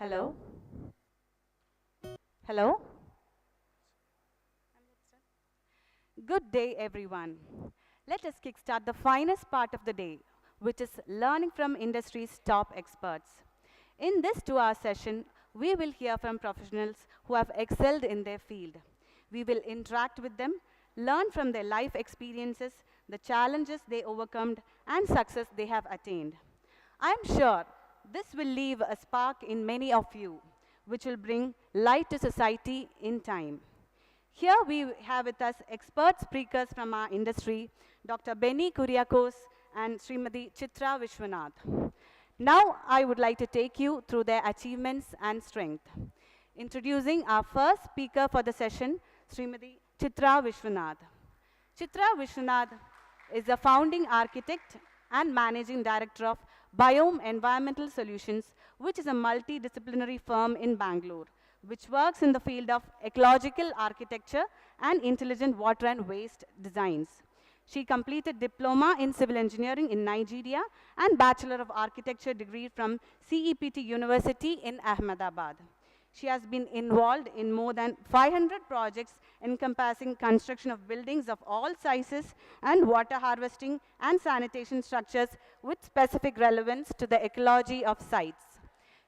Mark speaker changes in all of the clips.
Speaker 1: Hello? Hello? Good day, everyone. Let us kickstart the finest part of the day, which is learning from industry's top experts. In this 2-hour session, we will hear from professionals who have excelled in their field. We will interact with them, learn from their life experiences, the challenges they overcome, and success they have attained. I am sure this will leave a spark in many of you, which will bring light to society in time. Here we have with us expert speakers from our industry, Dr. Benny Kuriakose and Srimati Chitra Vishwanath. Now I would like to take you through their achievements and strength. Introducing our first speaker for the session, Srimati Chitra Vishwanath. Chitra Vishwanath is the founding architect and managing director of Biome Environmental Solutions, which is a multidisciplinary firm in Bangalore, which works in the field of ecological architecture and intelligent water and waste designs. She completed diploma in civil engineering in Nigeria and Bachelor of Architecture degree from CEPT University in Ahmedabad. She has been involved in more than 500 projects encompassing construction of buildings of all sizes and water harvesting and sanitation structures with specific relevance to the ecology of sites.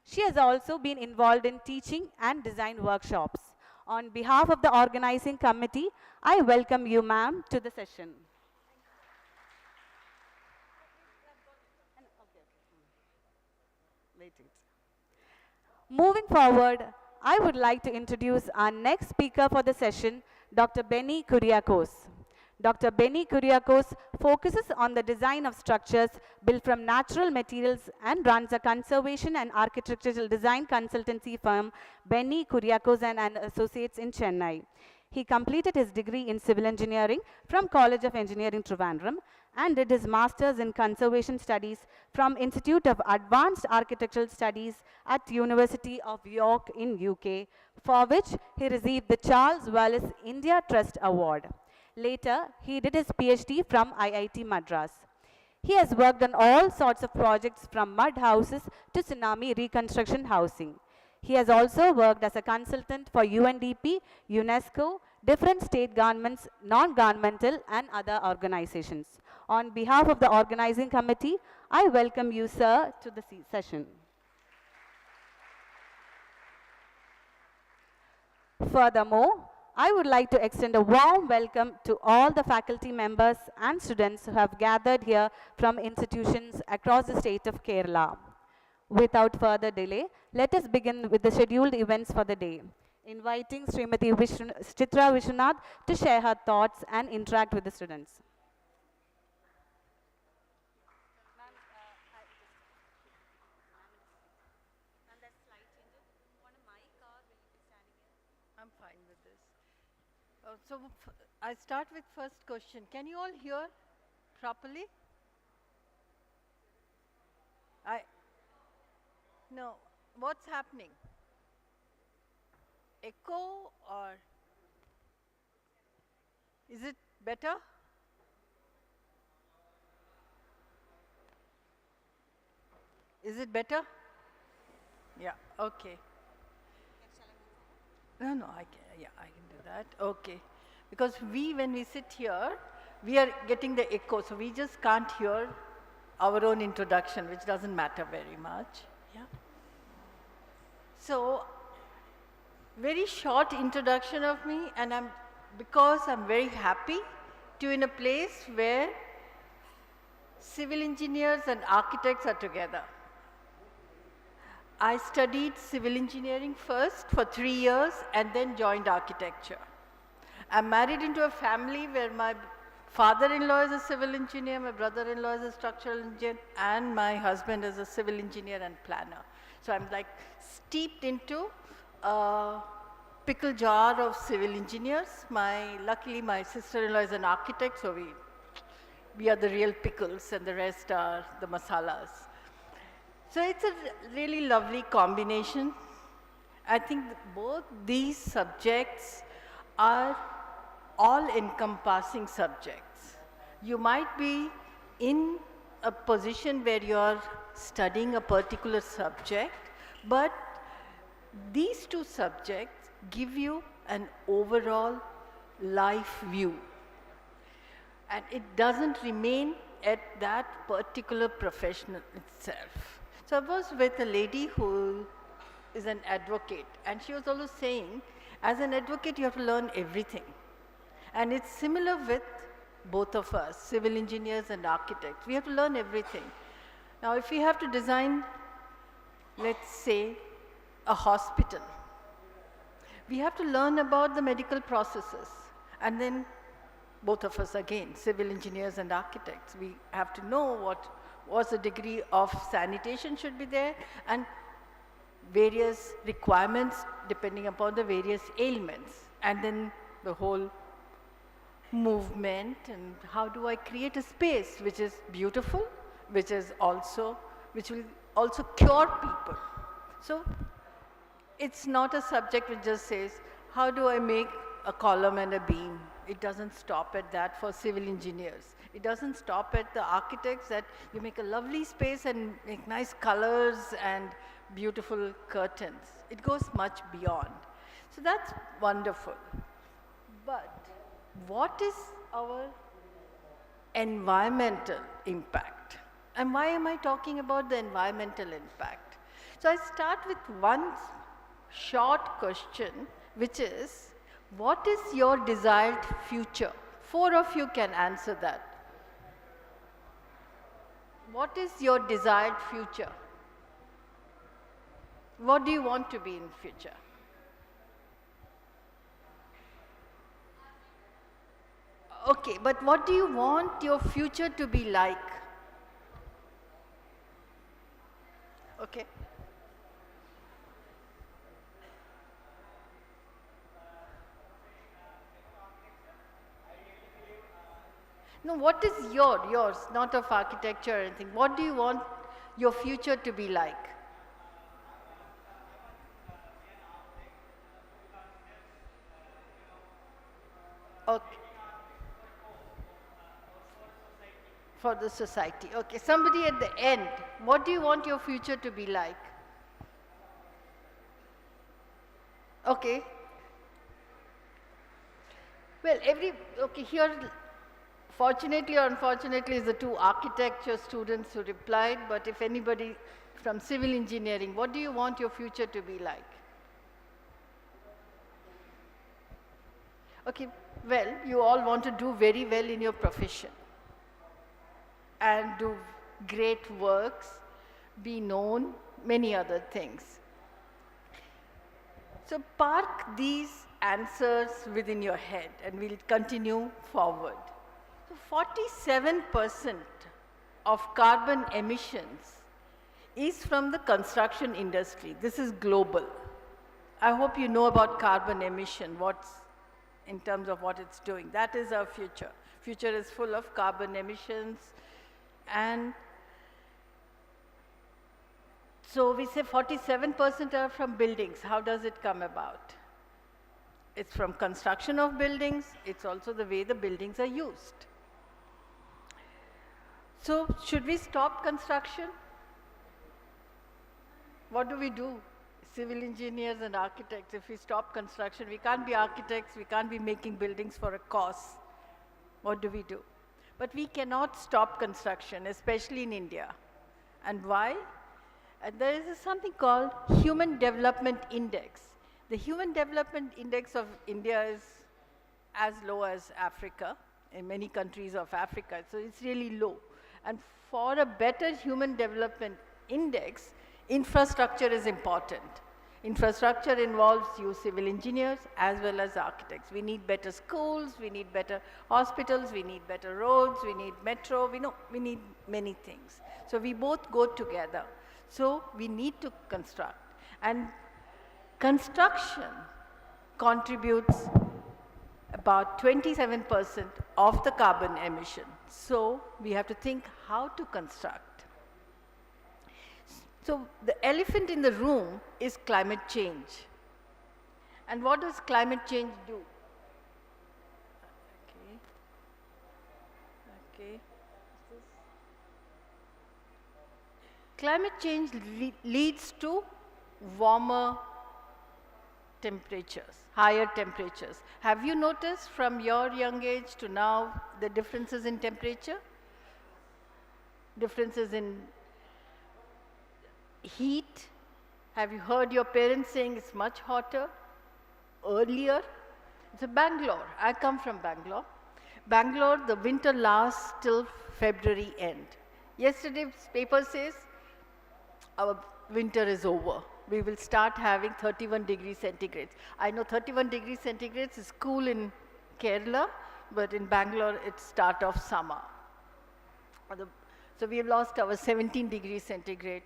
Speaker 1: She has also been involved in teaching and design workshops. On behalf of the organizing committee, I welcome you, ma'am, to the session. Moving forward, I would like to introduce our next speaker for the session, Dr. Benny Kuriakose. Dr. Benny Kuriakose focuses on the design of structures built from natural materials and runs a conservation and architectural design consultancy firm, Benny Kuriakose and Associates in Chennai. He completed his degree in civil engineering from College of Engineering, Trivandrum, and did his master's in conservation studies from Institute of Advanced Architectural Studies at University of York in UK, for which he received the Charles Wallace India Trust Award. Later, he did his PhD from IIT Madras. He has worked on all sorts of projects from mud houses to tsunami reconstruction housing. He has also worked as a consultant for UNDP, UNESCO, different state governments, non-governmental and other organizations. On behalf of the organizing committee, I welcome you, sir, to the session. Furthermore, I would like to extend a warm welcome to all the faculty members and students who have gathered here from institutions across the state of Kerala. Without further delay, let us begin with the scheduled events for the day. Inviting Srimati Chitra Vishwanath to share her thoughts and interact with the students.
Speaker 2: I'm fine with this. I start with first question. Can you all hear properly? No. What's happening? Echo or is it better? Is it better? Yeah, okay. No, I can do that. Okay. Because when we sit here, we are getting the echo, so we just can't hear our own introduction, which doesn't matter very much. Yeah. So, very short introduction of me, and because I'm very happy to in a place where civil engineers and architects are together. I studied civil engineering first for 3 years and then joined architecture. I'm married into a family where my father-in-law is a civil engineer, my brother-in-law is a structural engineer, and my husband is a civil engineer and planner. So I'm like steeped into a pickle jar of civil engineers. Luckily my sister-in-law is an architect, so we are the real pickles and the rest are the masalas. So it's a really lovely combination. I think both these subjects are all-encompassing subjects. You might be in a position where you're studying a particular subject, but These two subjects give you an overall life view. And it doesn't remain at that particular profession itself. So I was with a lady who is an advocate, and she was always saying, as an advocate, you have to learn everything. And it's similar with both of us, civil engineers and architects. We have to learn everything. Now, if we have to design, let's say, a hospital, we have to learn about the medical processes. And then both of us, again, civil engineers and architects, we have to know what was the degree of sanitation should be there and various requirements depending upon the various ailments. And then the whole movement and how do I create a space which is beautiful, which will also cure people. So it's not a subject which just says, how do I make a column and a beam? It doesn't stop at that for civil engineers. It doesn't stop at the architects that you make a lovely space and make nice colors and beautiful curtains. It goes much beyond. So that's wonderful. But what is our environmental impact? And why am I talking about the environmental impact? So I start with one short question, which is, what is your desired future? 4 of you can answer that. What is your desired future? What do you want to be in future? Okay, but what do you want your future to be like? Okay. No, what is yours, not of architecture or anything. What do you want your future to be like? Okay. For the society. Okay, somebody at the end, what do you want your future to be like? Okay. Well, okay, here, fortunately or unfortunately, is the 2 architecture students who replied, but if anybody from civil engineering, what do you want your future to be like? Okay, well, you all want to do very well in your profession and do great works, be known, many other things. So park these answers within your head and we'll continue forward. So 47% of carbon emissions is from the construction industry. This is global. I hope you know about carbon emission, in terms of what it's doing. That is our future. Future is full of carbon emissions. And so we say 47% are from buildings. How does it come about? It's from construction of buildings. It's also the way the buildings are used. So should we stop construction? What do we do? Civil engineers and architects, if we stop construction, we can't be architects, we can't be making buildings for a cause. What do we do? But we cannot stop construction, especially in India. And why? And there is something called Human Development Index. The Human Development Index of India is as low as Africa, in many countries of Africa, so it's really low. And for a better Human Development Index, infrastructure is important. Infrastructure involves you civil engineers as well as architects. We need better schools, we need better hospitals, we need better roads, we need metro, we need many things. So we both go together. So we need to construct. And construction contributes about 27% of the carbon emission. So we have to think how to construct. So the elephant in the room is climate change. And what does climate change do? Okay. Climate change leads to warmer temperatures, higher temperatures. Have you noticed from your young age to now the differences in temperature? Differences in heat? Have you heard your parents saying it's much hotter earlier? It's a Bangalore. I come from Bangalore. Bangalore, the winter lasts till February end. Yesterday's paper says our winter is over. We will start having 31 degrees centigrade. I know 31 degrees centigrade is cool in Kerala, but in Bangalore it's start of summer. So we have lost our 17 degrees centigrade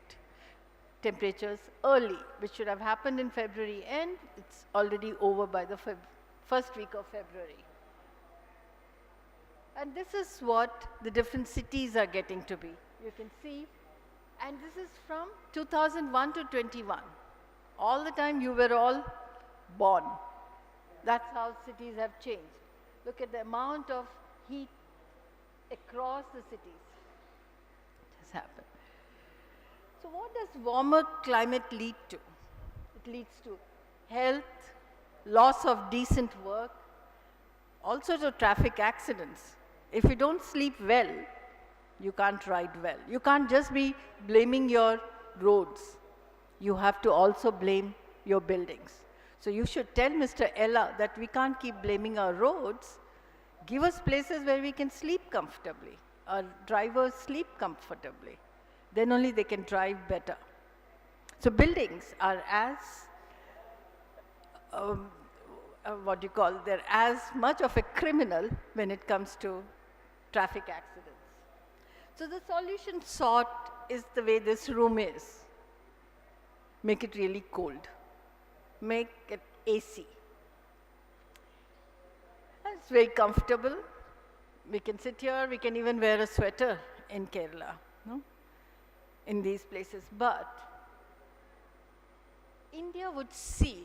Speaker 2: temperatures early, which should have happened in February end. It's already over by the first week of February. And this is what the different cities are getting to be. You can see, and this is from 2001 to 21. All the time you were all born. That's how cities have changed. Look at the amount of heat across the cities. It has happened. So what does warmer climate lead to? It leads to health, loss of decent work, also to traffic accidents. If you don't sleep well, you can't ride well. You can't just be blaming your roads. You have to also blame your buildings. So you should tell Mr. Ella that we can't keep blaming our roads. Give us places where we can sleep comfortably. Our drivers sleep comfortably. Then only they can drive better. So buildings are as, they're as much of a criminal when it comes to traffic accidents. So the solution sought is the way this room is. Make it really cold. Make it AC. And it's very comfortable. We can sit here, we can even wear a sweater in Kerala, no? In these places. But India would see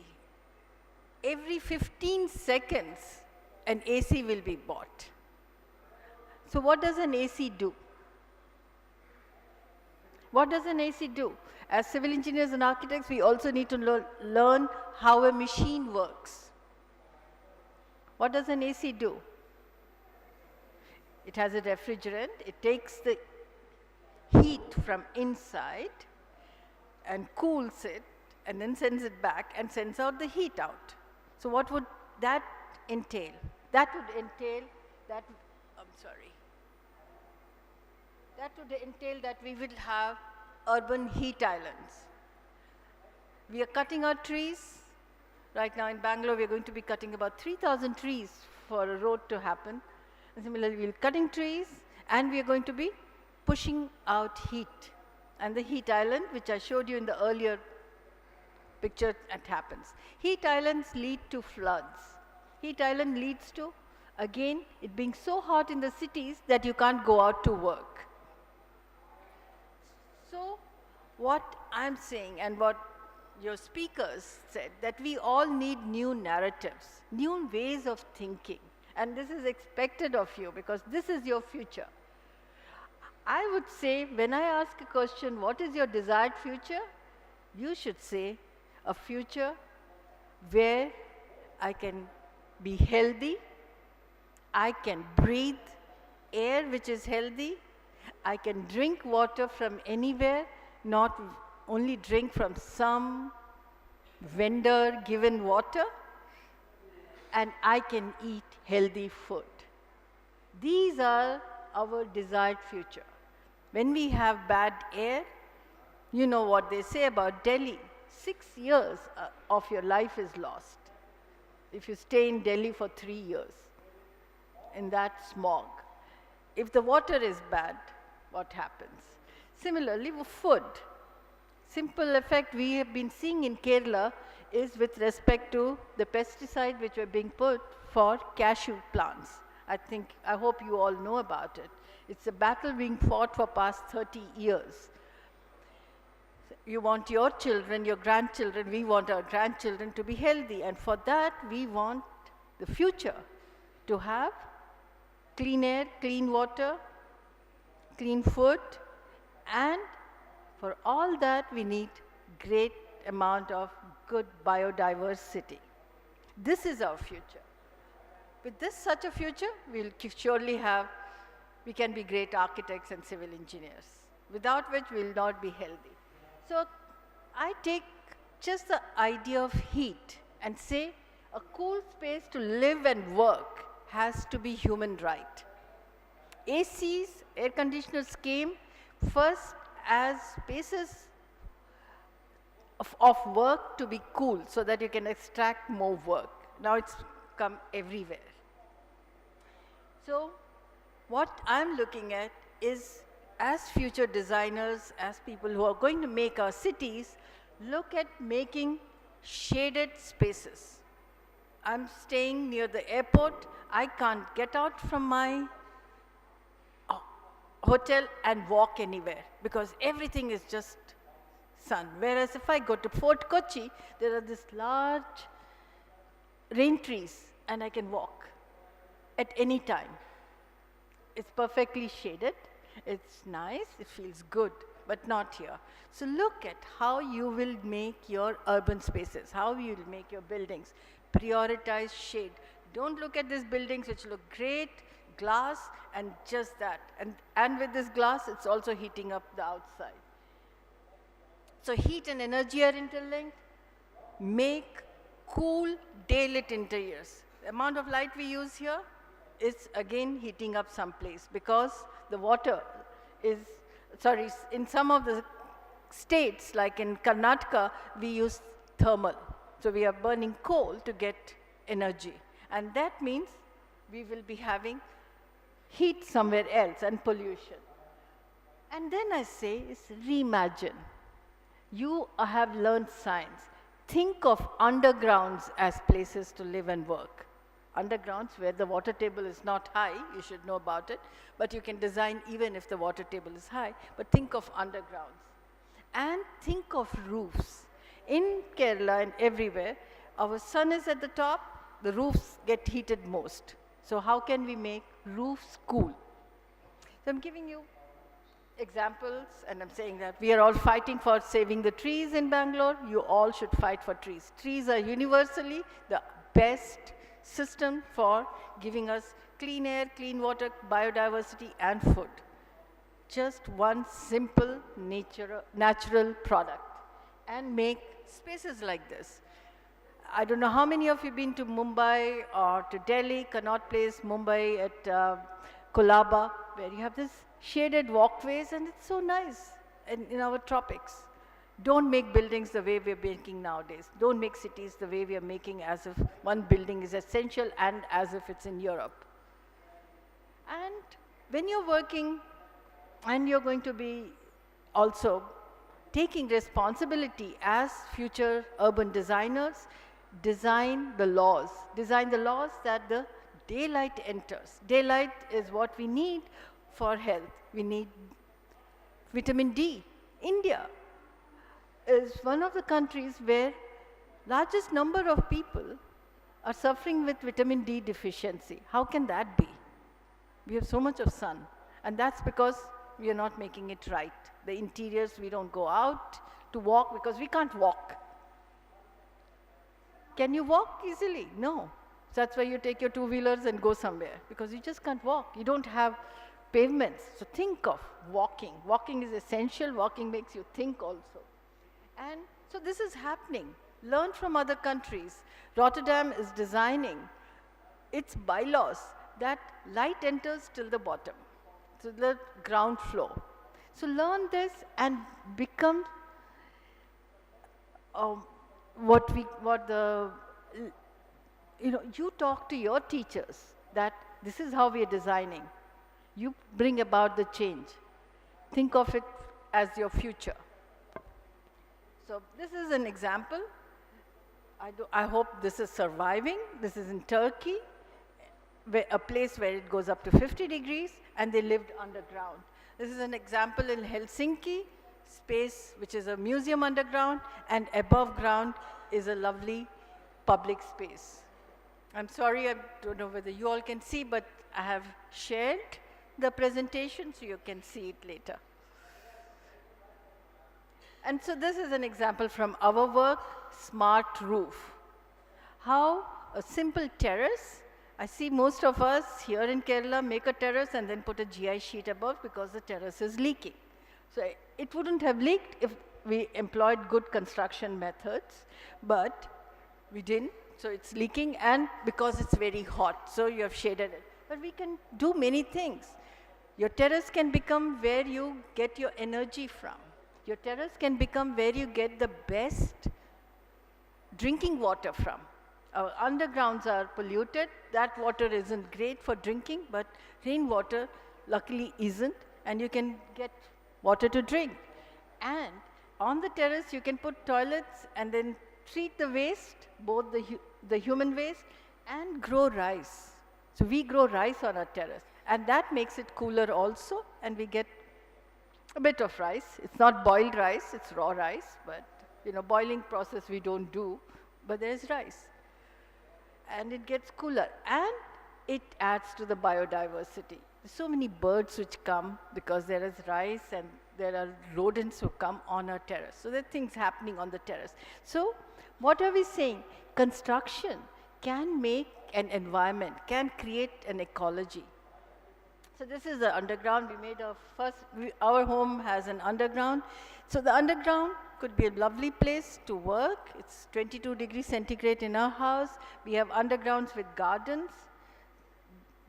Speaker 2: every 15 seconds an AC will be bought. So what does an AC do? What does an AC do? As civil engineers and architects, we also need to learn how a machine works. What does an AC do? It has a refrigerant. It takes the heat from inside and cools it and then sends it back and sends out the heat out. So what would that entail? That would entail that, that would entail that we will have urban heat islands. We are cutting our trees. Right now in Bangalore, we are going to be cutting about 3,000 trees for a road to happen. And similarly, we're cutting trees and we are going to be pushing out heat. And the heat island, which I showed you in the earlier picture, it happens. Heat islands lead to floods. Heat island leads to, again, it being so hot in the cities that you can't go out to work. So what I'm saying and what your speakers said, that we all need new narratives, new ways of thinking. And this is expected of you because this is your future. I would say, when I ask a question, what is your desired future? You should say, a future where I can be healthy, I can breathe air which is healthy, I can drink water from anywhere, not only drink from some vendor given water, and I can eat healthy food. These are our desired future. When we have bad air, you know what they say about Delhi. 6 years of your life is lost if you stay in Delhi for 3 years in that smog. If the water is bad, what happens? Similarly, with food. Simple effect we have been seeing in Kerala is with respect to the pesticide which were being put for cashew plants. I hope you all know about it. It's a battle being fought for past 30 years. You want your children, your grandchildren, we want our grandchildren to be healthy. And for that, we want the future to have clean air, clean water, clean food, and for all that, we need great amount of good biodiversity. This is our future. With this such a future, we'll surely have, we can be great architects and civil engineers, without which we'll not be healthy. So I take just the idea of heat and say a cool space to live and work has to be human right. ACs, air conditioners came first as spaces of work to be cool so that you can extract more work. Now it's come everywhere. So what I'm looking at is, as future designers, as people who are going to make our cities, look at making shaded spaces. I'm staying near the airport. I can't get out from my hotel and walk anywhere because everything is just sun. Whereas if I go to Fort Kochi, there are these large rain trees and I can walk at any time. It's perfectly shaded, it's nice, it feels good, but not here. So look at how you will make your urban spaces, how you will make your buildings. Prioritize shade. Don't look at these buildings which look great, glass, and just that. And with this glass, it's also heating up the outside. So heat and energy are interlinked. Make cool, day-lit interiors. The amount of light we use here is again heating up some place because the water is, sorry, in some of the states, like in Karnataka, we use thermal. So we are burning coal to get energy. And that means we will be having heat somewhere else and pollution. And then I say, is reimagine. You have learned science. Think of undergrounds as places to live and work. Undergrounds where the water table is not high, you should know about it, but you can design even if the water table is high, but think of undergrounds. And think of roofs. In Kerala and everywhere, our sun is at the top, the roofs get heated most. So how can we make roofs cool? So I'm giving you examples, and I'm saying that we are all fighting for saving the trees in Bangalore. You all should fight for trees. Trees are universally the best system for giving us clean air, clean water, biodiversity, and food. Just one simple natural product, and make spaces like this. I don't know how many of you have been to Mumbai or to Delhi, Connaught Place, Mumbai at Colaba, where you have this shaded walkways, and it's so nice in our tropics. Don't make buildings the way we're making nowadays. Don't make cities the way we are making, as if one building is essential and as if it's in Europe. And when you're working and you're going to be also taking responsibility as future urban designers, design the laws that the daylight enters. Daylight is what we need for health. We need vitamin D. India is one of the countries where largest number of people are suffering with vitamin D deficiency. How can that be? We have so much of sun, and that's because we are not making it right. The interiors, we don't go out to walk because we can't walk. Can you walk easily? No. So that's why you take your two-wheelers and go somewhere, because you just can't walk. You don't have pavements. So think of walking. Walking is essential. Walking makes you think also. And so this is happening. Learn from other countries. Rotterdam is designing its bylaws that light enters till the bottom, to the ground floor. So learn this and become you talk to your teachers that this is how we are designing. You bring about the change. Think of it as your future. So this is an example. I hope this is surviving. This is in Turkey, a place where it goes up to 50 degrees, and they lived underground. This is an example in Helsinki, space which is a museum underground, and above ground is a lovely public space. I'm sorry, I don't know whether you all can see, but I have shared the presentation so you can see it later. And so this is an example from our work, Smart Roof. How a simple terrace. I see most of us here in Kerala make a terrace and then put a GI sheet above because the terrace is leaking. So it wouldn't have leaked if we employed good construction methods, but we didn't. So it's leaking, and because it's very hot, so you have shaded it. But we can do many things. Your terrace can become where you get your energy from. Your terrace can become where you get the best drinking water from. Our undergrounds are polluted. That water isn't great for drinking, but rainwater luckily isn't, and you can get water to drink. And on the terrace, you can put toilets and then treat the waste, both the human waste, and grow rice. So we grow rice on our terrace, and that makes it cooler also, and we get a bit of rice. It's not boiled rice, it's raw rice, but boiling process we don't do, but there's rice. And it gets cooler, and it adds to the biodiversity. There's so many birds which come because there is rice, and there are rodents who come on our terrace. So there are things happening on the terrace. So what are we saying? Construction can make an environment, can create an ecology. So this is the underground. We made our home has an underground. So the underground could be a lovely place to work. It's 22 degrees centigrade in our house. We have undergrounds with gardens,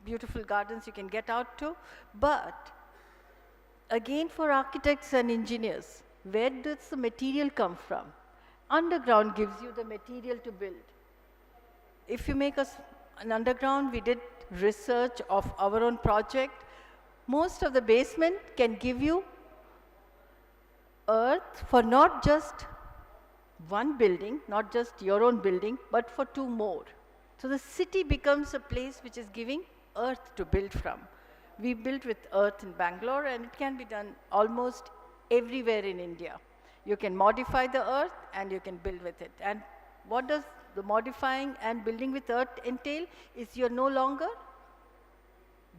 Speaker 2: beautiful gardens you can get out to. But again, for architects and engineers, where does the material come from? Underground gives you the material to build. If you make an underground, we did research of our own project. Most of the basement can give you earth for not just one building, not just your own building, but for two more. So the city becomes a place which is giving earth to build from. We built with earth in Bangalore, and it can be done almost everywhere in India. You can modify the earth and you can build with it. And what does the modifying and building with earth entail is you're no longer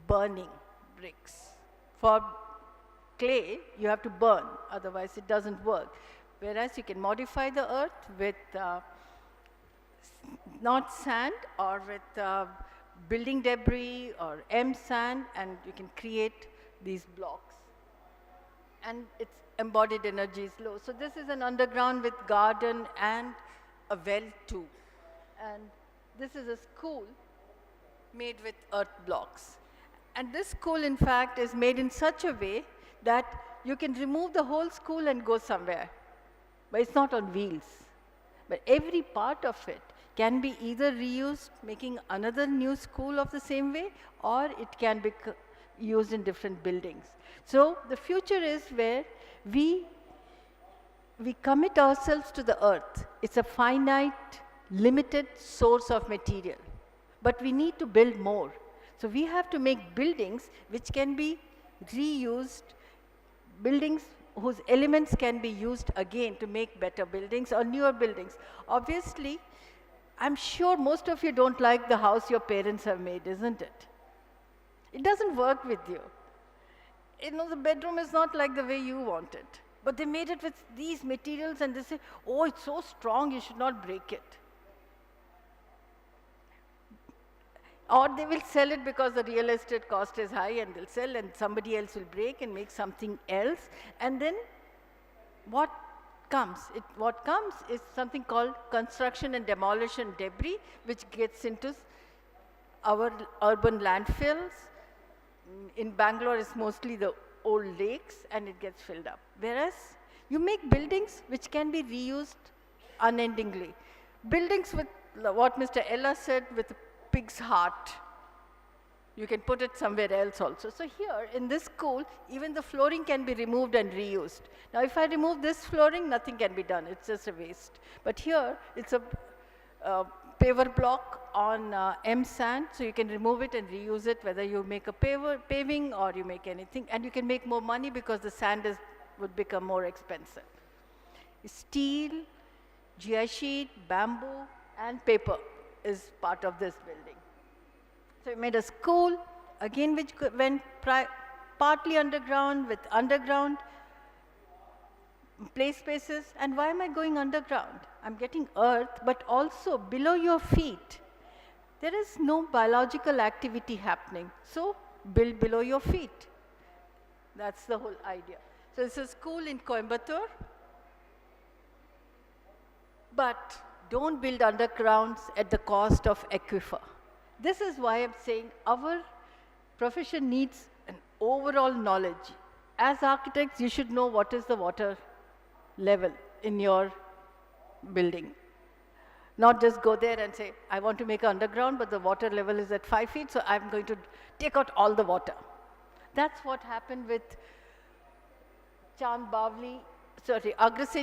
Speaker 2: burning bricks. For clay, you have to burn, otherwise it doesn't work. Whereas you can modify the earth with not sand, or with building debris or sand, and you can create these blocks. And its embodied energy is low. So this is an underground with garden and a well too. And this is a school made with earth blocks. And this school, in fact, is made in such a way that you can remove the whole school and go somewhere. But it's not on wheels. But every part of it can be either reused, making another new school of the same way, or it can be used in different buildings. So the future is where we commit ourselves to the earth. It's a finite, limited source of material. But we need to build more. So we have to make buildings which can be reused, buildings whose elements can be used again to make better buildings or newer buildings. Obviously, I'm sure most of you don't like the house your parents have made, isn't it? It doesn't work with you. The bedroom is not like the way you want it. But they made it with these materials, and they say, oh, it's so strong, you should not break it. Or they will sell it because the real estate cost is high, and they'll sell, and somebody else will break and make something else. And then what comes? What comes is something called construction and demolition debris, which gets into our urban landfills. In Bangalore, it's mostly the old lakes, and it gets filled up. Whereas you make buildings which can be reused unendingly. Buildings with what Mr. Ella said, with a pig's heart. You can put it somewhere else also. So here in this school, even the flooring can be removed and reused. Now if I remove this flooring, nothing can be done. It's just a waste. But here it's a paver block on sand, so you can remove it and reuse it, whether you make a paving or you make anything. And you can make more money because the sand would become more expensive. Steel, GI sheet, bamboo, and paper is part of this building. So we made a school, again which went partly underground with underground play spaces. And why am I going underground? I'm getting earth, but also below your feet, There is no biological activity happening. So build below your feet. That's the whole idea. So it's a school in Coimbatore. But don't build undergrounds at the cost of aquifer. This is why I'm saying our profession needs an overall knowledge. As architects, you should know what is the water level in your building. Not just go there and say, I want to make an underground, but the water level is at 5 feet, so I'm going to take out all the water. That's what happened with Agrasen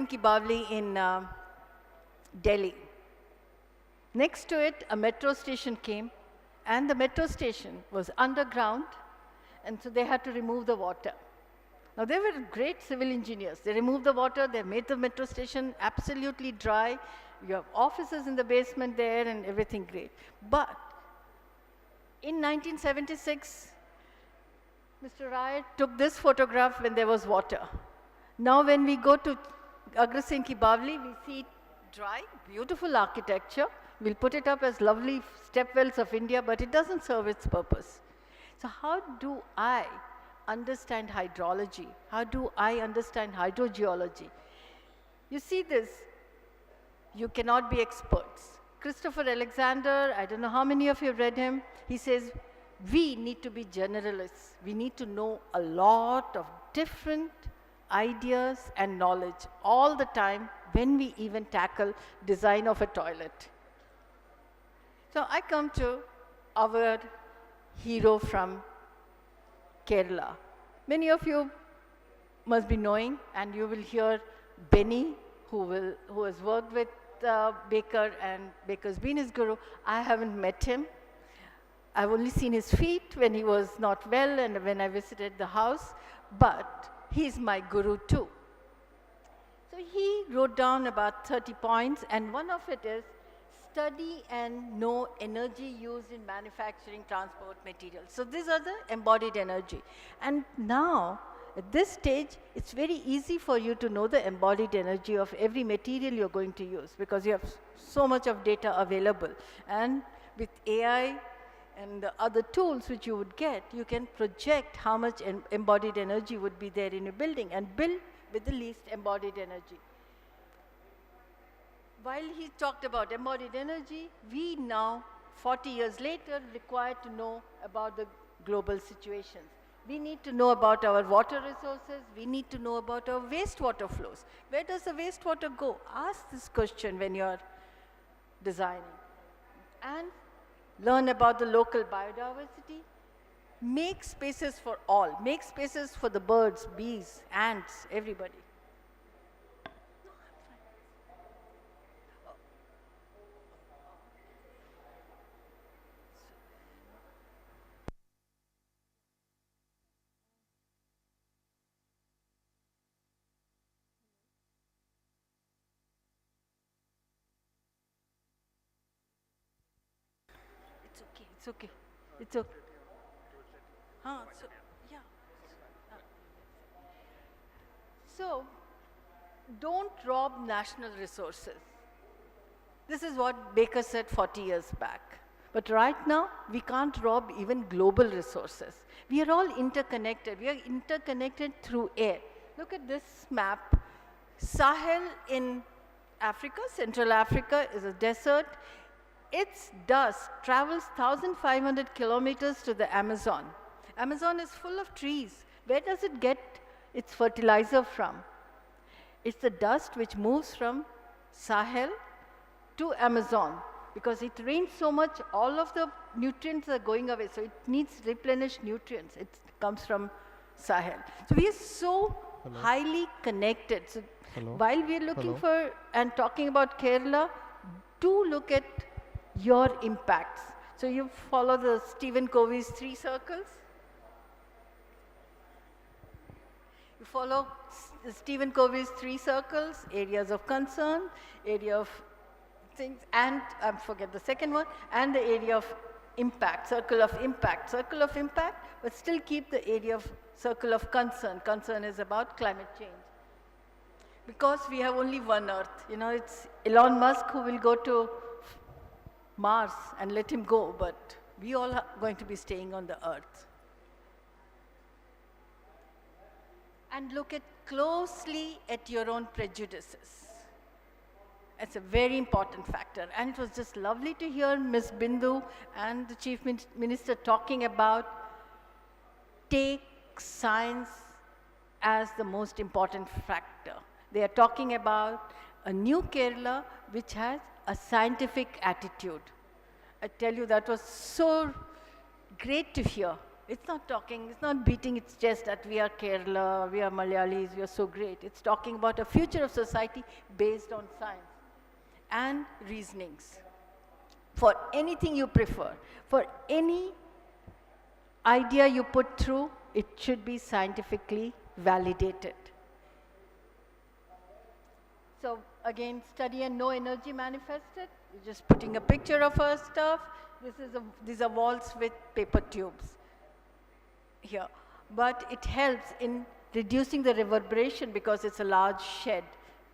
Speaker 2: Ki Bawli in Delhi. Next to it, a metro station came, and the metro station was underground, and so they had to remove the water. Now, they were great civil engineers. They removed the water, they made the metro station absolutely dry. You have offices in the basement there and everything great. But in 1976, Mr. Rai took this photograph when there was water. Now, when we go to Agrasen Ki Bawli, we see dry, beautiful architecture. We'll put it up as lovely stepwells of India, but it doesn't serve its purpose. So how do I understand hydrology? How do I understand hydrogeology? You see this, you cannot be experts. Christopher Alexander, I don't know how many of you have read him, he says, we need to be generalists. We need to know a lot of different ideas and knowledge all the time when we even tackle design of a toilet. So I come to our hero from Kerala. Many of you must be knowing, and you will hear Benny, who has worked with Baker, and Baker's been his guru. I haven't met him. I've only seen his feet when he was not well and when I visited the house, but he's my guru too. So he wrote down about 30 points, and one of it is study and know energy used in manufacturing transport materials. So these are the embodied energy. And now, at this stage, it's very easy for you to know the embodied energy of every material you're going to use because you have so much of data available. And with AI and the other tools which you would get, you can project how much embodied energy would be there in your building and build with the least embodied energy. While he talked about embodied energy, we now, 40 years later, require to know about the global situations. We need to know about our water resources. We need to know about our wastewater flows. Where does the wastewater go? Ask this question when you're designing. And learn about the local biodiversity. Make spaces for all. Make spaces for the birds, bees, ants, everybody. It's okay. It's okay. Yeah. So, don't rob national resources. This is what Baker said 40 years back. But right now, we can't rob even global resources. We are all interconnected. We are interconnected through air. Look at this map. Sahel in Africa, Central Africa, is a desert. Its dust travels 1,500 kilometers to the Amazon. Amazon is full of trees. Where does it get its fertilizer from? It's the dust which moves from Sahel to Amazon. Because it rains so much, all of the nutrients are going away. So it needs replenished nutrients. It comes from Sahel. So we are so highly connected. So while we are looking for and talking about Kerala, do look at your impacts. So you follow the Stephen Covey's 3 circles. You follow Stephen Covey's 3 circles, areas of concern, area of things, and I forget the second one, and the area of impact, circle of impact. Circle of impact, but still keep the area of circle of concern. Concern is about climate change. Because we have only one Earth. You know, it's Elon Musk who will go to Mars and let him go, but we all are going to be staying on the earth. And look closely at your own prejudices. It's a very important factor. And it was just lovely to hear Ms. Bindu and the Chief Minister talking about take science as the most important factor. They are talking about a new Kerala which has a scientific attitude. I tell you, that was so great to hear. It's not talking, it's not beating its chest that we are Kerala, we are Malayalis, we are so great. It's talking about a future of society based on science and reasonings. For anything you prefer, for any idea you put through, it should be scientifically validated. So again, study and no energy manifested. You're just putting a picture of our stuff. These are walls with paper tubes here. But it helps in reducing the reverberation because it's a large shed.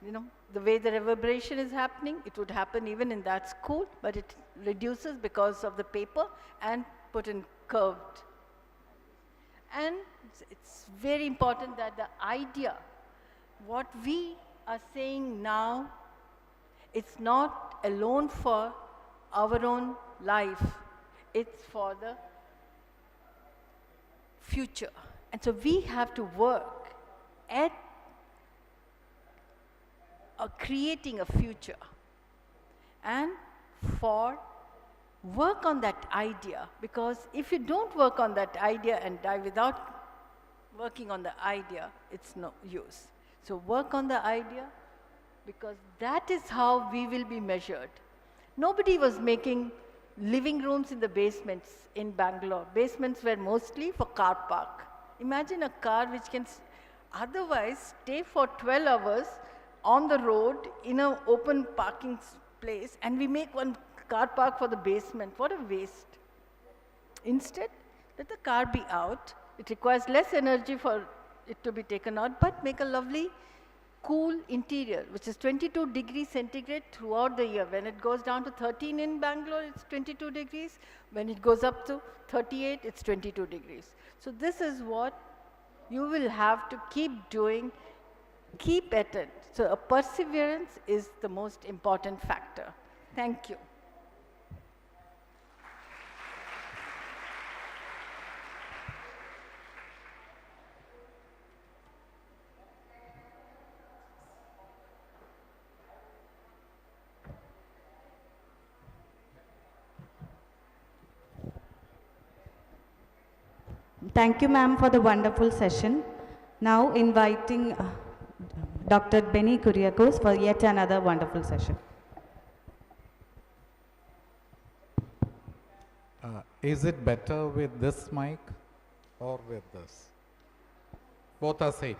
Speaker 2: You know, the way the reverberation is happening, it would happen even in that school, but it reduces because of the paper and put in curved. And it's very important that the idea, what we are saying now, it's not alone for our own life, it's for the future. And so we have to work at creating a future and for work on that idea, because if you don't work on that idea and die without working on the idea, it's no use. So work on the idea, because that is how we will be measured. Nobody was making living rooms in the basements in Bangalore. Basements were mostly for car park. Imagine a car which can otherwise stay for 12 hours on the road in an open parking place, and we make one car park for the basement. What a waste. Instead, let the car be out. It requires less energy for it to be taken out, but make a lovely cool interior, which is 22 degrees centigrade throughout the year. When it goes down to 13 in Bangalore, it's 22 degrees. When it goes up to 38, it's 22 degrees. So this is what you will have to keep doing, keep at it. So a perseverance is the most important factor. Thank you.
Speaker 1: Thank you, ma'am, for the wonderful session. Now inviting Dr. Benny Kuriakos for yet another wonderful session.
Speaker 3: Is it better with this mic or with this? Both are same.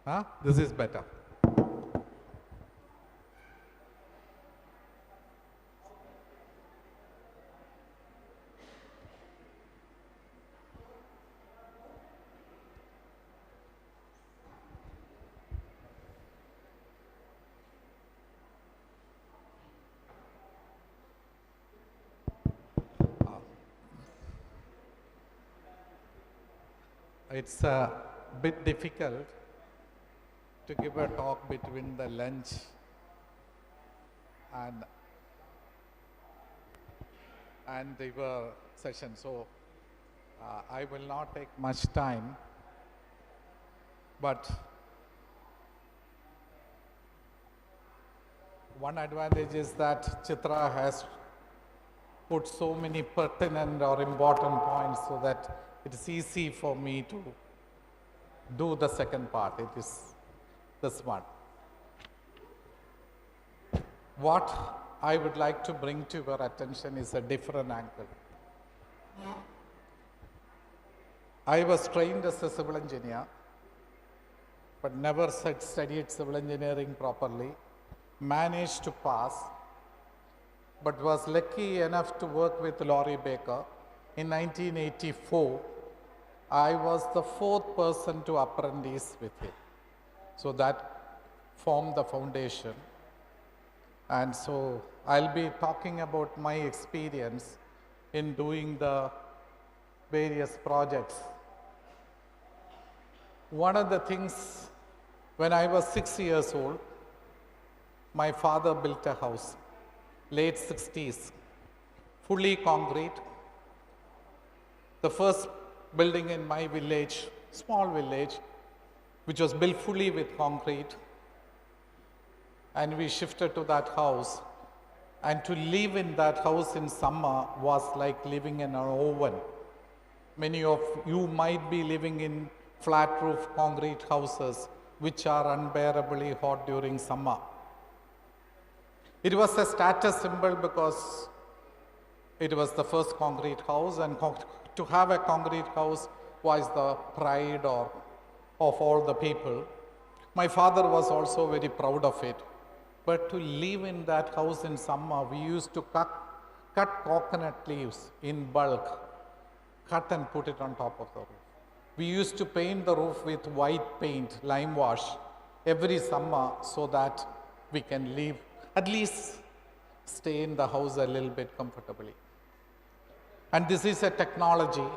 Speaker 3: Huh? This is better. It's a bit difficult to give a talk between the lunch and your session. So I will not take much time, but one advantage is that Chitra has put so many pertinent or important points so that it is easy for me to do the second part. It is this one. What I would like to bring to your attention is a different angle. I was trained as a civil engineer, but never studied civil engineering properly, managed to pass, but was lucky enough to work with Laurie Baker. In 1984, I was the fourth person to apprentice with him. So that formed the foundation. And so I'll be talking about my experience in doing the various projects. One of the things, when I was 6 years old, my father built a house, late 60s, fully concrete. The first building in my village, small village, which was built fully with concrete. And we shifted to that house. And to live in that house in summer was like living in an oven. Many of you might be living in flat roof concrete houses, which are unbearably hot during summer. It was a status symbol because it was the first concrete house, and to have a concrete house was the pride of all the people. My father was also very proud of it. But to live in that house in summer, we used to cut coconut leaves in bulk, cut and put it on top of the roof. We used to paint the roof with white paint, lime wash, every summer so that we can live, at least stay in the house a little bit comfortably. And this is a technology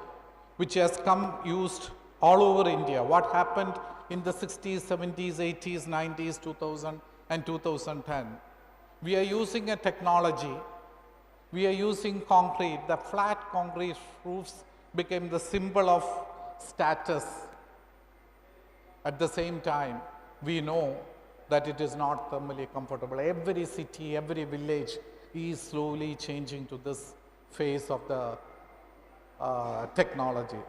Speaker 3: which has come used all over India. What happened in the 60s, 70s, 80s, 90s, 2000 and 2010? We are using a technology, we are using concrete. The flat concrete roofs became the symbol of status. At the same time, we know that it is not thermally comfortable. Every city, every village is slowly changing to this phase of the technology.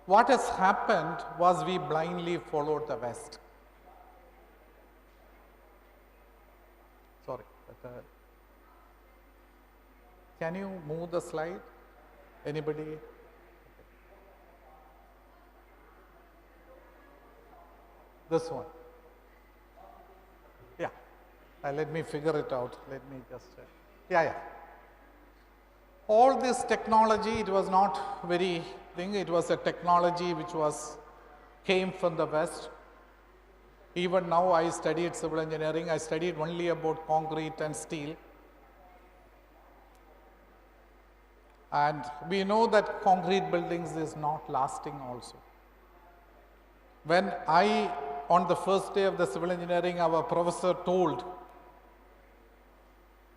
Speaker 3: What has happened was we blindly followed the West. Sorry. Can you move the slide? Anybody? This one. Yeah. Let me figure it out. Let me just. Yeah. All this technology, it was not very thing. It was a technology which came from the West. Even now, I studied civil engineering. I studied only about concrete and steel. And we know that concrete buildings is not lasting also. When on the first day of the civil engineering, our professor told,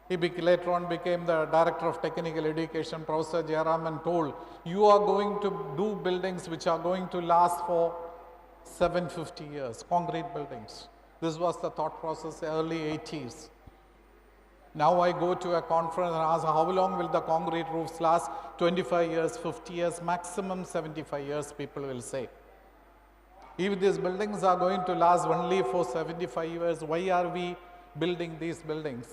Speaker 3: he later on became the director of technical education, Professor Jayaraman told, you are going to do buildings which are going to last for 750 years, concrete buildings. This was the thought process early 80s. Now I go to a conference and ask, how long will the concrete roofs last? 25 years, 50 years, maximum 75 years, people will say. If these buildings are going to last only for 75 years, why are we building these buildings?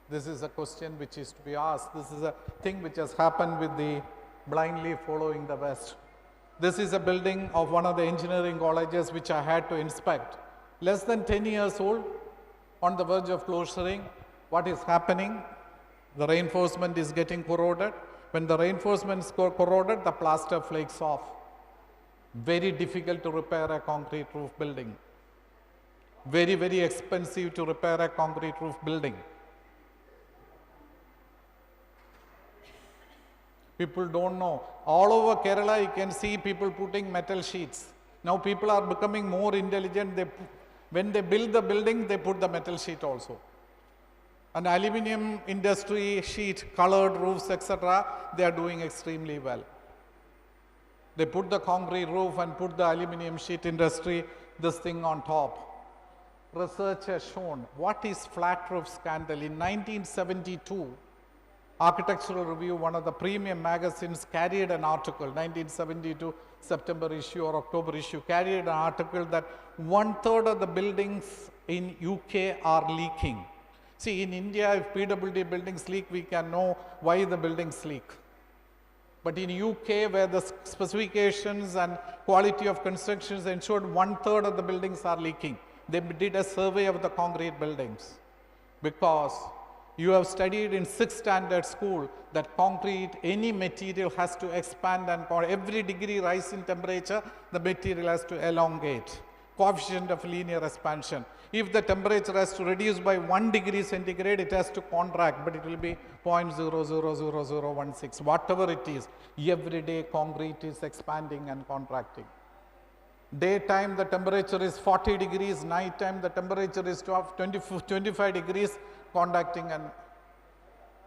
Speaker 3: This is a question which is to be asked. This is a thing which has happened with the blindly following the West. This is a building of one of the engineering colleges which I had to inspect. Less than 10 years old, on the verge of closing. What is happening? The reinforcement is getting corroded. When the reinforcement is corroded, the plaster flakes off. Very difficult to repair a concrete roof building. Very, very expensive to repair a concrete roof building. People don't know. All over Kerala, you can see people putting metal sheets. Now people are becoming more intelligent. When they build the building, they put the metal sheet also. And aluminum industry, sheet, colored roofs, etc., they are doing extremely well. They put the concrete roof and put the aluminum sheet industry, this thing on top. Research has shown what is flat roof scandal. In 1972, Architectural Review, one of the premium magazines, carried an article, 1972 September issue or October issue, carried an article that 1/3 of the buildings in UK are leaking. See, in India, if PWD buildings leak, we can know why the buildings leak. But in UK, where the specifications and quality of construction ensured 1/3 of the buildings are leaking, they did a survey of the concrete buildings. Because you have studied in 6th standard school that concrete, any material has to expand, and for every degree rise in temperature, the material has to elongate. coefficient of linear expansion. If the temperature has to reduce by 1 degree centigrade, it has to contract, but it will be 0.000016. Whatever it is, every day concrete is expanding and contracting. Daytime, the temperature is 40 degrees. Nighttime, the temperature is 25 degrees, contracting and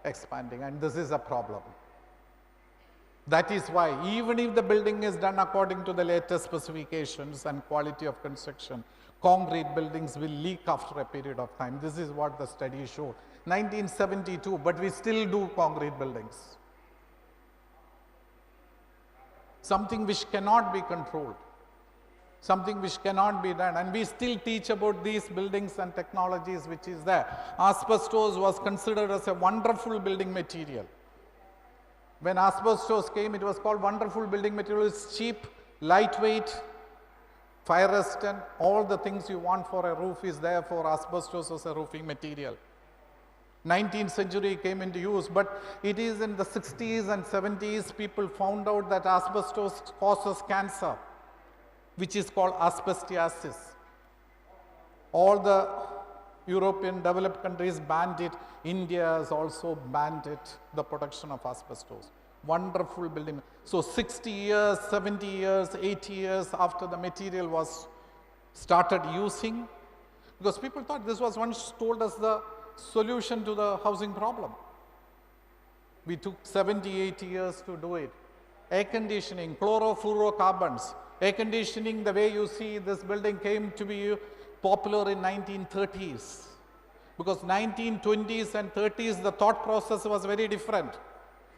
Speaker 3: expanding. And this is a problem. That is why, even if the building is done according to the latest specifications and quality of construction, concrete buildings will leak after a period of time. This is what the study showed. 1972, but we still do concrete buildings. Something which cannot be controlled. Something which cannot be done, and we still teach about these buildings and technologies which is there. Asbestos was considered as a wonderful building material. When asbestos came, it was called wonderful building material. It's cheap, lightweight, fire resistant, all the things you want for a roof is there for asbestos as a roofing material. 19th century came into use, but it is in the 60s and 70s people found out that asbestos causes cancer, which is called asbestiasis. All the European developed countries banned it. India has also banned it, the production of asbestos. Wonderful building. So 60 years, 70 years, 80 years after the material was started using, because people thought this was once told as the solution to the housing problem. We took 70, 80 years to do it. Air conditioning, chlorofluorocarbons. Air conditioning, the way you see this building came to be popular in 1930s. Because 1920s and 30s, the thought process was very different.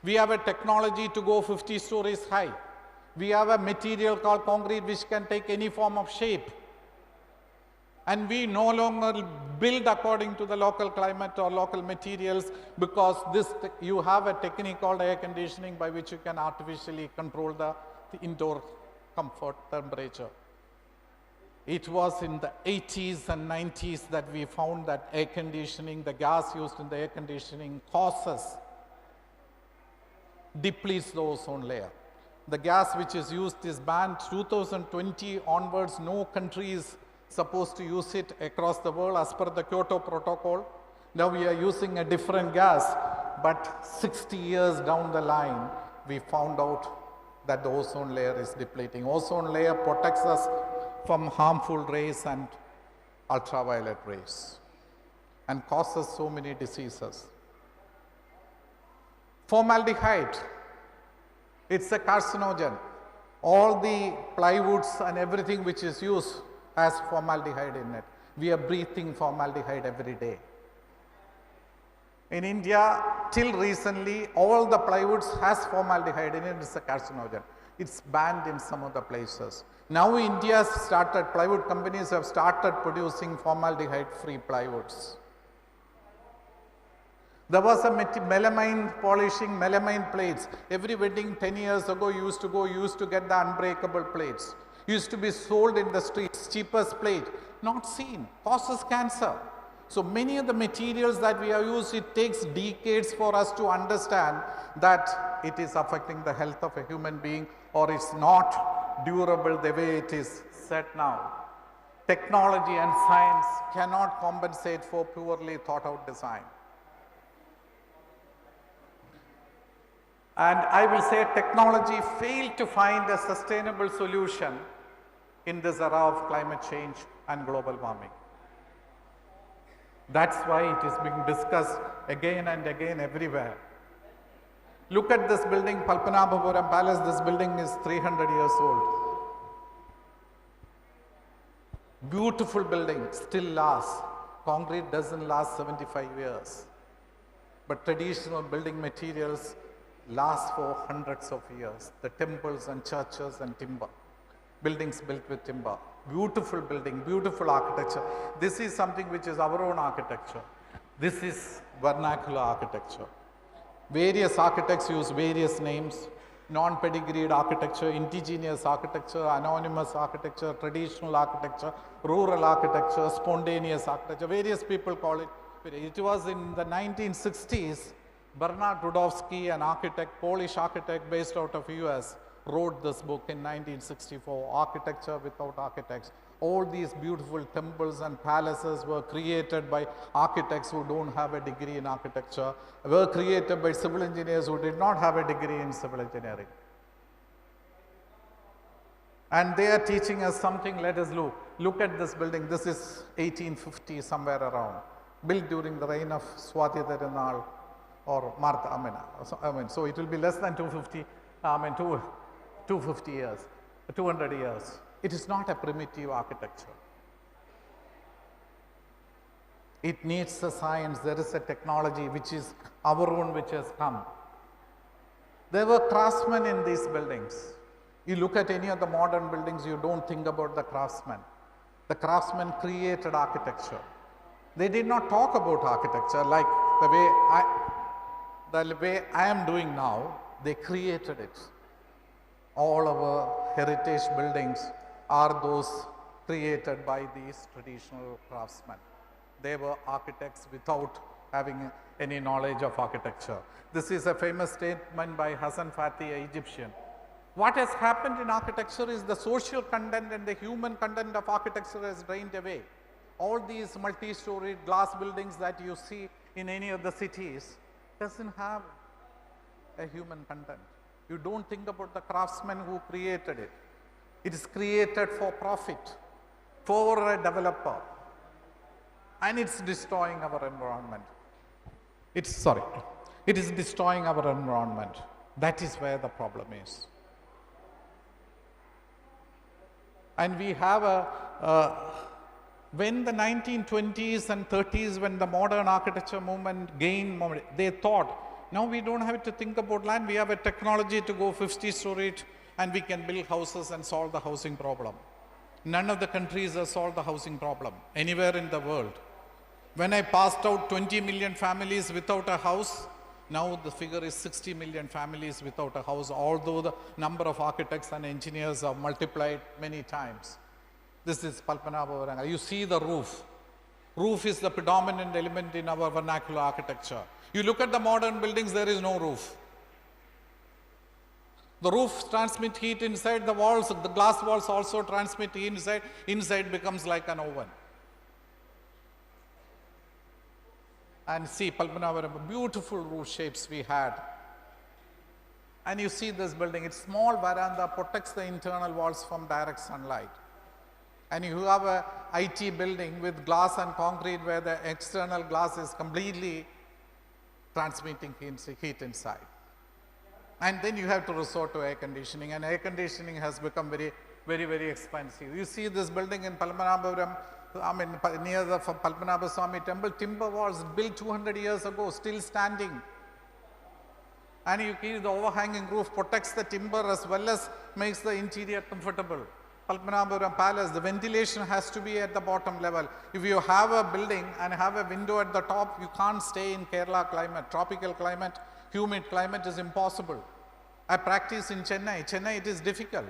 Speaker 3: We have a technology to go 50 stories high. We have a material called concrete which can take any form of shape. And we no longer build according to the local climate or local materials, because you have a technique called air conditioning by which you can artificially control the indoor comfort temperature. It was in the 80s and 90s that we found that air conditioning, the gas used in the air conditioning depletes the ozone layer. The gas which is used is banned 2020 onwards. No country is supposed to use it across the world as per the Kyoto Protocol. Now we are using a different gas, but 60 years down the line, we found out that the ozone layer is depleting. Ozone layer protects us from harmful rays and ultraviolet rays and causes so many diseases. Formaldehyde, it's a carcinogen. All the plywoods and everything which is used has formaldehyde in it. We are breathing formaldehyde every day. In India, till recently, all the plywoods has formaldehyde in it. It's a carcinogen. It's banned in some of the places. Now India has started, plywood companies have started producing formaldehyde-free plywoods. There was a melamine polishing, melamine plates. Every wedding 10 years ago used to get the unbreakable plates. Used to be sold in the streets, cheapest plate, not seen, causes cancer. So many of the materials that we have used, it takes decades for us to understand that it is affecting the health of a human being, or it's not durable the way it is said now. Technology and science cannot compensate for poorly thought out design. And I will say technology failed to find a sustainable solution in this era of climate change and global warming. That's why it is being discussed again and again everywhere. Look at this building, Palpanabhapuram Palace. This building is 300 years old. Beautiful building, still lasts. Concrete doesn't last 75 years. But traditional building materials last for hundreds of years. The temples and churches and timber. Buildings built with timber. Beautiful building, beautiful architecture. This is something which is our own architecture. This is vernacular architecture. Various architects use various names. Non-pedigreed architecture, indigenous architecture, anonymous architecture, traditional architecture, rural architecture, spontaneous architecture. Various people call it. It was in the 1960s, Bernard Rudowski, an architect, Polish architect based out of US, wrote this book in 1964, Architecture Without Architects. All these beautiful temples and palaces were created by architects who don't have a degree in architecture, were created by civil engineers who did not have a degree in civil engineering. And they are teaching us something. Let us look at this building. This is 1850, somewhere around, built during the reign of Swati Thirunal or Martha Amina. So it will be less than 250 years, 200 years. It is not a primitive architecture. It needs a science. There is a technology which is our own, which has come. There were craftsmen in these buildings. You look at any of the modern buildings, you don't think about the craftsmen. The craftsmen created architecture. They did not talk about architecture like the way I am doing now. They created it. All our heritage buildings are those created by these traditional craftsmen. They were architects without having any knowledge of architecture. This is a famous statement by Hassan Fatih, an Egyptian. What has happened in architecture is the social content and the human content of architecture has drained away. All these multi-storied glass buildings that you see in any of the cities doesn't have a human content. You don't think about the craftsmen who created it. It is created for profit, for a developer, and it's destroying our environment. It is destroying our environment. That is where the problem is. And we have when the 1920s and 30s, when the modern architecture movement gained momentum, they thought, now we don't have to think about land, we have a technology to go 50-story and we can build houses and solve the housing problem. None of the countries have solved the housing problem anywhere in the world. When I passed out 20 million families without a house, now the figure is 60 million families without a house, although the number of architects and engineers have multiplied many times. This is Padmanabha Varanga. You see the roof. Roof is the predominant element in our vernacular architecture. You look at the modern buildings, there is no roof. The roofs transmit heat inside the walls, the glass walls also transmit heat inside. Inside becomes like an oven. And see, Padmanabha, beautiful roof shapes we had. And you see this building, its small veranda protects the internal walls from direct sunlight. And you have a IT building with glass and concrete where the external glass is completely transmitting heat inside. And then you have to resort to air conditioning, and air conditioning has become very, very, very expensive. You see this building in Padmanabhapuram, near the Padmanabha Swami temple, timber walls built 200 years ago, still standing. And you see the overhanging roof protects the timber as well as makes the interior comfortable. Padmanabhapuram Palace, the ventilation has to be at the bottom level. If you have a building and have a window at the top, you can't stay in Kerala climate, tropical climate, humid climate is impossible. I practice in Chennai. Chennai, it is difficult.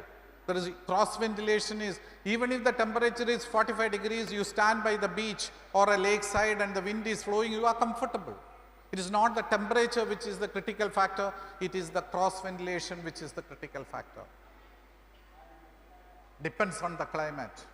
Speaker 3: There is cross ventilation is, even if the temperature is 45 degrees, you stand by the beach or a lakeside and the wind is flowing, you are comfortable. It is not the temperature which is the critical factor, it is the cross ventilation which is the critical factor. Depends on the climate.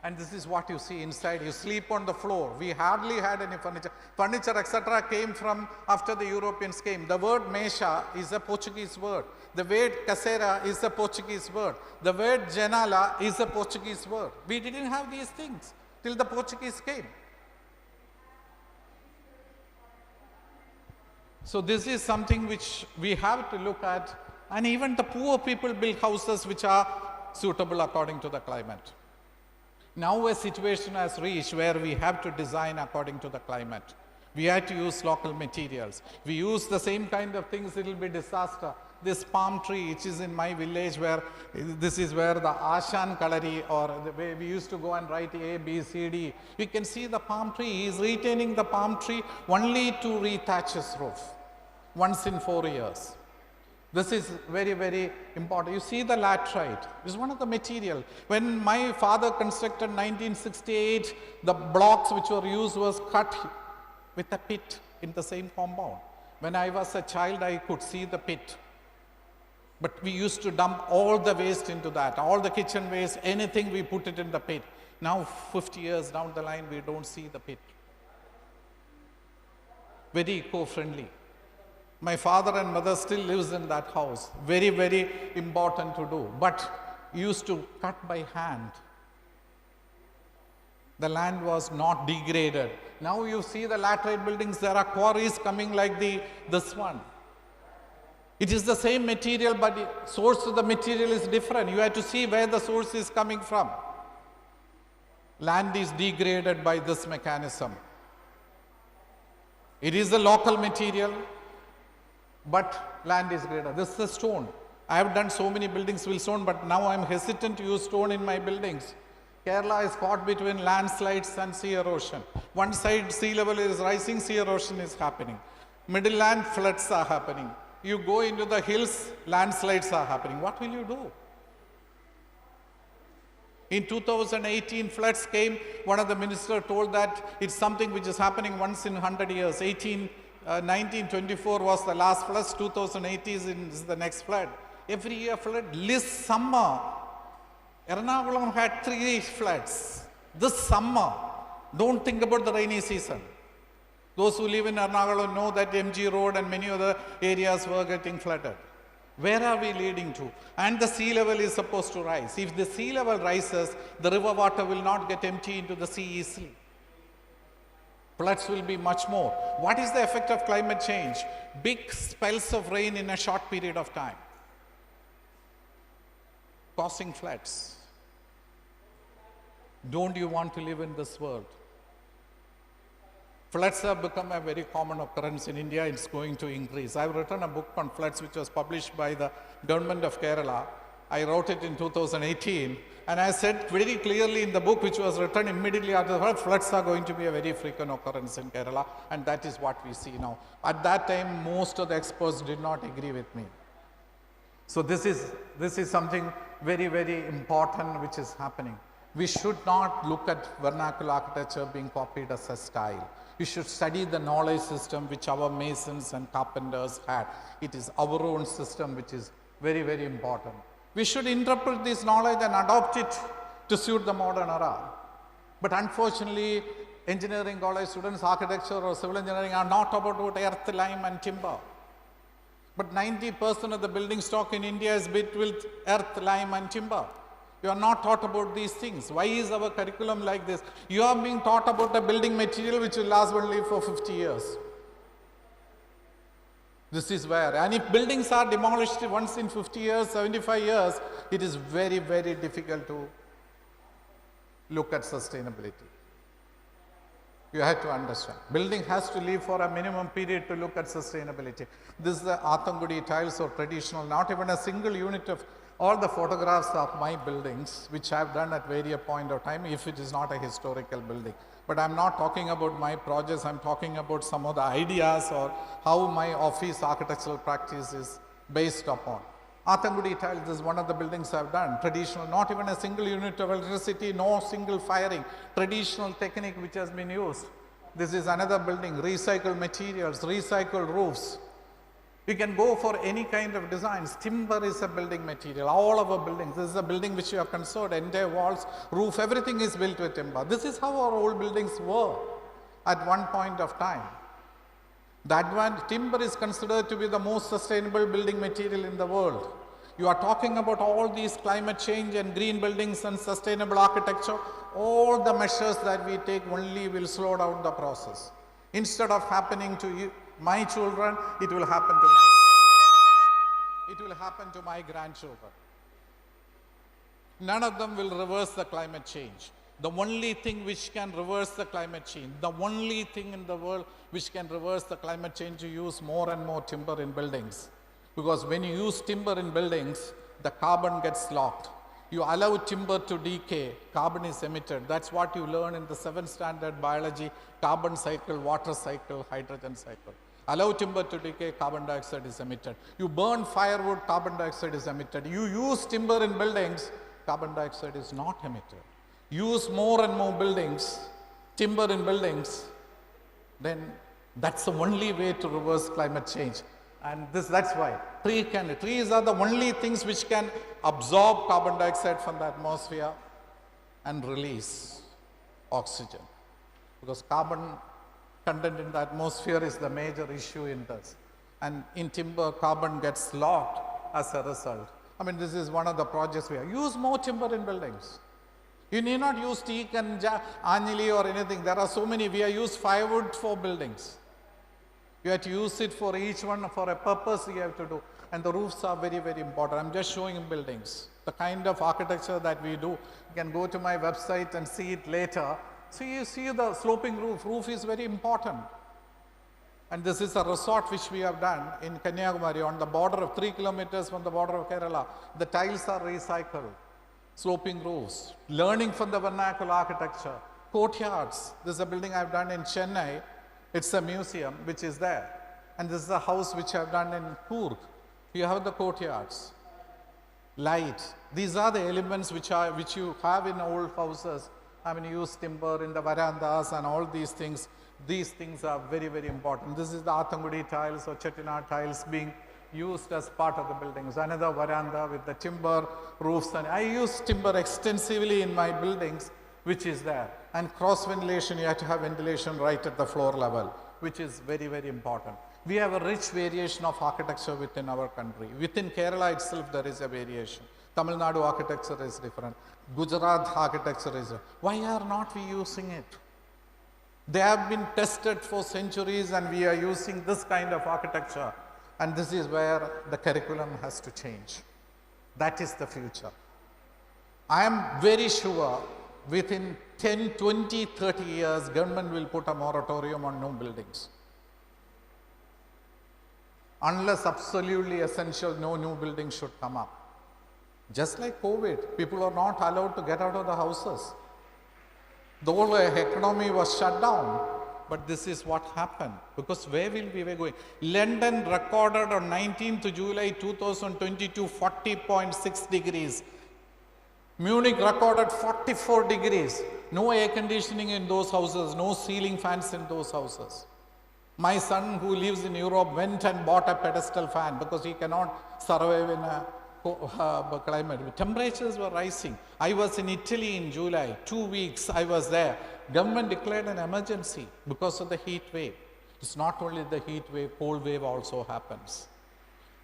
Speaker 3: And this is what you see inside. You sleep on the floor. We hardly had any furniture. Furniture, etc. came from after the Europeans came. The word mesha is a Portuguese word. The word caseira is a Portuguese word. The word janela is a Portuguese word. We didn't have these things till the Portuguese came. So this is something which we have to look at. And even the poor people build houses which are suitable according to the climate. Now a situation has reached where we have to design according to the climate. We have to use local materials. We use the same kind of things, it will be disaster. This palm tree, which is in my village, where this is where the Ashan Kalari, or the way we used to go and write A, B, C, D. You can see the palm tree. He is retaining the palm tree only to rethatch his roof once in 4 years. This is very, very important. You see the laterite. This is one of the material. When my father constructed 1968, the blocks which were used was cut with a pit in the same compound. When I was a child, I could see the pit. But we used to dump all the waste into that, all the kitchen waste, anything we put it in the pit. Now 50 years down the line, we don't see the pit. Very eco-friendly. My father and mother still lives in that house. Very, very important to do. But used to cut by hand. The land was not degraded. Now you see the laterite buildings, there are quarries coming like this one. It is the same material, but the source of the material is different. You have to see where the source is coming from. Land is degraded by this mechanism. It is the local material, but land is degraded. This is the stone. I have done so many buildings with stone, but now I am hesitant to use stone in my buildings. Kerala is caught between landslides and sea erosion. One side sea level is rising, sea erosion is happening. Middle land floods are happening. You go into the hills, landslides are happening. What will you do? In 2018, floods came. One of the ministers told that it's something which is happening once in 100 years. 1924 was the last flood. 2018 is the next flood. Every year flood. This summer, Ernakulam had 3 floods. This summer, don't think about the rainy season. Those who live in Ernakulam know that MG Road and many other areas were getting flooded. Where are we leading to? And the sea level is supposed to rise. If the sea level rises, the river water will not get empty into the sea easily. Floods will be much more. What is the effect of climate change? Big spells of rain in a short period of time, causing floods. Don't you want to live in this world? Floods have become a very common occurrence in India. It's going to increase. I've written a book on floods which was published by the government of Kerala. I wrote it in 2018. And I said very clearly in the book, which was written immediately after the flood, floods are going to be a very frequent occurrence in Kerala. And that is what we see now. At that time, most of the experts did not agree with me. So this is something very, very important which is happening. We should not look at vernacular architecture being copied as a style. We should study the knowledge system which our masons and carpenters had. It is our own system which is very, very important. We should interpret this knowledge and adopt it to suit the modern era. But unfortunately, engineering college students, architecture or civil engineering are not about earth, lime and timber. But 90% of the building stock in India is built with earth, lime and timber. You are not taught about these things. Why is our curriculum like this? You are being taught about a building material which will last only for 50 years. This is where, and if buildings are demolished once in 50 years, 75 years, it is very, very difficult to look at sustainability. You have to understand. Building has to live for a minimum period to look at sustainability. This is the Athangudi tiles or traditional, not even a single unit of all the photographs of my buildings, which I have done at various point of time, if it is not a historical building. But I'm not talking about my projects, I'm talking about some of the ideas or how my office architectural practice is based upon. Athangudi tiles is one of the buildings I've done. Traditional, not even a single unit of electricity, no single firing. Traditional technique which has been used. This is another building, recycled materials, recycled roofs. You can go for any kind of designs. Timber is a building material. All of our buildings, this is a building which you have considered, entire walls, roof, everything is built with timber. This is how our old buildings were at one point of time. Timber is considered to be the most sustainable building material in the world. You are talking about all these climate change and green buildings and sustainable architecture. All the measures that we take only will slow down the process. Instead of happening to you, my children, it will happen to my grandchildren. None of them will reverse the climate change. The only thing which can reverse the climate change, the only thing in the world which can reverse the climate change, you use more and more timber in buildings. Because when you use timber in buildings, the carbon gets locked. You allow timber to decay, carbon is emitted. That's what you learn in the 7th standard biology, carbon cycle, water cycle, hydrogen cycle. Allow timber to decay, carbon dioxide is emitted. You burn firewood, carbon dioxide is emitted. You use timber in buildings, carbon dioxide is not emitted. Use more and more buildings, timber in buildings, then that's the only way to reverse climate change. And that's why trees are the only things which can absorb carbon dioxide from the atmosphere and release oxygen. Because carbon content in the atmosphere is the major issue in this. And in timber, carbon gets locked as a result. I mean, this is one of the projects we have. Use more timber in buildings. You need not use teak and anili or anything. There are so many. We have used firewood for buildings. You have to use it for each one for a purpose you have to do. And the roofs are very, very important. I'm just showing in buildings. The kind of architecture that we do. You can go to my website and see it later. So you see the sloping roof. Roof is very important. And this is a resort which we have done in Kanyakumari on the border of 3 kilometers from the border of Kerala. The tiles are recycled. Sloping roofs. Learning from the vernacular architecture. Courtyards. This is a building I've done in Chennai. It's a museum which is there. And this is a house which I've done in Coorg. You have the courtyards. Light. These are the elements which you have in old houses. I mean, use timber in the verandas and all these things. These things are very, very important. This is the Athangudi tiles or Chettinad tiles being used as part of the buildings. Another veranda with the timber roofs. And I use timber extensively in my buildings, which is there. And cross ventilation, you have to have ventilation right at the floor level, which is very, very important. We have a rich variation of architecture within our country. Within Kerala itself, there is a variation. Tamil Nadu architecture is different. Gujarat architecture is different. Why are not we using it? They have been tested for centuries and we are using this kind of architecture. And this is where the curriculum has to change. That is the future. I am very sure within 10, 20, 30 years, government will put a moratorium on new buildings. Unless absolutely essential, no new buildings should come up. Just like COVID, people are not allowed to get out of the houses. The whole economy was shut down. But this is what happened. Because where will we be going? London recorded on 19th July 2022, 40.6 degrees. Munich recorded 44 degrees. No air conditioning in those houses, no ceiling fans in those houses. My son who lives in Europe went and bought a pedestal fan because he cannot survive in a climate. Temperatures were rising. I was in Italy in July, 2 weeks I was there. Government declared an emergency because of the heat wave. It's not only the heat wave, cold wave also happens.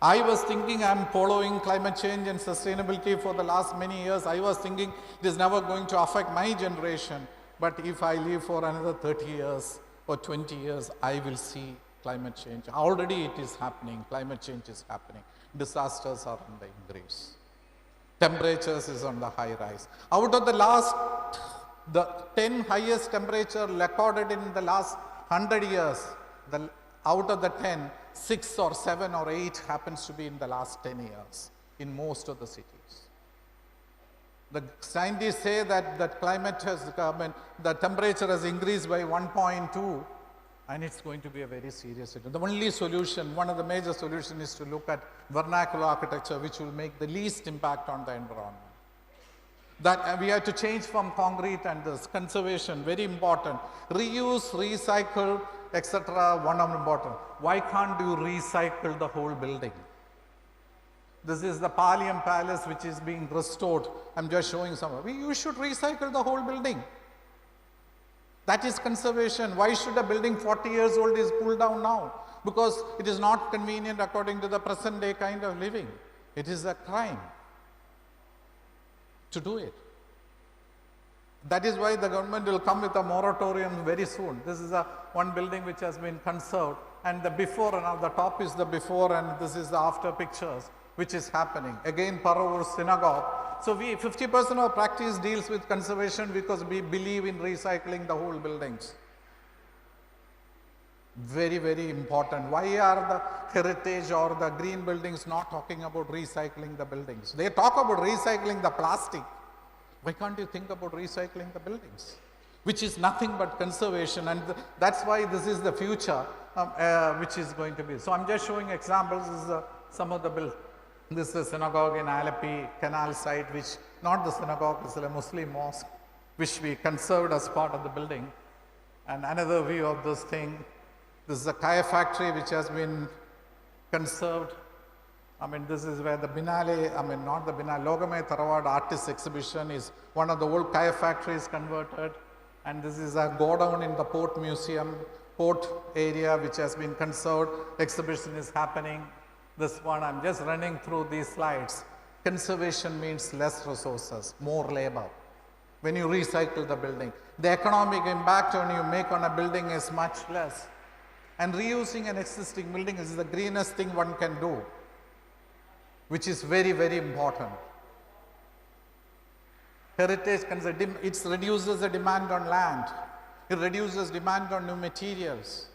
Speaker 3: I was thinking, I'm following climate change and sustainability for the last many years. I was thinking it is never going to affect my generation. But if I live for another 30 years or 20 years, I will see climate change. Already it is happening. Climate change is happening. Disasters are on the increase. Temperatures is on the high rise. Out of the 10 highest temperature recorded in the last 100 years, out of the 10, 6 or 7 or 8 happens to be in the last 10 years in most of the cities. The scientists say that the climate has come, the temperature has increased by 1.2 and it's going to be a very serious situation. The only solution, one of the major solutions is to look at vernacular architecture which will make the least impact on the environment. That we have to change from concrete and this conservation, very important. Reuse, recycle, etc. one of important. Why can't you recycle the whole building? This is the Pallium Palace which is being restored. I'm just showing some. You should recycle the whole building. That is conservation. Why should a building 40 years old is pulled down now? Because it is not convenient according to the present day kind of living. It is a crime to do it. That is why the government will come with a moratorium very soon. This is one building which has been conserved, and the before and now the top is the before and this is the after pictures which is happening. Again, Paravur synagogue. So 50% of practice deals with conservation because we believe in recycling the whole buildings. Very, very important. Why are the heritage or the green buildings not talking about recycling the buildings? They talk about recycling the plastic. Why can't you think about recycling the buildings? Which is nothing but conservation, and that's why this is the future which is going to be. So I'm just showing examples. This is some of the buildings. This is a synagogue in Alleppey canal site, which not the synagogue, it's a Muslim mosque, which we conserved as part of the building. And another view of this thing. This is a kaya factory which has been conserved. I mean, this is where the Binale, I mean, not the Binale, Logamay Tharawad Artist Exhibition is one of the old kaya factories converted. And this is a godown in the port museum, port area which has been conserved. Exhibition is happening. This one, I'm just running through these slides. Conservation means less resources, more labor. When you recycle the building, the economic impact when you make on a building is much less. And reusing an existing building is the greenest thing one can do, which is very, very important. Heritage, it reduces the demand on land. It reduces demand on new materials.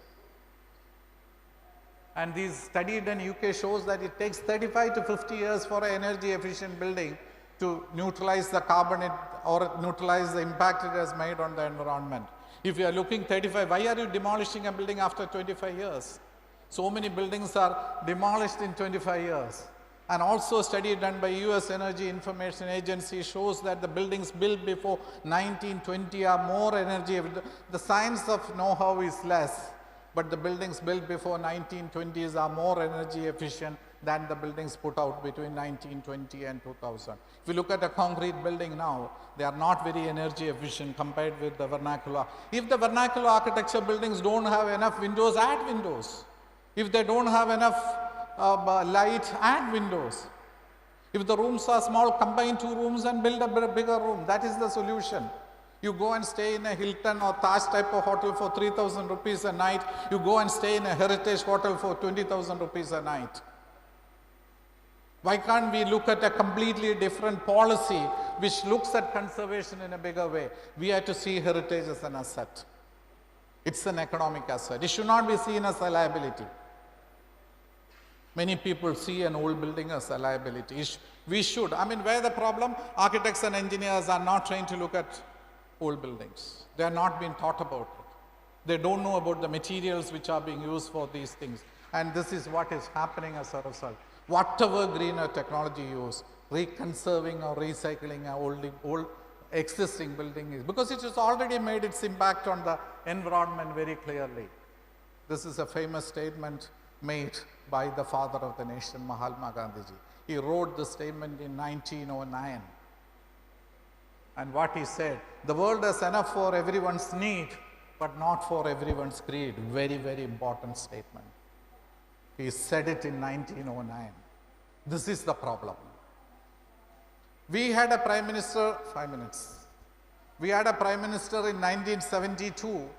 Speaker 3: And this study done in UK shows that it takes 35 to 50 years for an energy efficient building to neutralize the carbon or neutralize the impact it has made on the environment. If you are looking 35, why are you demolishing a building after 25 years? So many buildings are demolished in 25 years. And also a study done by US Energy Information Agency shows that the buildings built before 1920 are more energy. The science of know-how is less, but the buildings built before 1920s are more energy efficient than the buildings put out between 1920 and 2000. If you look at a concrete building now, they are not very energy efficient compared with the vernacular. If the vernacular architecture buildings don't have enough windows, add windows. If they don't have enough light, add windows. If the rooms are small, combine two rooms and build a bigger room. That is the solution. You go and stay in a Hilton or Taj type of hotel for 3,000 rupees a night. You go and stay in a heritage hotel for 20,000 rupees a night. Why can't we look at a completely different policy which looks at conservation in a bigger way? We have to see heritage as an asset. It's an economic asset. It should not be seen as a liability. Many people see an old building as a liability. We should. I mean, where the problem? Architects and engineers are not trained to look at old buildings. They are not being taught about it. They don't know about the materials which are being used for these things. And this is what is happening as a result. Whatever greener technology you use, reconserving or recycling an old existing building is, because it has already made its impact on the environment very clearly. This is a famous statement made by the father of the nation, Mahatma Gandhi. He wrote the statement in 1909. And what he said, the world has enough for everyone's need, but not for everyone's greed. Very, very important statement. He said it in 1909. This is the problem. We had a prime minister, 5 minutes. We had a prime minister in 1972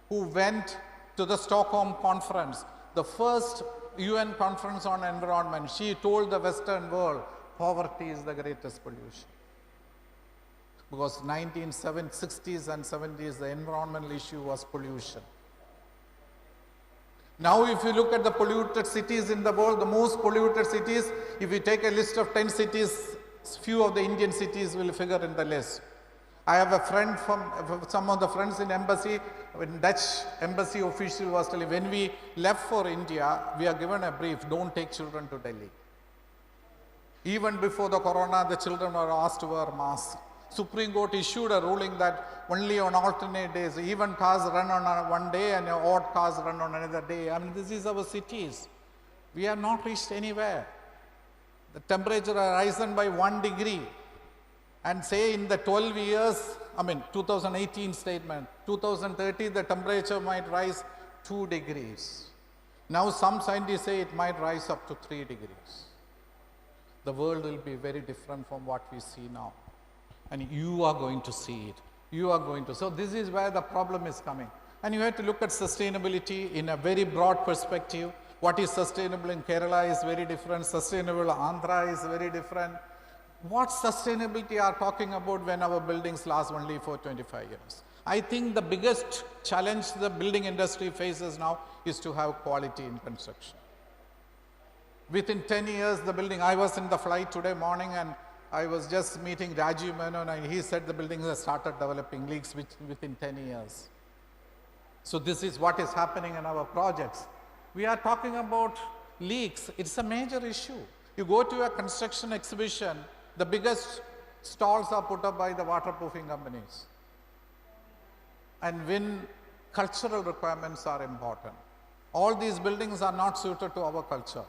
Speaker 3: who went to the Stockholm conference, the first UN conference on environment. She told the Western world, poverty is the greatest pollution. Because 1960s and 70s, the environmental issue was pollution. Now if you look at the polluted cities in the world, the most polluted cities, if you take a list of 10 cities, few of the Indian cities will figure in the list. I have a friend from some of the friends in embassy, when Dutch embassy official was telling, when we left for India, we are given a brief, don't take children to Delhi. Even before the corona, the children were asked to wear masks. Supreme Court issued a ruling that only on alternate days, even cars run on one day and odd cars run on another day. I mean, this is our cities. We have not reached anywhere. The temperature has risen by 1 degree. And say in the 12 years, 2018 statement, 2030, the temperature might rise 2 degrees. Now some scientists say it might rise up to 3 degrees. The world will be very different from what we see now. And you are going to see it. You are going to. So this is where the problem is coming. And you have to look at sustainability in a very broad perspective. What is sustainable in Kerala is very different. Sustainable Andhra is very different. What sustainability are talking about when our buildings last only for 25 years? I think the biggest challenge the building industry faces now is to have quality in construction. Within 10 years, the building, I was in the flight today morning and I was just meeting Rajiv Menon and he said the buildings have started developing leaks within 10 years. So this is what is happening in our projects. We are talking about leaks. It's a major issue. You go to a construction exhibition, the biggest stalls are put up by the waterproofing companies. And when cultural requirements are important, All these buildings are not suited to our culture.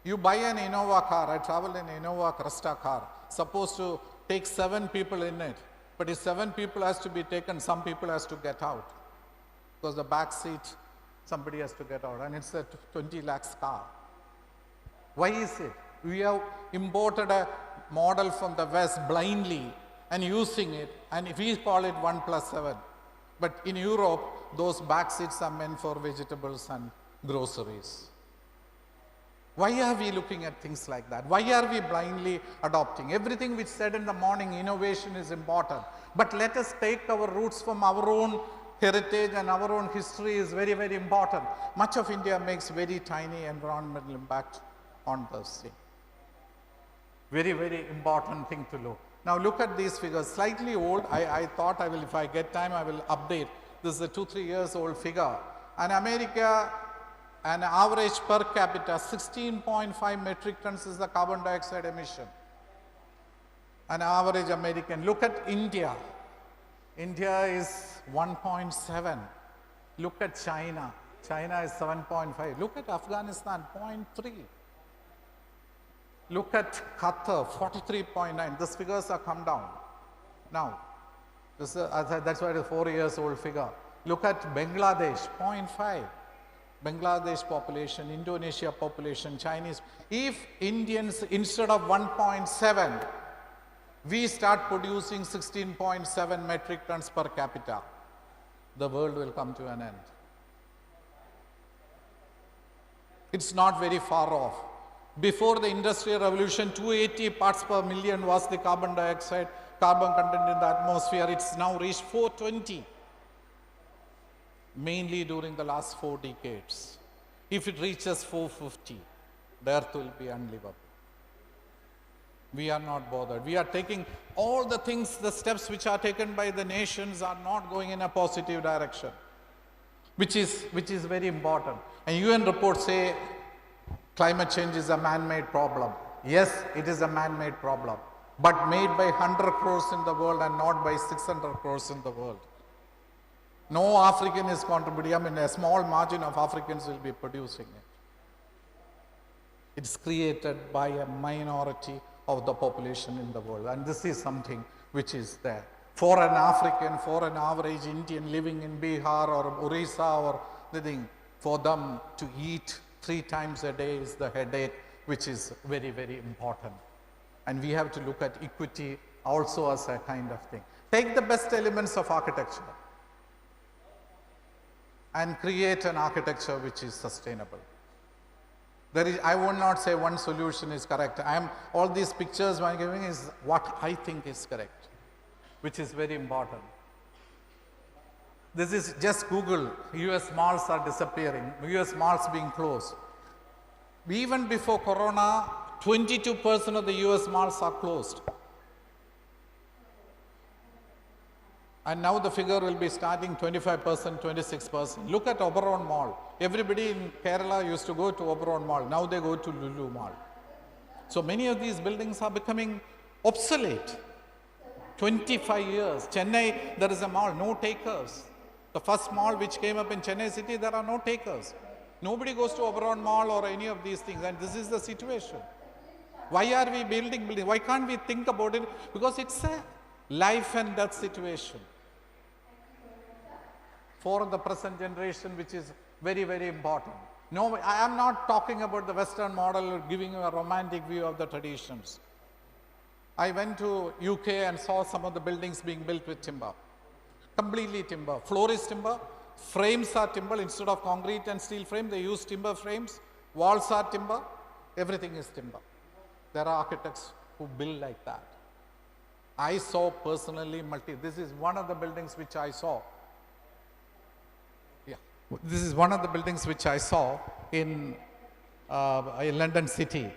Speaker 3: You buy an Innova car, I travel in Innova Cresta car, supposed to take 7 people in it. But if 7 people has to be taken, some people has to get out. Because the back seat, somebody has to get out. And it's a 20 lakhs car. Why is it? We have imported a model from the West blindly and using it, and if we call it 1+7. But in Europe, those back seats are meant for vegetables and groceries. Why are we looking at things like that? Why are we blindly adopting? Everything which said in the morning, innovation is important. But let us take our roots from our own heritage and our own history is very, very important. Much of India makes very tiny environmental impact on the sea. Very, very important thing to look. Now look at these figures, slightly old. I thought I will, if I get time, I will update. This is a 2-3 years old figure. And America, an average per capita, 16.5 metric tons is the carbon dioxide emission. An average American. Look at India. India is 1.7. Look at China. China is 7.5. Look at Afghanistan, 0.3. Look at Qatar, 43.9. These figures are come down. Now, this is, that's why it's a 4 years old figure. Look at Bangladesh, 0.5. Bangladesh population, Indonesia population, Chinese. If Indians, instead of 1.7, we start producing 16.7 metric tons per capita, the world will come to an end. It's not very far off. Before the Industrial Revolution, 280 parts per million was the carbon dioxide, carbon content in the atmosphere. It's now reached 420, mainly during the last 4 decades. If it reaches 450, the earth will be unlivable. We are not bothered. We are taking all the things, the steps which are taken by the nations are not going in a positive direction, which is very important. And UN reports say climate change is a man-made problem. Yes, it is a man-made problem, but made by 100 crores in the world and not by 600 crores in the world. No African is contributing. I mean, a small margin of Africans will be producing it. It's created by a minority of the population in the world, and this is something which is there. For an African, for an average Indian living in Bihar or Orissa or the thing, for them to eat 3 times a day is the headache, which is very, very important. And we have to look at equity also as a kind of thing. Take the best elements of architecture and create an architecture which is sustainable. I would not say one solution is correct. All these pictures I'm giving is what I think is correct, which is very important. This is just Google. US malls are disappearing. US malls being closed. Even before Corona, 22% of the US malls are closed. And now the figure will be starting 25%, 26%. Look at Oberon Mall. Everybody in Kerala used to go to Oberon Mall. Now they go to Lulu Mall. So many of these buildings are becoming obsolete. 25 years. Chennai, there is a mall, no takers. The first mall which came up in Chennai city, there are no takers. Nobody goes to Oberon Mall or any of these things, and this is the situation. Why are we building buildings? Why can't we think about it? Because it's a life and death situation for the present generation, which is very, very important. No, I am not talking about the Western model or giving you a romantic view of the traditions. I went to UK and saw some of the buildings being built with timber. Completely timber. Floor is timber. Frames are timber. Instead of concrete and steel frame, they use timber frames. Walls are timber. Everything is timber. There are architects who build like that. I saw personally this is one of the buildings which I saw. Yeah. This is one of the buildings which I saw in London city.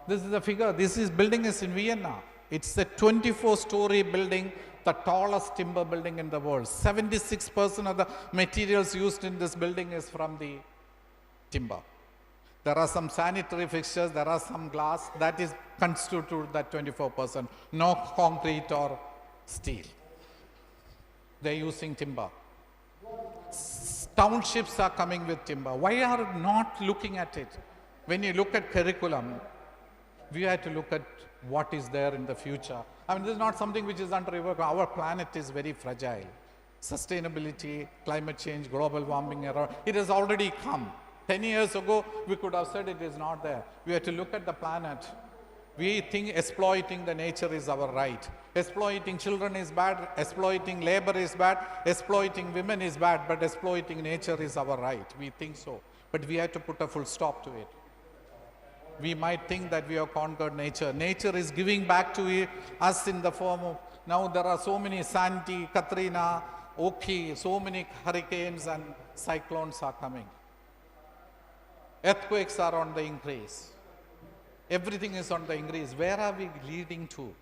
Speaker 3: This is the figure. Building is in Vienna. It's a 24-story building, the tallest timber building in the world. 76% of the materials used in this building is from the timber. There are some sanitary fixtures, there are some glass, that is constitute that 24%. No concrete or steel. They're using timber. Townships are coming with timber. Why are not looking at it? When you look at curriculum, we have to look at what is there in the future. I mean, this is not something which is under review. Our planet is very fragile. Sustainability, climate change, global warming error, it has already come. 10 years ago, we could have said it is not there. We have to look at the planet. We think exploiting the nature is our right. Exploiting children is bad, exploiting labor is bad, exploiting women is bad, but exploiting nature is our right. We think so. But we have to put a full stop to it. We might think that we have conquered nature. Nature is giving back to us in the form of, now there are so many Sandy, Katrina, Oki, so many hurricanes and cyclones are coming. Earthquakes are on the increase. Everything is on the increase. Where are we leading to?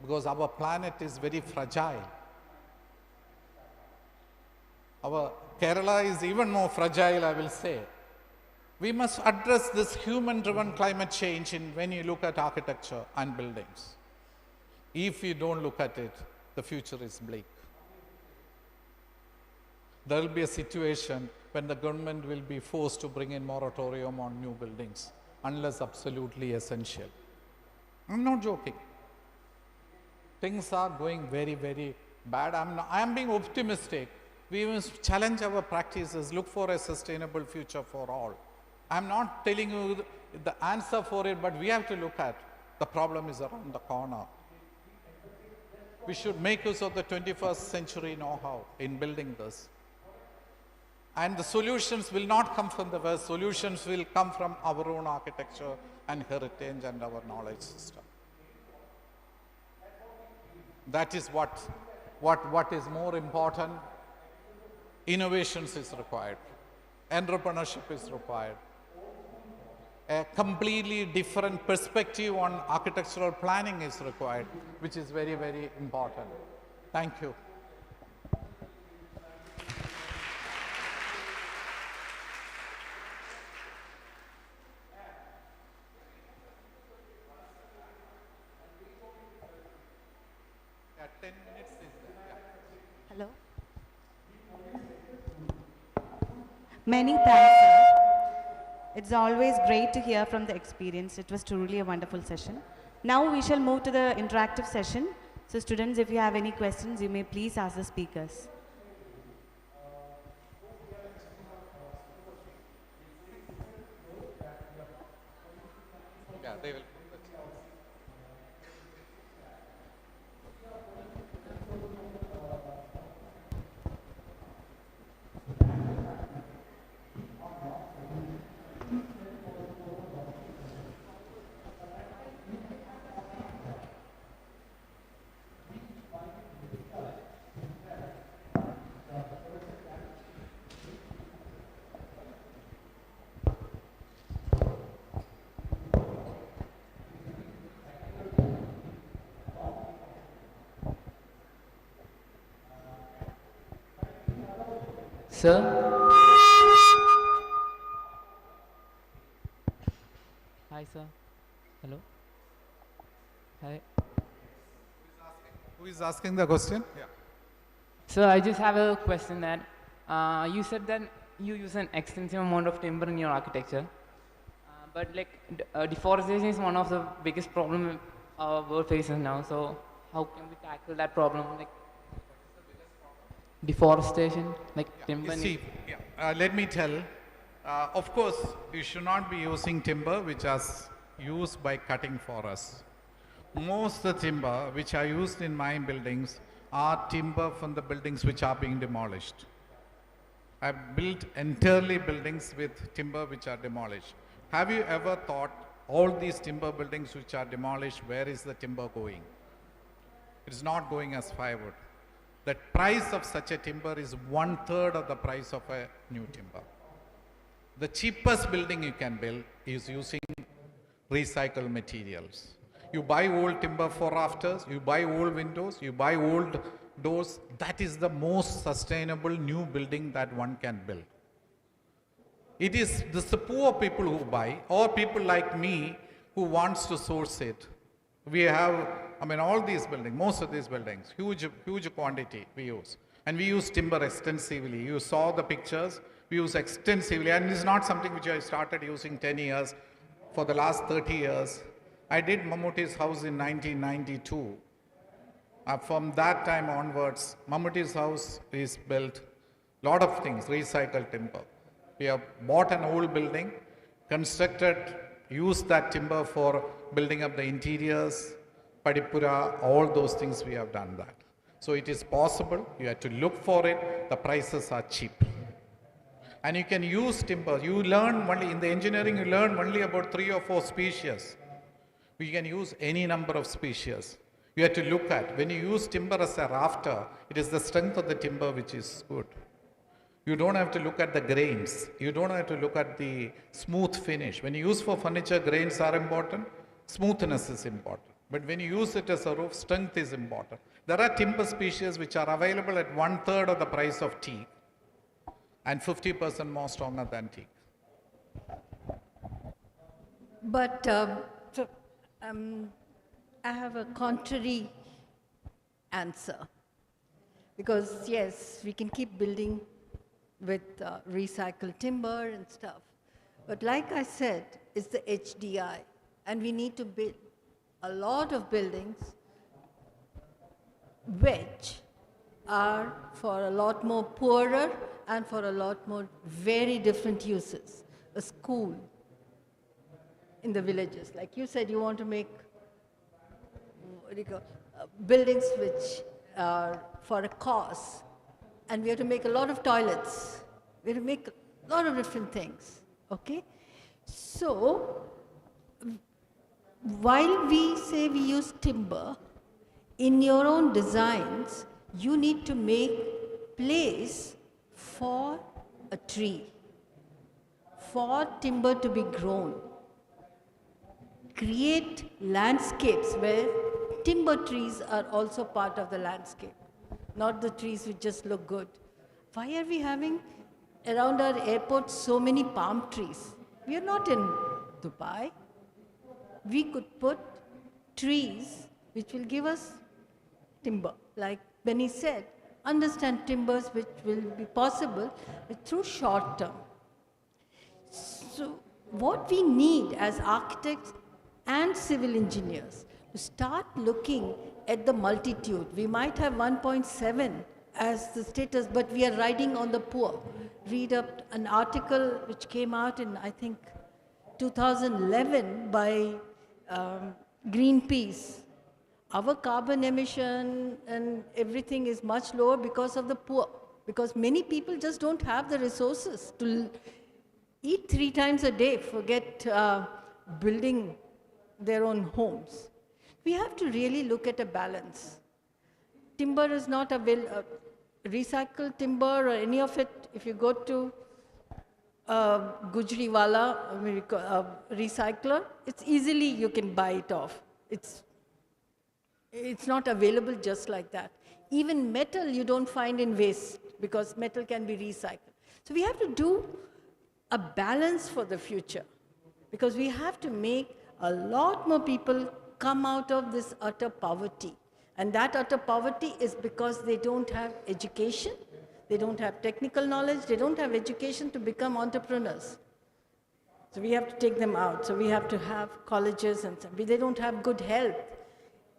Speaker 3: Because our planet is very fragile. Our Kerala is even more fragile, I will say. We must address this human-driven climate change when you look at architecture and buildings. If you don't look at it, the future is bleak. There will be a situation when the government will be forced to bring in moratorium on new buildings, unless absolutely essential. I'm not joking. Things are going very, very bad. I am being optimistic. We must challenge our practices, look for a sustainable future for all. I'm not telling you the answer for it, but we have to look at the problem is around the corner. We should make use of the 21st century know-how in building this. And the solutions will not come from the West. Solutions will come from our own architecture and heritage and our knowledge system. That is what is more important. Innovations is required. Entrepreneurship is required. A completely different perspective on architectural planning is required, which is very, very important. Thank you. Yeah, 10 minutes is there. Yeah.
Speaker 1: Hello. Many thanks, sir. It's always great to hear from the experience. It was truly a wonderful session. Now we shall move to the interactive session. So students, if you have any questions, you may please ask the speakers.
Speaker 3: Yeah, they will.
Speaker 4: Sir? Hi, sir. Hello? Hi.
Speaker 3: Who is asking the question? Yeah.
Speaker 4: Sir, I just have a question that you said that you use an extensive amount of timber in your architecture, but like deforestation is one of the biggest problems our world faces now. So how can we tackle that problem? Like deforestation, like timber.
Speaker 3: You see, let me tell. Of course, you should not be using timber which is used by cutting forests. Most of the timber which are used in my buildings are timber from the buildings which are being demolished. I've built entirely buildings with timber which are demolished. Have you ever thought all these timber buildings which are demolished, where is the timber going? It is not going as firewood. The price of such a timber is 1/3 of the price of a new timber. The cheapest building you can build is using recycled materials. You buy old timber for rafters, you buy old windows, you buy old doors. That is the most sustainable new building that one can build. It is the poor people who buy, or people like me who wants to source it. We have, all these buildings, most of these buildings, huge quantity we use. And we use timber extensively. You saw the pictures. We use extensively, and it's not something which I started using 10 years. For the last 30 years, I did Mammootty's house in 1992. From that time onwards, Mammootty's house is built, lot of things, recycled timber. We have bought an old building, constructed, used that timber for building up the interiors, Padipura, all those things we have done that. So it is possible, you have to look for it, the prices are cheap. And you can use timber, you learn only, in the engineering you learn only about 3 or 4 species. We can use any number of species. You have to look at, when you use timber as a rafter, it is the strength of the timber which is good. You don't have to look at the grains. You don't have to look at the smooth finish. When you use for furniture, grains are important, smoothness is important. But when you use it as a roof, strength is important. There are timber species which are available at 1/3 of the price of teak and 50% more stronger than teak.
Speaker 2: But I have a contrary answer. Because yes, we can keep building with recycled timber and stuff. But like I said, it's the HDI. And we need to build a lot of buildings which are for a lot more poorer and for a lot more very different uses. A school in the villages. Like you said, you want to make buildings which are for a cause. And we have to make a lot of toilets. We have to make a lot of different things. Okay? So, while we say we use timber, in your own designs, you need to make place for a tree, for timber to be grown. Create landscapes where timber trees are also part of the landscape, not the trees which just look good. Why are we having around our airport so many palm trees? We are not in Dubai. We could put trees which will give us timber. Like Benny said, understand timbers which will be possible through short term. So what we need as architects and civil engineers to start looking at the multitude. We might have 1.7 as the status, but we are riding on the poor. Read up an article which came out in, I think, 2011 by Greenpeace. Our carbon emission and everything is much lower because of the poor. Because many people just don't have the resources to eat 3 times a day, forget building their own homes. We have to really look at a balance. Timber is not recycled timber or any of it. If you go to Gujriwala recycler, it's easily you can buy it off. It's not available just like that. Even metal you don't find in waste because metal can be recycled. So we have to do a balance for the future because we have to make a lot more people come out of this utter poverty. And that utter poverty is because they don't have education, they don't have technical knowledge, they don't have education to become entrepreneurs. So we have to take them out. So we have to have colleges and so. They don't have good health.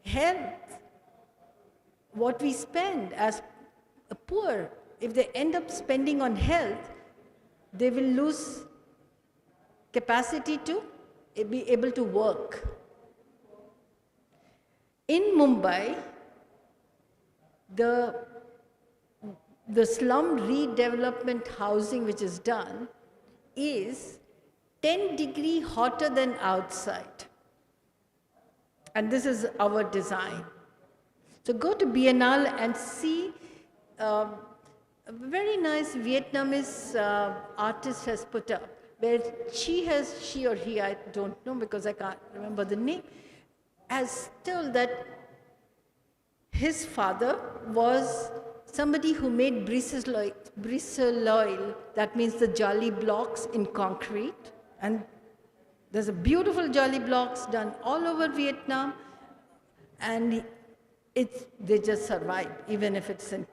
Speaker 2: Health, what we spend as poor, if they end up spending on health, they will lose capacity to be able to work. In Mumbai, the slum redevelopment housing which is done is 10 degrees hotter than outside. And this is our design. So go to Biennale and see a very nice Vietnamese artist has put up, where she or he, I don't know because I can't remember the name, has told that his father was somebody who made briseloil, that means the jolly blocks in concrete. And there's a beautiful jolly blocks done all over Vietnam, and they just survive, even if it's in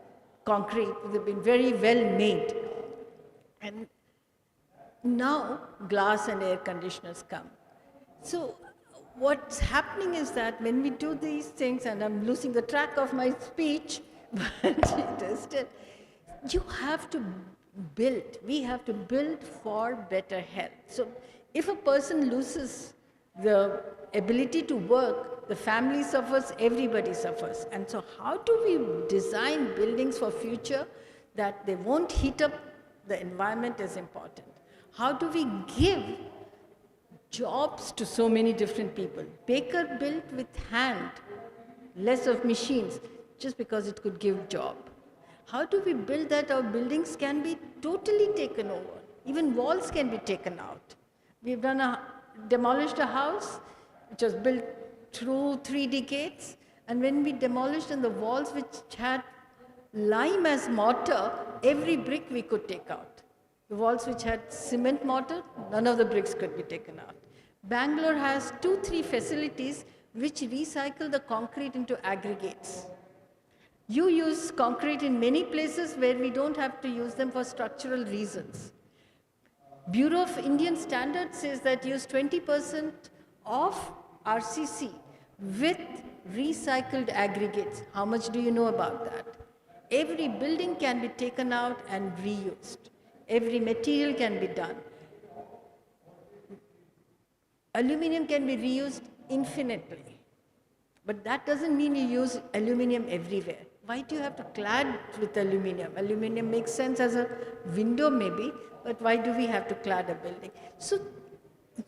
Speaker 2: concrete, they've been very well made. And now glass and air conditioners come. So what's happening is that when we do these things, and I'm losing the track of my speech, but it is still, you have to build. We have to build for better health. So if a person loses the ability to work, the family suffers, everybody suffers. And so how do we design buildings for future that they won't heat up the environment is important. How do we give jobs to so many different people? Baker built with hand, less of machines, just because it could give job. How do we build that our buildings can be totally taken over? Even walls can be taken out. We've demolished a house which was built through 3 decades, and when we demolished and the walls which had lime as mortar, every brick we could take out. The walls which had cement mortar, none of the bricks could be taken out. Bangalore has 2-3 facilities which recycle the concrete into aggregates. You use concrete in many places where we don't have to use them for structural reasons. Bureau of Indian Standards says that use 20% of RCC with recycled aggregates. How much do you know about that? Every building can be taken out and reused. Every material can be done. Aluminum can be reused infinitely. But that doesn't mean you use aluminum everywhere. Why do you have to clad with aluminum? Aluminum makes sense as a window maybe, but why do we have to clad a building? So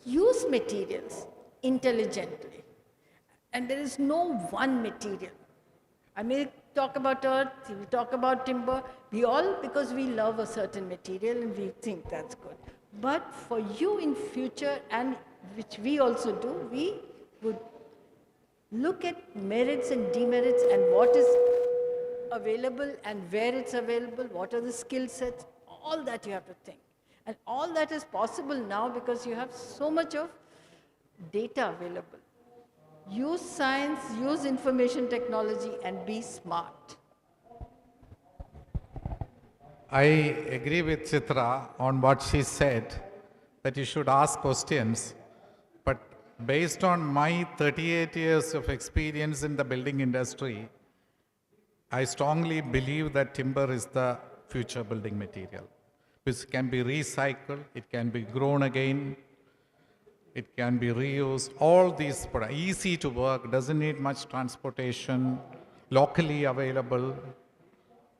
Speaker 2: use materials intelligently. And there is no one material. I may talk about earth, we talk about timber, we all, because we love a certain material and we think that's good. But for you in future, and which we also do, we would look at merits and demerits and what is available and where it's available, what are the skill sets, all that you have to think. And all that is possible now because you have so much of data available. Use science, use information technology, and be smart.
Speaker 3: I agree with Chitra on what she said, that you should ask questions. But based on my 38 years of experience in the building industry, I strongly believe that timber is the future building material. Which can be recycled, it can be grown again, it can be reused. All these products, easy to work, doesn't need much transportation, locally available.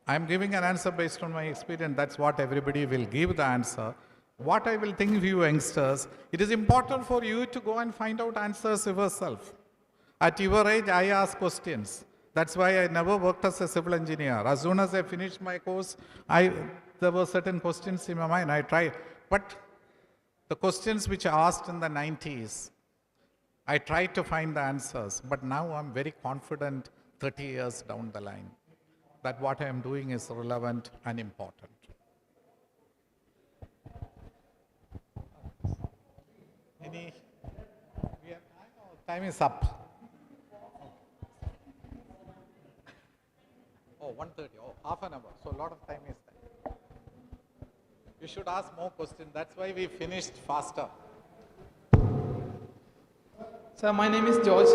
Speaker 3: I'm giving an answer based on my experience. That's what everybody will give the answer. What I will think of you youngsters, it is important for you to go and find out answers yourself. At your age, I ask questions. That's why I never worked as a civil engineer. As soon as I finished my course, there were certain questions in my mind. I tried. But the questions which I asked in the 90s, I tried to find the answers. But now I'm very confident 30 years down the line that what I am doing is relevant and important. Any? We have time or time is up? Oh, 1:30. Oh, half an hour. So a lot of time is there. You should ask more questions. That's why we finished faster.
Speaker 5: Sir, my name is George.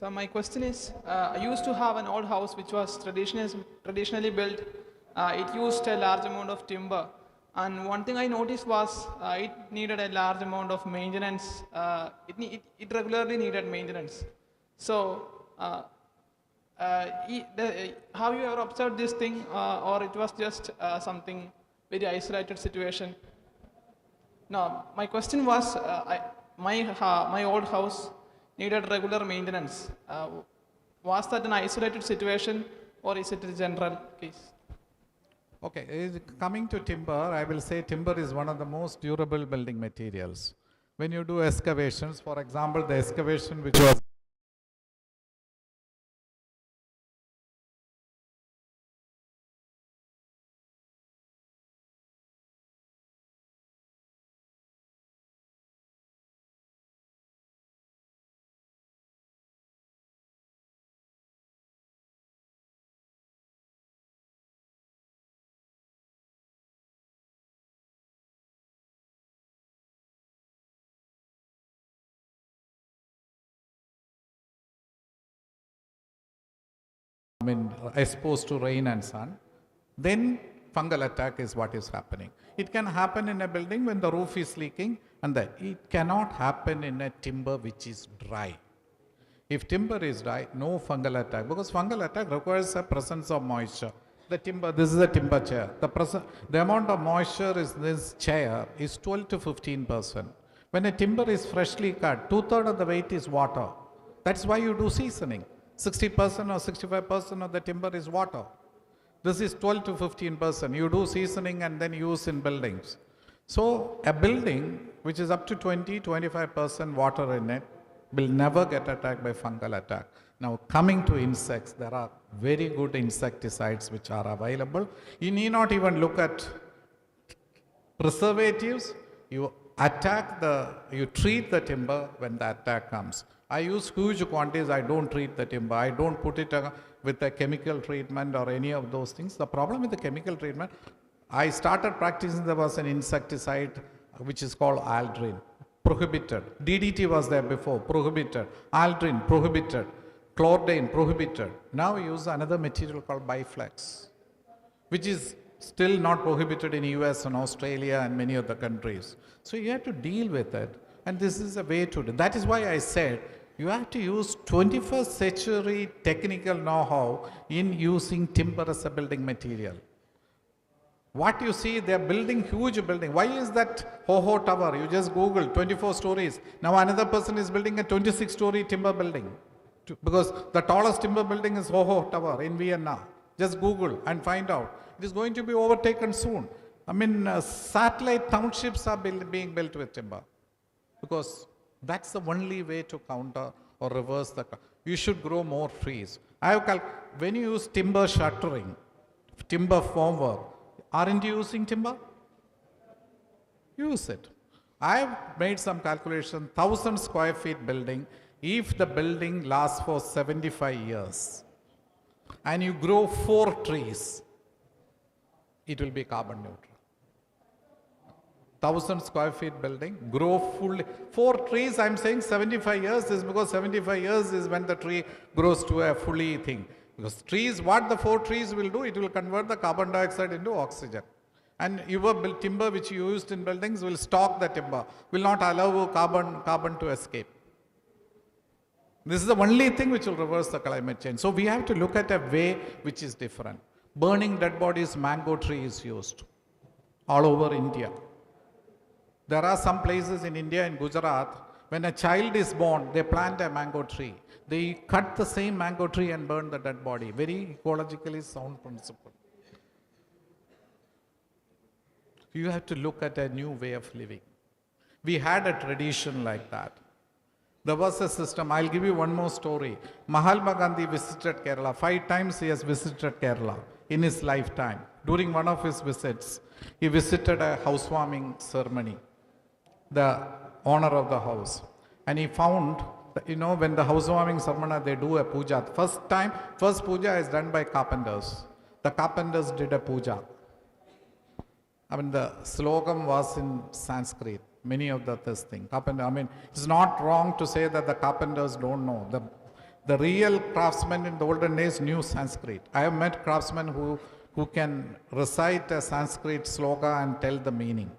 Speaker 5: So my question is, I used to have an old house which was traditionally built. It used a large amount of timber. And one thing I noticed was it needed a large amount of maintenance. It regularly needed maintenance. So have you ever observed this thing or it was just something very isolated situation? No, my question was, my old house needed regular maintenance. Was that an isolated situation or is it a general case?
Speaker 3: Okay, coming to timber, I will say timber is one of the most durable building materials. When you do excavations, for example, the excavation which was exposed to rain and sun, then fungal attack is what is happening. It can happen in a building when the roof is leaking, and it cannot happen in a timber which is dry. If timber is dry, no fungal attack, because fungal attack requires a presence of moisture. The timber, this is a timber chair. The amount of moisture in this chair is 12 to 15%. When a timber is freshly cut, 2/3 of the weight is water. That's why you do seasoning. 60% or 65% of the timber is water. This is 12 to 15%. You do seasoning and then use in buildings. So a building which is up to 20-25% water in it will never get attacked by fungal attack. Now coming to insects, there are very good insecticides which are available. You need not even look at preservatives. You treat the timber when the attack comes. I use huge quantities, I don't treat the timber. I don't put it with a chemical treatment or any of those things. The problem with the chemical treatment, I started practicing, there was an insecticide which is called Aldrin, prohibited. DDT was there before, prohibited. Aldrin, prohibited. Chlordane, prohibited. Now we use another material called Biflex, which is still not prohibited in US and Australia and many other countries. So you have to deal with it, and this is a way to do. That is why I said you have to use 21st century technical know-how in using timber as a building material. What you see, they are building huge building. Why is that Ho-Ho Tower? You just Google 24 stories. Now another person is building a 26-story timber building. Because the tallest timber building is Ho-Ho Tower in Vienna. Just Google and find out. It is going to be overtaken soon. Satellite townships are being built with timber. Because that's the only way to counter or reverse the. You should grow more trees. When you use timber shuttering, timber formwork, aren't you using timber? Use it. I have made some calculation, 1,000 square feet building, if the building lasts for 75 years and you grow 4 trees, it will be carbon neutral. 1,000 square feet building, grow fully. 4 trees, I'm saying 75 years is because 75 years is when the tree grows to a fully thing. Because trees, what the 4 trees will do, it will convert the carbon dioxide into oxygen. And your timber which you used in buildings will stock the timber, will not allow carbon to escape. This is the only thing which will reverse the climate change. So we have to look at a way which is different. Burning dead bodies, mango tree is used all over India. There are some places in India, in Gujarat, when a child is born, they plant a mango tree. They cut the same mango tree and burn the dead body. Very ecologically sound principle. You have to look at a new way of living. We had a tradition like that. There was a system. I'll give you one more story. Mahatma Gandhi visited Kerala. 5 times he has visited Kerala in his lifetime. During one of his visits, he visited a housewarming ceremony, the owner of the house. And he found, when the housewarming ceremony, they do a puja. First puja is done by carpenters. The carpenters did a puja. The slogam was in Sanskrit. Many of this thing. It's not wrong to say that the carpenters don't know. The real craftsmen in the olden days knew Sanskrit. I have met craftsmen who can recite a Sanskrit sloga and tell the meaning.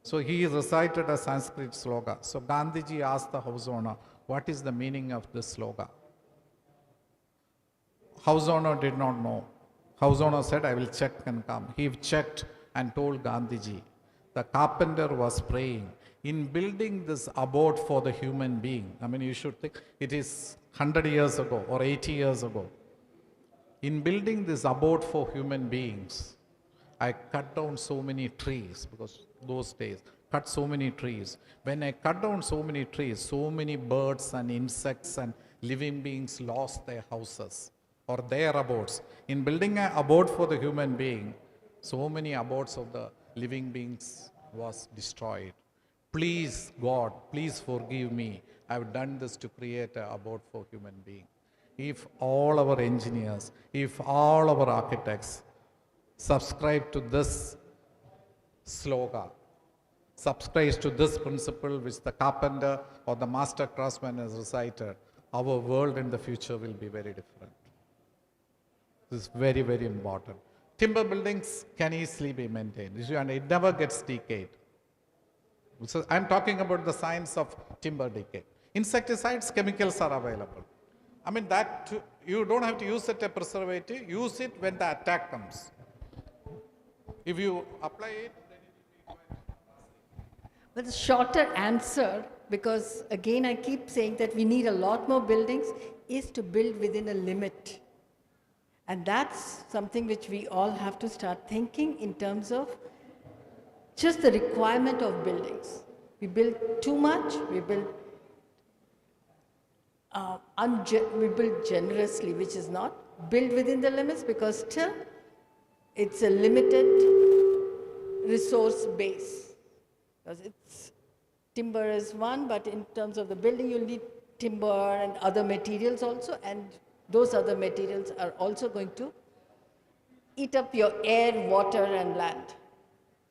Speaker 3: So he recited a Sanskrit sloga. So Gandhiji asked the house owner, what is the meaning of this sloga? House owner did not know. House owner said, I will check and come. He checked and told Gandhiji. The carpenter was praying in building this abode for the human being. You should think it is 100 years ago or 80 years ago. In building this abode for human beings, I cut down so many trees because those days, cut so many trees. When I cut down so many trees, so many birds and insects and living beings lost their houses or their abodes. In building an abode for the human being, so many abodes of the living beings was destroyed. Please, God, please forgive me. I have done this to create an abode for human being. If all our engineers, if all our architects subscribe to this slogan, subscribe to this principle which the carpenter or the master craftsman has recited, our world in the future will be very different. This is very, very important. Timber buildings can easily be maintained, you see, and it never gets decayed. So I'm talking about the science of timber decay. Insecticides, chemicals are available. I mean that you don't have to use it as a preservative, use it when the attack comes. If you apply it,
Speaker 2: But the shorter answer, because again I keep saying that we need a lot more buildings, is to build within a limit. And that's something which we all have to start thinking in terms of just the requirement of buildings. We build too much, we build generously, which is not. Build within the limits, because still it's a limited resource base. Because it's timber is one, but in terms of the building, you'll need timber and other materials also, and those other materials are also going to eat up your air, water, and land.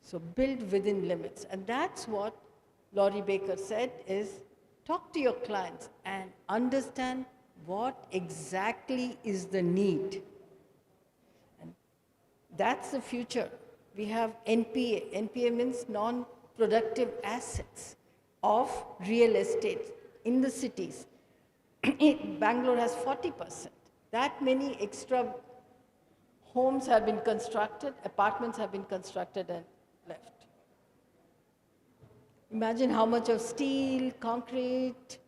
Speaker 2: So build within limits, and that's what Laurie Baker said is talk to your clients and understand what exactly is the need. And that's the future. We have NPA. NPA means non-productive assets of real estate in the cities. Bangalore has 40%. That many extra homes have been constructed, apartments have been constructed and left. Imagine how much of steel, concrete,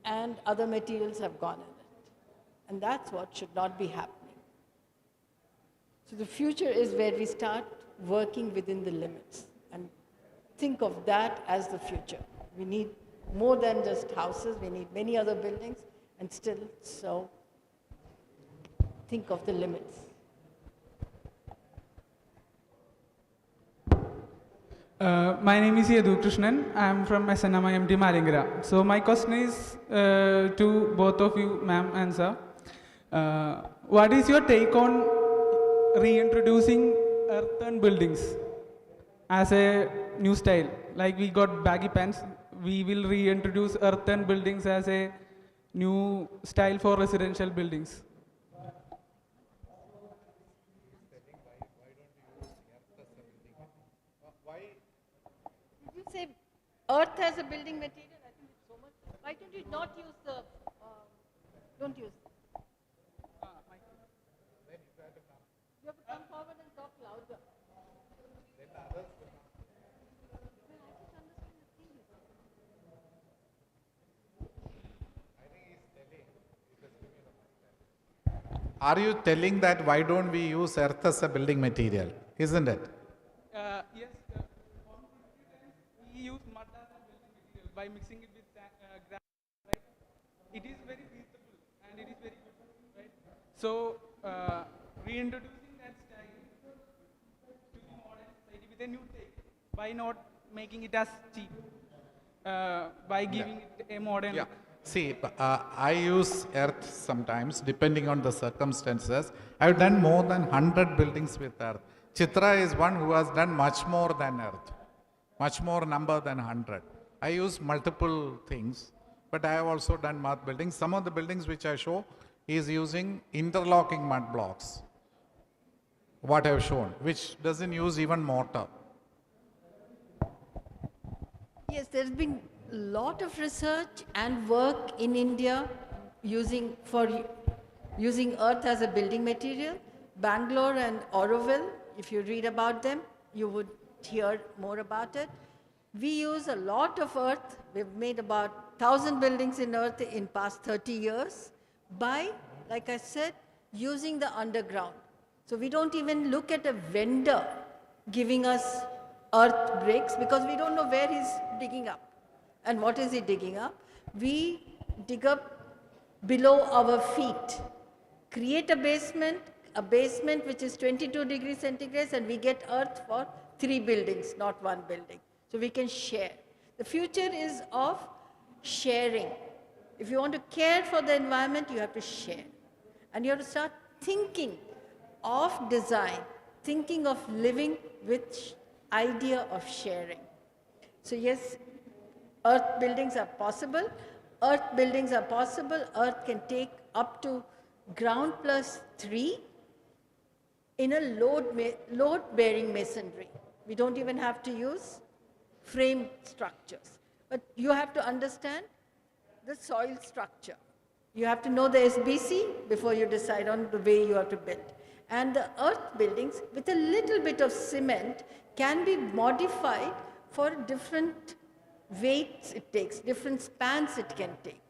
Speaker 2: and other materials have gone in it. And that's what should not be happening. So the future is where we start working within the limits and think of that as the future. We need more than just houses, we need many other buildings, and still so think of the limits.
Speaker 6: My name is Yadu Krishnan. I am from SNMIMT Malingara. So my question is to both of you, ma'am and sir. What is your take on reintroducing earthen buildings as a new style? Like we got baggy pants, we will reintroduce earthen buildings as a new style for residential buildings.
Speaker 2: Did you say earth as a building material? I think it's so much. Why don't you not use the, don't use You have to come forward and talk louder.
Speaker 3: are you telling that why don't we use earth as a building material? Isn't it?
Speaker 6: Yes, we use mud as a building material by mixing it with grass, right? It is very feasible and it is very good, right? So, reintroducing that style to the modern society with a new take. Why not making it as cheap? By giving it a modern.
Speaker 3: Yeah. See, I use earth sometimes, depending on the circumstances. I've done more than 100 buildings with earth. Chitra is one who has done much more than earth, much more number than 100. I use multiple things, but I have also done mud buildings. Some of the buildings which I show is using interlocking mud blocks, what I have shown, which doesn't use even mortar.
Speaker 2: Yes, there's been a lot of research and work in India using earth as a building material. Bangalore and Auroville, if you read about them, you would hear more about it. We use a lot of earth. We've made about 1,000 buildings in earth in past 30 years by, like I said, using the underground. So we don't even look at a vendor giving us earth bricks because we don't know where he's digging up and what is he digging up. We dig up below our feet, create a basement which is 22 degrees centigrade, and we get earth for 3 buildings, not 1 building. So we can share. The future is of sharing. If you want to care for the environment, you have to share. And you have to start thinking of design, thinking of living with idea of sharing. So yes, earth buildings are possible. Earth buildings are possible. Earth can take up to ground plus 3 in a load-bearing masonry. We don't even have to use frame structures. But you have to understand the soil structure. You have to know the SBC before you decide on the way you have to build. And the earth buildings with a little bit of cement can be modified for different weights it takes, different spans it can take.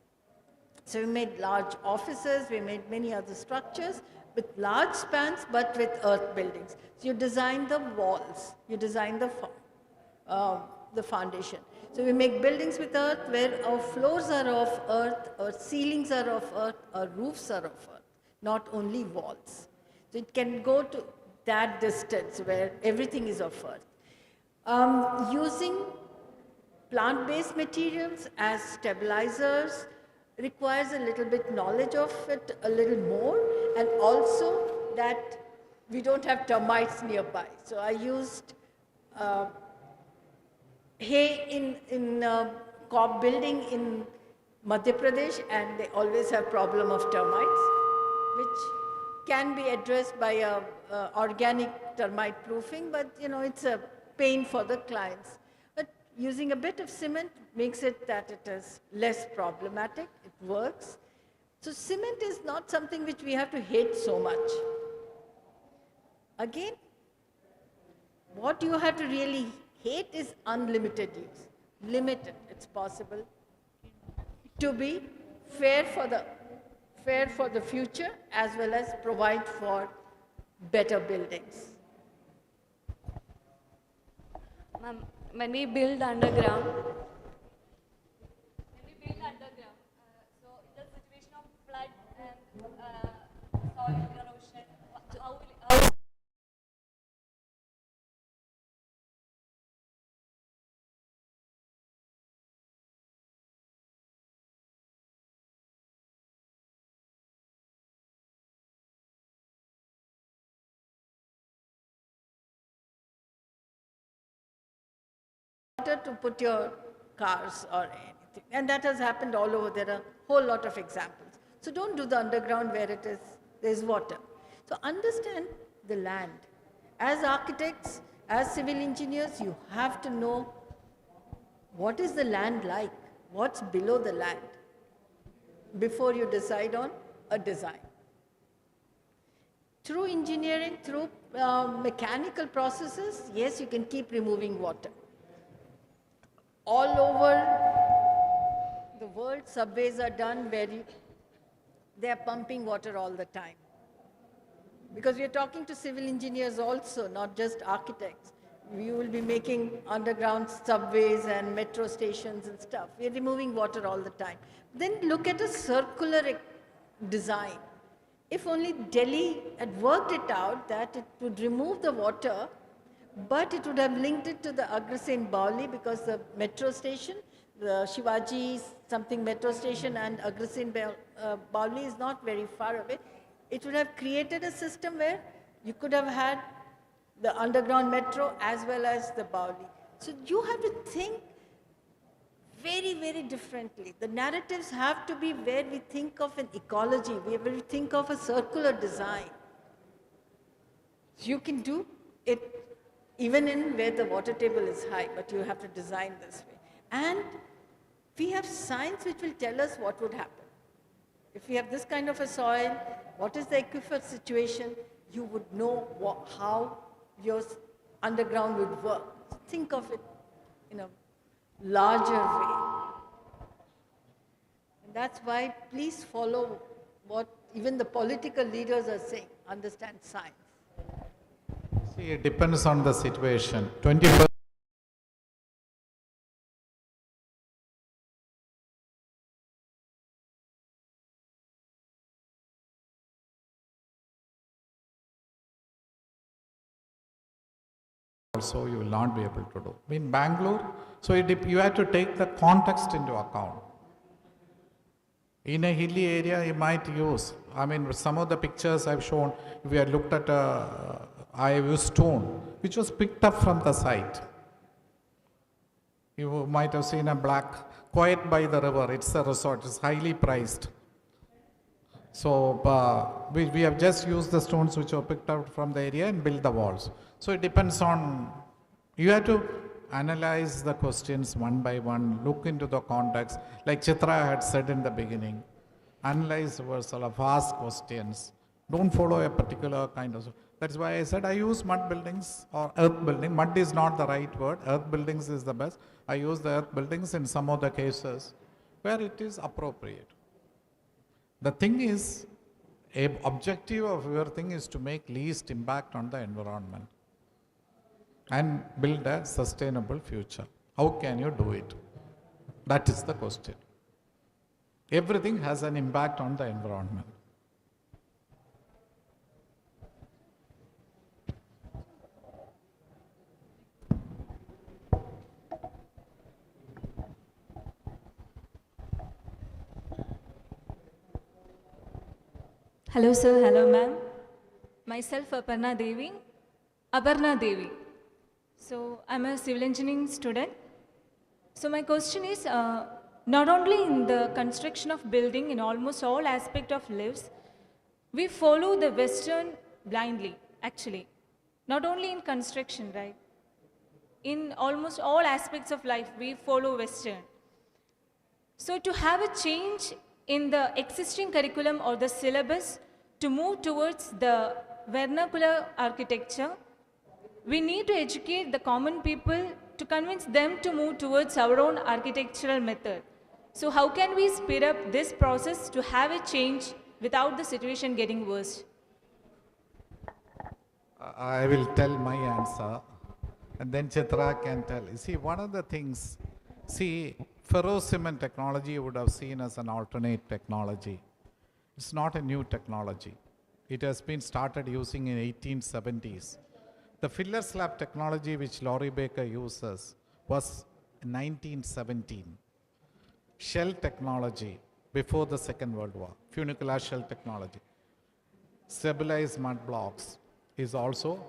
Speaker 2: So we made large offices, we made many other structures with large spans but with earth buildings. So you design the walls, you design the foundation. So we make buildings with earth where our floors are of earth, our ceilings are of earth, our roofs are of earth, not only walls. So it can go to that distance where everything is of earth. Using plant-based materials as stabilizers requires a little bit knowledge of it, a little more, and also that we don't have termites nearby. So I used hay in Cobb building in Madhya Pradesh, and they always have problem of termites, which can be addressed by a organic termite proofing, but you know, it's a pain for the clients. But using a bit of cement makes it that it is less problematic, it works. So cement is not something which we have to hate so much. Again, what you have to really hate is unlimited use. Limited, it's possible to be fair for the future as well as provide for better buildings.
Speaker 7: Ma'am, when we build underground, so in the situation of flood and soil erosion, how
Speaker 2: To put your cars or anything. And that has happened all over. There are a whole lot of examples. So don't do the underground where there's water. So understand the land. As architects, as civil engineers, you have to know what is the land like, what's below the land, before you decide on a design. Through engineering, through mechanical processes, yes, you can keep removing water. All over the world, subways are done where they are pumping water all the time. Because we are talking to civil engineers also, not just architects. We will be making underground subways and metro stations and stuff. We are removing water all the time. Then look at a circular design. If only Delhi had worked it out that it would remove the water, but it would have linked it to the Agrasen Bauli, because the metro station, the Shivaji something metro station and Agrasen Bauli is not very far away. It would have created a system where you could have had the underground metro as well as the Bauli. So you have to think very, very differently. The narratives have to be where we think of an ecology, where we think of a circular design. You can do it even in where the water table is high, but you have to design this way. And we have science which will tell us what would happen. If we have this kind of a soil, what is the aquifer situation, you would know how your underground would work. So think of it in a larger way. And that's why please follow what even the political leaders are saying, understand science.
Speaker 3: See, it depends on the situation. 20% also you will not be able to do. In Bangalore, so you have to take the context into account. In a hilly area, you might use, I mean, some of the pictures I've shown, we had looked at I used stone, which was picked up from the site. You might have seen a black, quiet by the river. It's a resort. It's highly priced. So we have just used the stones which were picked out from the area and built the walls. So it depends on, you have to analyze the questions one by one, look into the context. Like Chitra had said in the beginning, analyze yourself, ask questions. Don't follow a particular kind of. That's why I said I use mud buildings or earth building. Mud is not the right word. Earth buildings is the best. I use the earth buildings in some of the cases where it is appropriate. The thing is, a objective of your thing is to make least impact on the environment and build a sustainable future. How can you do it? That is the question. Everything has an impact on the environment.
Speaker 7: Hello, sir. Hello, ma'am. Myself, Aparna Devi. Aparna Devi. So, I'm a civil engineering student. So, my question is, not only in the construction of building, in almost all aspect of lives, we follow the Western blindly, actually. Not only in construction, right? In almost all aspects of life, we follow Western. So to have a change in the existing curriculum or the syllabus to move towards the vernacular architecture, we need to educate the common people to convince them to move towards our own architectural method. So how can we speed up this process to have a change without the situation getting worse?
Speaker 3: I will tell my answer and then Chitra can tell. You see, one of the things, ferrocement technology you would have seen as an alternate technology. It's not a new technology. It has been started using in 1870s. The filler slab technology which Laurie Baker uses was 1917. Shell technology before the Second World War, funicular shell technology. Stabilized mud blocks is also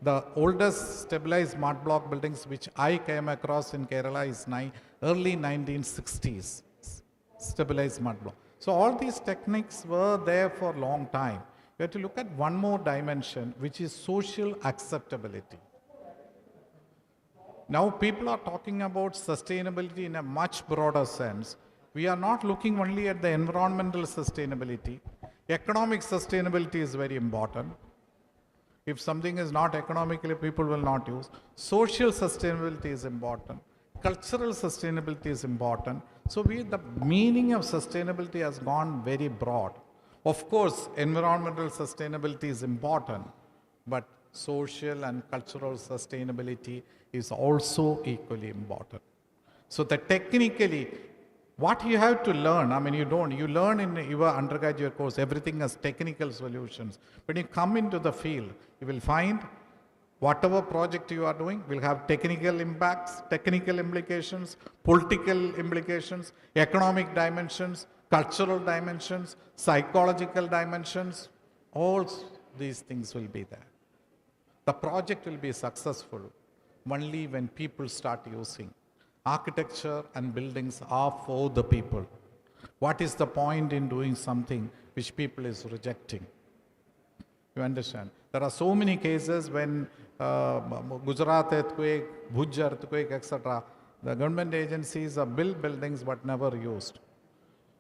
Speaker 3: the oldest stabilized mud block buildings which I came across in Kerala is early 1960s, stabilized mud block. So all these techniques were there for a long time. You have to look at one more dimension, which is social acceptability. Now people are talking about sustainability in a much broader sense. We are not looking only at the environmental sustainability. Economic sustainability is very important. If something is not economically, people will not use. Social sustainability is important. Cultural sustainability is important. So the meaning of sustainability has gone very broad. Of course, environmental sustainability is important, but social and cultural sustainability is also equally important. So that technically, what you have to learn, you learn in your undergraduate course, everything has technical solutions. When you come into the field, you will find whatever project you are doing will have technical impacts, technical implications, political implications, economic dimensions, cultural dimensions, psychological dimensions, all these things will be there. The project will be successful only when people start using. Architecture and buildings are for the people. What is the point in doing something which people is rejecting? You understand? There are so many cases when Gujarat earthquake, Bhuj earthquake, etc. The government agencies have built buildings but never used.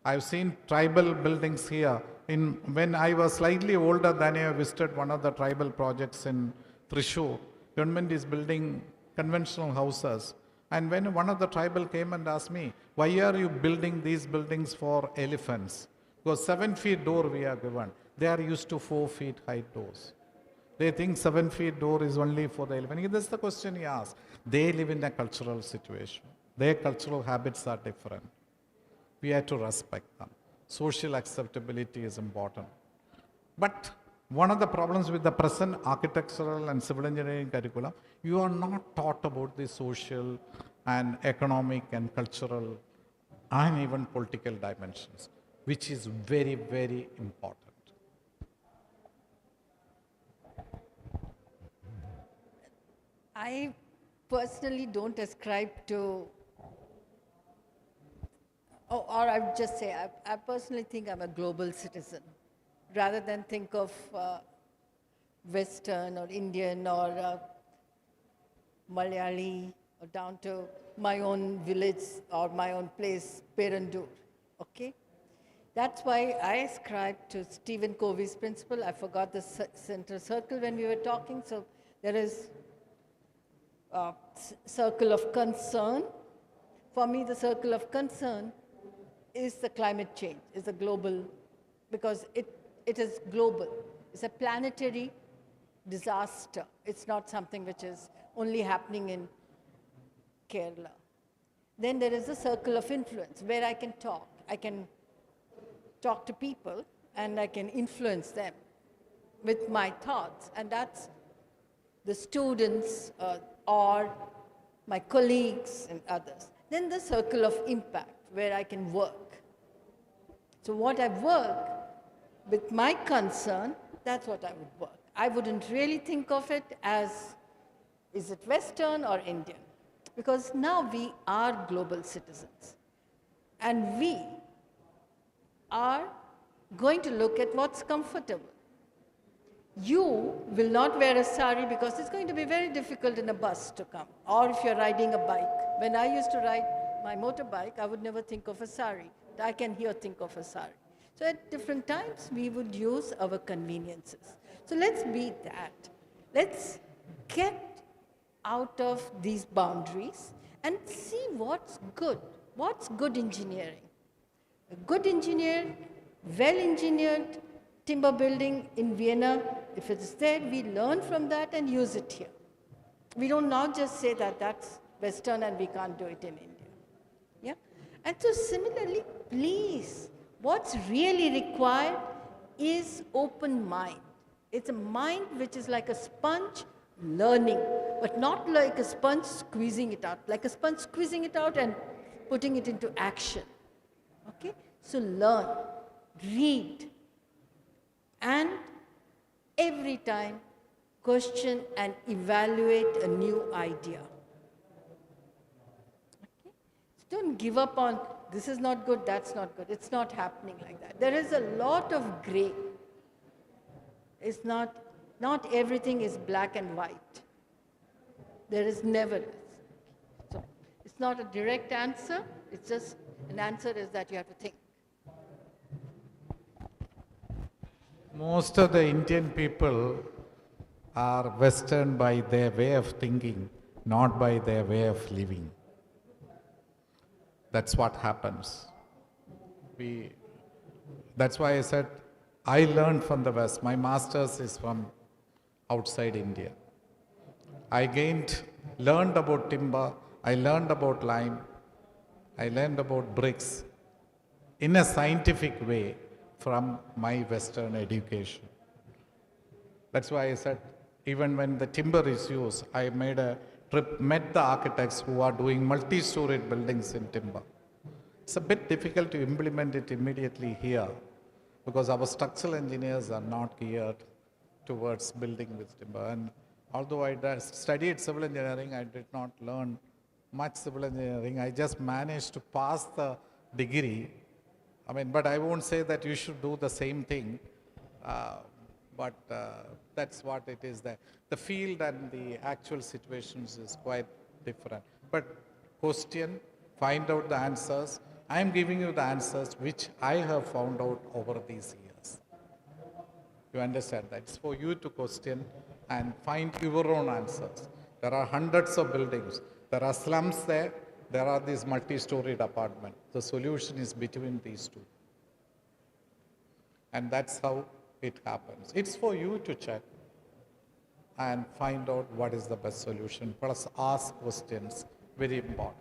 Speaker 3: I've seen tribal buildings here. When I was slightly older than I visited one of the tribal projects in Thrissur, government is building conventional houses. And when one of the tribal came and asked me, why are you building these buildings for elephants? Because 7 feet door we are given. They are used to 4 feet height doors. They think 7 feet door is only for the elephant. That's the question he asked. They live in a cultural situation. Their cultural habits are different. We have to respect them. Social acceptability is important. But one of the problems with the present architectural and civil engineering curriculum, you are not taught about the social and economic and cultural and even political dimensions, which is very, very important.
Speaker 2: I personally don't ascribe to Oh, or I would just say, I personally think I'm a global citizen, rather than think of Western or Indian or Malayali or down to my own village or my own place, Perandur, okay? That's why I ascribe to Stephen Covey's principle. I forgot the center circle when we were talking, so there is a circle of concern. For me, the circle of concern is the climate change, is a global, because it is global. It's a planetary disaster. It's not something which is only happening in Kerala. Then there is a circle of influence where I can talk. I can talk to people and I can influence them with my thoughts. And that's the students or my colleagues and others. Then the circle of impact where I can work. So what I work with my concern, that's what I would work. I wouldn't really think of it as, is it Western or Indian? Because now we are global citizens. And we are going to look at what's comfortable. You will not wear a sari because it's going to be very difficult in a bus to come, or if you're riding a bike. When I used to ride my motorbike, I would never think of a sari. I can here think of a sari. So at different times, we would use our conveniences. So let's be that. Let's get out of these boundaries and see what's good. What's good engineering? A good engineer, well-engineered timber building in Vienna, if it's there, we learn from that and use it here. We don't now just say that that's Western and we can't do it in India. Yeah? And so similarly, please, what's really required is open mind. It's a mind which is like a sponge learning, but not like a sponge squeezing it out, like a sponge squeezing it out and putting it into action. Okay? So learn, read, and every time question and evaluate a new idea. Okay? So don't give up on this is not good, that's not good. It's not happening like that. There is a lot of gray. It's not everything is black and white. There is never. So it's not a direct answer. It's just an answer is that you have to think.
Speaker 3: Most of the Indian people are Western by their way of thinking, not by their way of living. That's what happens. That's why I said, I learned from the West. My master's is from outside India. I learned about timber, I learned about lime, I learned about bricks in a scientific way from my Western education. That's why I said, even when the timber is used, I made a trip, met the architects who are doing multi-storied buildings in timber. It's a bit difficult to implement it immediately here because our structural engineers are not geared towards building with timber. And although I studied civil engineering, I did not learn much civil engineering. I just managed to pass the degree. But I won't say that you should do the same thing, but that's what it is there. The field and the actual situations is quite different. But question, find out the answers. I am giving you the answers which I have found out over these years. You understand that? It's for you to question and find your own answers. There are hundreds of buildings. There are slums there. There are these multi-storied apartments. The solution is between these two. And that's how it happens. It's for you to check and find out what is the best solution. Plus ask questions, very important.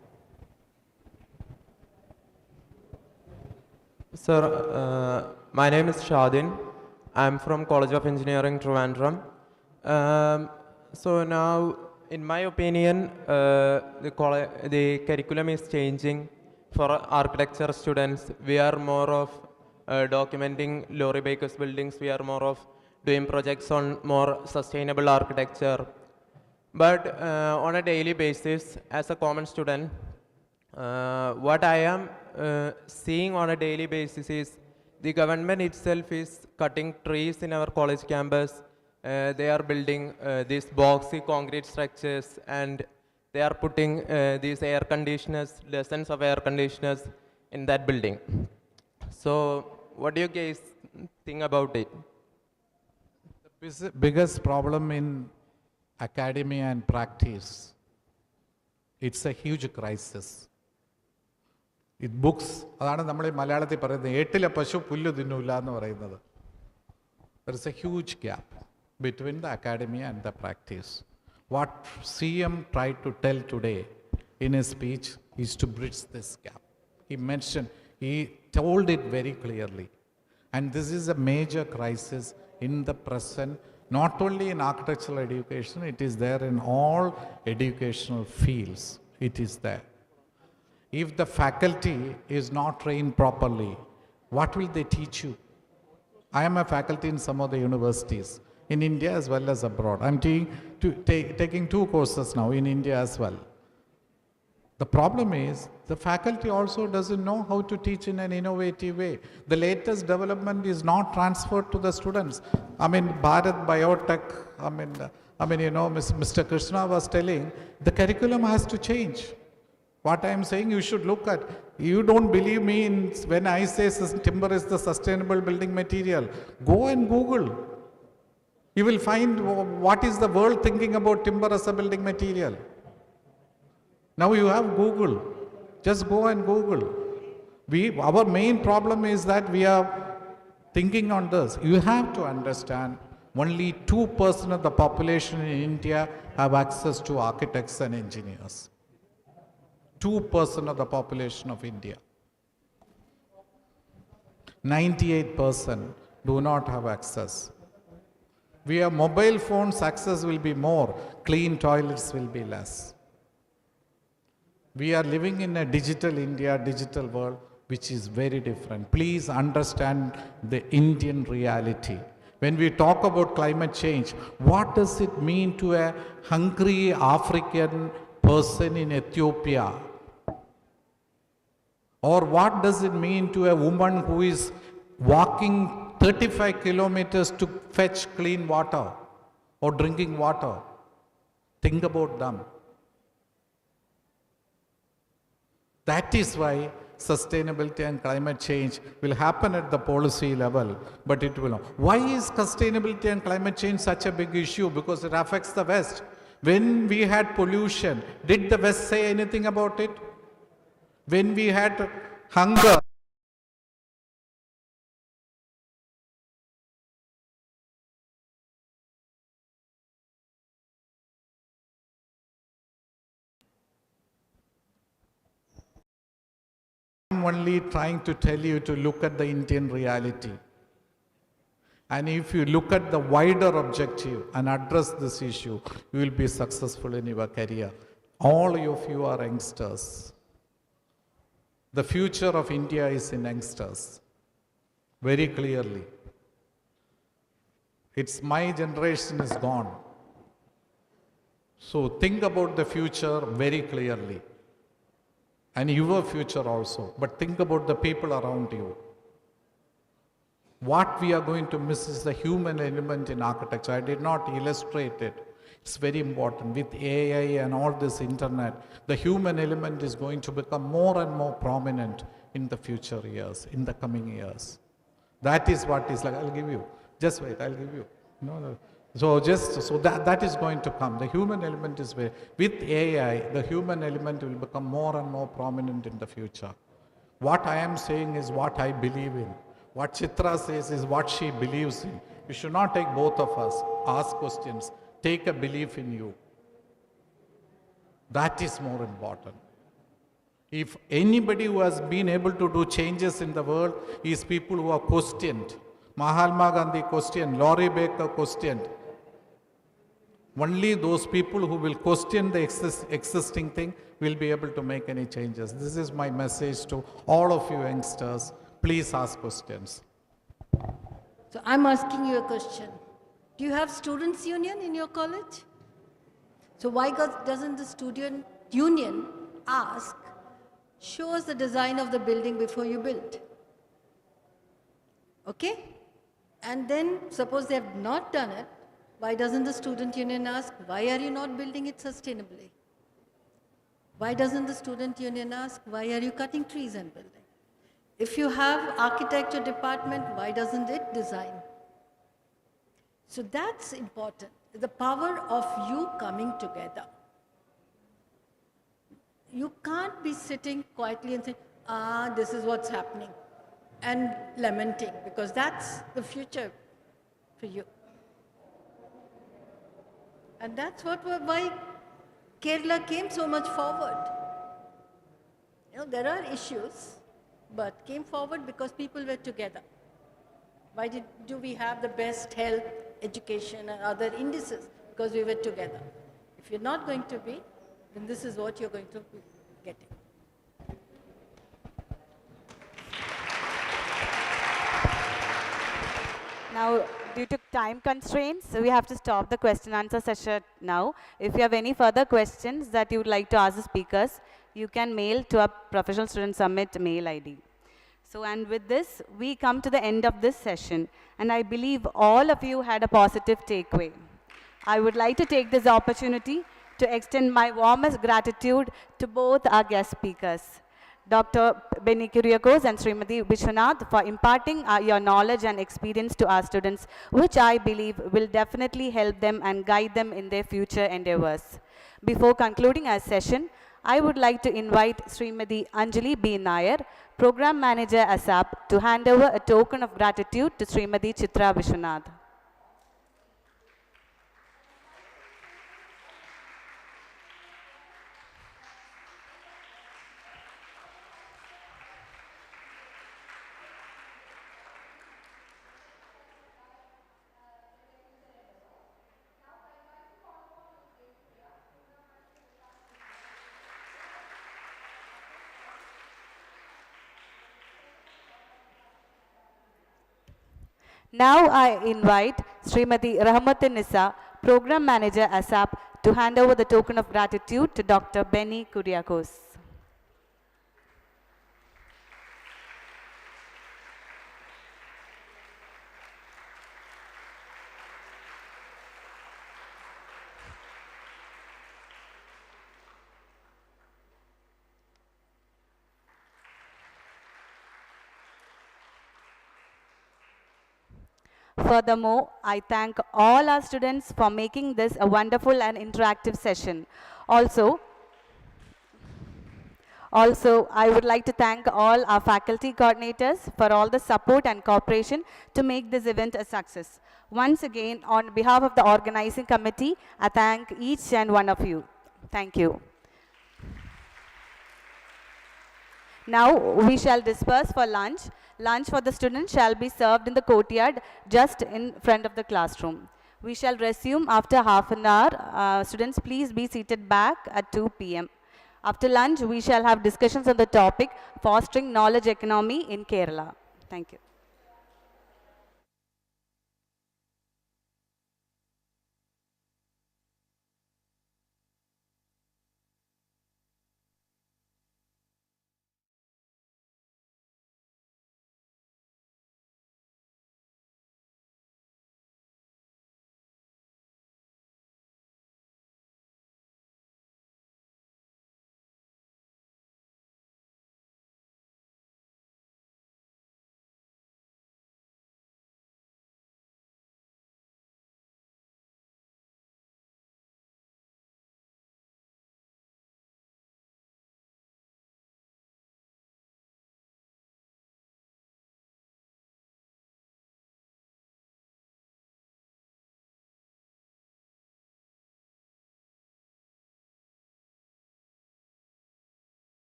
Speaker 8: Sir, my name is Shadin. I'm from College of Engineering, Trivandrum. So now, in my opinion, the curriculum is changing for architecture students. We are more of documenting Laurie Baker's buildings. We are more of doing projects on more sustainable architecture. But on a daily basis, as a common student, what I am seeing on a daily basis is the government itself is cutting trees in our college campus. They are building these boxy concrete structures, and they are putting these air conditioners, dozens of air conditioners in that building. So what do you guys think about it?
Speaker 3: Biggest problem in academia and practice, it's a huge crisis. It books, അതാണ് നമ്മൾ ഈ മലയാളത്തിൽ പറയുന്നത്, ഏട്ടിലെ പശു പുല്ല് തിന്നൂല എന്ന് പറയുന്നത്. There is a huge gap between the academia and the practice. What CM tried to tell today in his speech is to bridge this gap. He told it very clearly. And this is a major crisis in the present, not only in architectural education, it is there in all educational fields. It is there. If the faculty is not trained properly, what will they teach you? I am a faculty in some of the universities, in India as well as abroad. I'm taking 2 courses now in India as well. The problem is, the faculty also doesn't know how to teach in an innovative way. The latest development is not transferred to the students. I mean, Bharat Biotech, Mr. Krishna was telling, the curriculum has to change. What I am saying, you should look at. You don't believe me when I say timber is the sustainable building material. Go and Google. You will find what is the world thinking about timber as a building material. Now you have Google. Just go and Google. Our main problem is that we are thinking on this. You have to understand, only 2% of the population in India have access to architects and engineers. 2% of the population of India. 98% do not have access. We have mobile phones, access will be more, clean toilets will be less. We are living in a digital India, digital world, which is very different. Please understand the Indian reality. When we talk about climate change, what does it mean to a hungry African person in Ethiopia? Or what does it mean to a woman who is walking 35 kilometers to fetch clean water or drinking water? Think about them. That is why sustainability and climate change will happen at the policy level, but it will not. Why is sustainability and climate change such a big issue? Because it affects the West. When we had pollution, did the West say anything about it? When we had hunger, I'm only trying to tell you to look at the Indian reality. And if you look at the wider objective and address this issue, you will be successful in your career. All of you are youngsters. The future of India is in youngsters, very clearly. It's my generation is gone. So think about the future very clearly. And your future also. But think about the people around you. What we are going to miss is the human element in architecture. I did not illustrate it. It's very important. With AI and all this internet, the human element is going to become more and more prominent in the future years, in the coming years. That is what is like. I'll give you. Just wait, I'll give you. No. So that is going to come. The human element is with AI, the human element will become more and more prominent in the future. What I am saying is what I believe in. What Chitra says is what she believes in. You should not take both of us. Ask questions. Take a belief in you. That is more important. If anybody who has been able to do changes in the world is people who are questioned. Mahatma Gandhi questioned, Laurie Baker questioned. Only those people who will question the existing thing will be able to make any changes. This is my message to all of you youngsters. Please ask questions.
Speaker 2: So I'm asking you a question. Do you have students' union in your college? So why doesn't the student union ask Show us the design of the building before you build. Okay? And then suppose they have not done it, why doesn't the student union ask, why are you not building it sustainably? Why doesn't the student union ask, why are you cutting trees and building? If you have architecture department, why doesn't it design? So that's important, the power of you coming together. You can't be sitting quietly and saying, this is what's happening, and lamenting, because that's the future for you. And that's why Kerala came so much forward. You know, there are issues, but came forward because people were together. Why do we have the best health, education, and other indices? Because we were together. If you're not going to be, then this is what you're going to be getting.
Speaker 1: Now, due to time constraints, we have to stop the question answer session now. If you have any further questions that you would like to ask the speakers, you can mail to our Professional Student Summit mail ID. So, and with this, we come to the end of this session, and I believe all of you had a positive takeaway. I would like to take this opportunity to extend my warmest gratitude to both our guest speakers, Dr. Benny Kuriakose and Srimati Vishwanath, for imparting your knowledge and experience to our students, which I believe will definitely help them and guide them in their future endeavors. Before concluding our session, I would like to invite Srimati Anjali B. Nair, Program Manager ASAP, to hand over a token of gratitude to Srimati Chitra Vishwanath. Now I invite Srimati Rahmatin Nisa, Program Manager ASAP, to hand over the token of gratitude to Dr. Benny Kuriakose. Furthermore, I thank all our students for making this a wonderful and interactive session. Also, I would like to thank all our faculty coordinators for all the support and cooperation to make this event a success. Once again, on behalf of the organizing committee, I thank each and one of you. Thank you. Now we shall disperse for lunch. Lunch for the students shall be served in the courtyard just in front of the classroom. We shall resume after half an hour. Students, please be seated back at 2 p.m. After lunch, we shall have discussions on the topic fostering knowledge economy in Kerala. Thank you.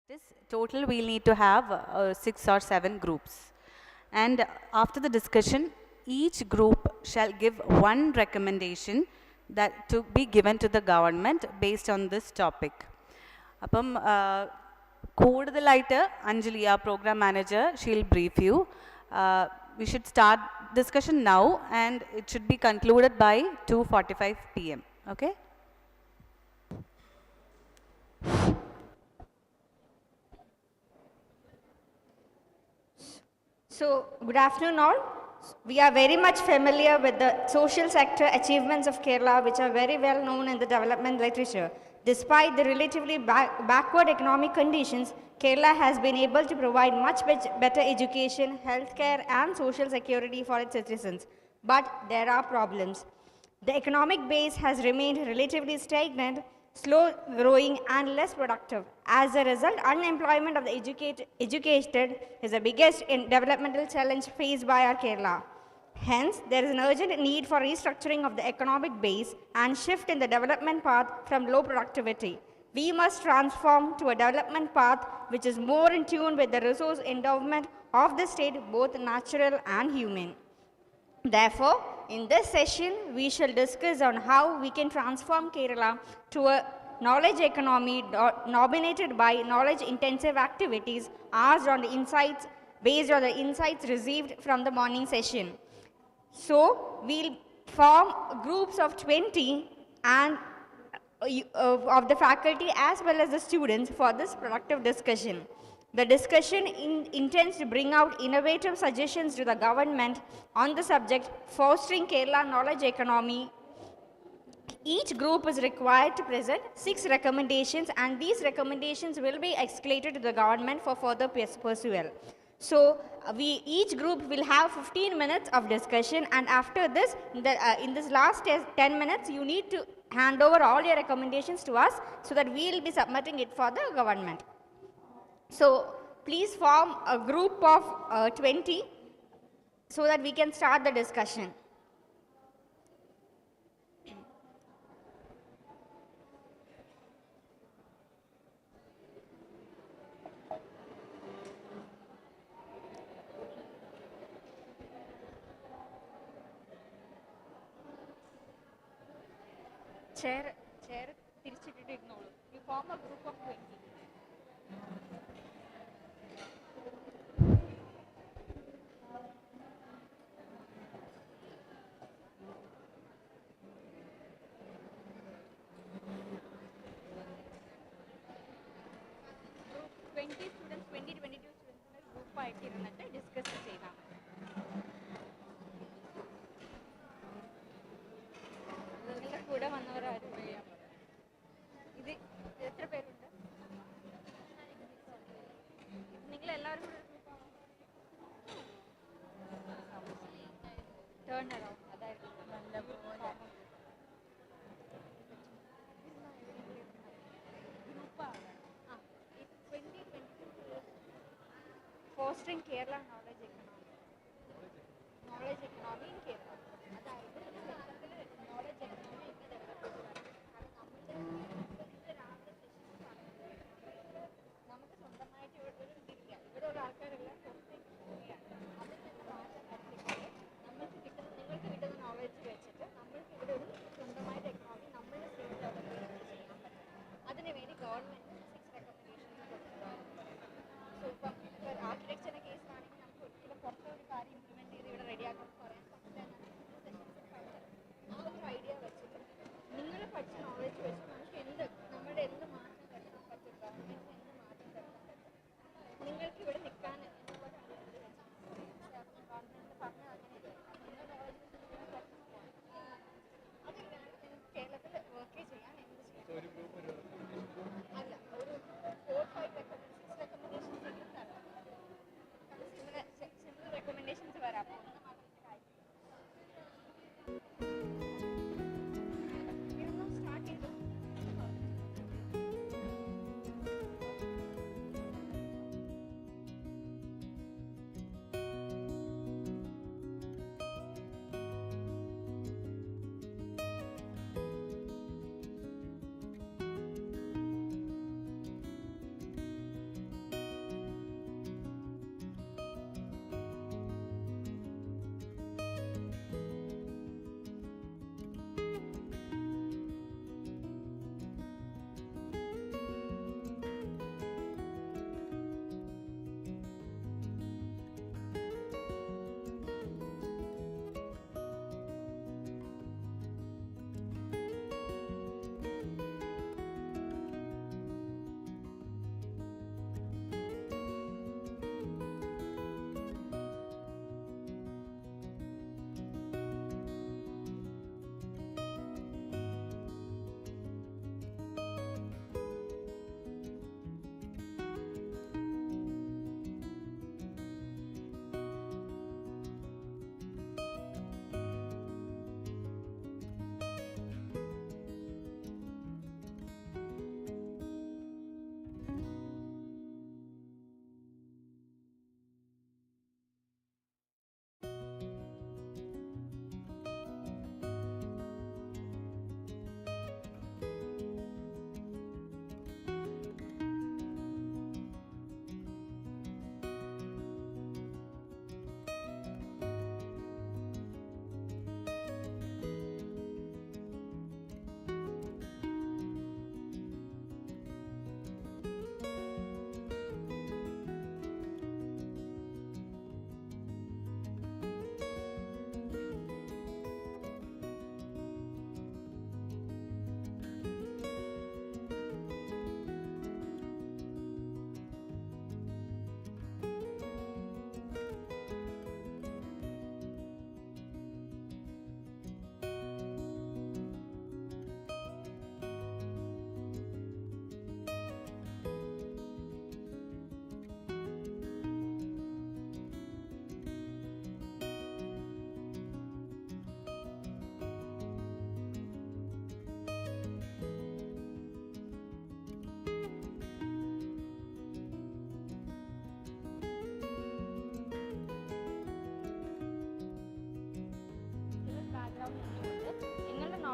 Speaker 1: This total we'll need to have 6 or 7 groups. And after the discussion, each group shall give one recommendation that to be given to the government based on this topic. അപ്പം കൂടുതലായിട്ട് അഞ്ജലി ആ program manager she'll brief you we should start discussion now and it should be concluded by 2:45 p.m. Okay?
Speaker 9: So, good afternoon all. We are very much familiar with the social sector achievements of Kerala, which are very well known in the development literature. Despite the relatively backward economic conditions, Kerala has been able to provide much better education, healthcare, and social security for its citizens. But there are problems. The economic base has remained relatively stagnant, slow growing, and less productive. As a result, unemployment of the educated is the biggest developmental challenge faced by our Kerala. Hence, there is an urgent need for restructuring of the economic base and shift in the development path from low productivity. We must transform to a development path which is more in tune with the resource endowment of the state, both natural and human. Therefore, in this session, we shall discuss on how we can transform Kerala to a knowledge economy dominated by knowledge-intensive activities asked on the insights, based on the insights received from the morning session. So, we'll form groups of 20 and of the faculty as well as the students for this productive discussion. The discussion intends to bring out innovative suggestions to the government on the subject fostering Kerala knowledge economy. Each group is required to present 6 recommendations, and these recommendations will be escalated to the government for further pursuit. So, each group will have 15 minutes of discussion, and after this, in this last 10 minutes, you need to hand over all your recommendations to us so that we will be submitting it for the government. So, please form a group of 20 so that we can start the discussion. Chair, തിരിച്ചിട്ടിട്ട് ഇരുന്നോളൂ. You form a group of 20. Group 20 students, 22 students group ആയിട്ട് ഇരുന്നിട്ട് discuss ചെയ്താൽ മതി. നിങ്ങളുടെ കൂടെ വന്നവരാരും ഇത് എത്ര പേരുണ്ട്? നിങ്ങൾ എല്ലാവരും കൂടെ ടേൺ അറൗണ്ട്, അതായിരുന്നു നല്ലപോലെ fostering Kerala knowledge economy in Kerala. അതായത് നോളജ് എക്കണോമി എങ്ങനെ ഡെവലപ്പ് നമുക്ക് സ്വന്തമായിട്ട് ഒരു ഇതില്ല. ഇവിടെയുള്ള ആൾക്കാരെല്ലാം പുറത്തേക്ക് പോവുകയാണ്. അതിൽ നിന്ന് മാറ്റം വരുത്തിയിട്ട് നിങ്ങൾക്ക് കിട്ടുന്ന നോളജ് വെച്ചിട്ട് നമ്മൾക്ക് ഇവിടെ ഒരു സ്വന്തമായിട്ട് എക്കണോമി നമ്മളുടെ സ്റ്റേറ്റ് ഡെവലപ്പ് ചെയ്യാൻ പറ്റും. അതിനുവേണ്ടി ഗവൺമെൻറ് 6 റെക്കമെൻഡേഷൻസ് കൊടുത്തിട്ടുണ്ട്. സോ ഇപ്പം ആർക്കിടെക്ചറിൻ്റെ കേസിലാണെങ്കിൽ നമുക്ക് ഒരിക്കലും പുറത്തൊരു കാര്യം ഇംപ്ലിമെൻറ്റ് ചെയ്ത് ഇവിടെ റെഡിയാക്കാൻ പറയാൻ പറ്റില്ല എന്നാണ് ആ ഒരു ഐഡിയ വെച്ചിട്ട് നിങ്ങൾ പഠിച്ച നോളജ് വെച്ച് നമുക്ക് നമ്മുടെ എന്ത് മാറ്റം വരുത്താൻ പറ്റും, ഗവൺമെൻറ് എന്ത് മാറ്റം വരുത്താൻ പറ്റും, നിങ്ങൾക്ക് ഇവിടെ നിൽക്കാൻ എന്നുള്ളതാണ് ഇത് വെച്ചിട്ട് ഗവൺമെൻറ് പറഞ്ഞാൽ അങ്ങനെയല്ലേ നിങ്ങൾ നോളജ് അത് കേരളത്തിൽ വർക്ക് ചെയ്യാൻ എന്ത് ചെയ്യണം? അല്ല, ഒരു 4-5 recommendations എങ്കിലും തരാം. സിമ്പിൾ റെക്കമെൻഡേഷൻസ് വരാം. സ്റ്റാർട്ട് ചെയ്തു.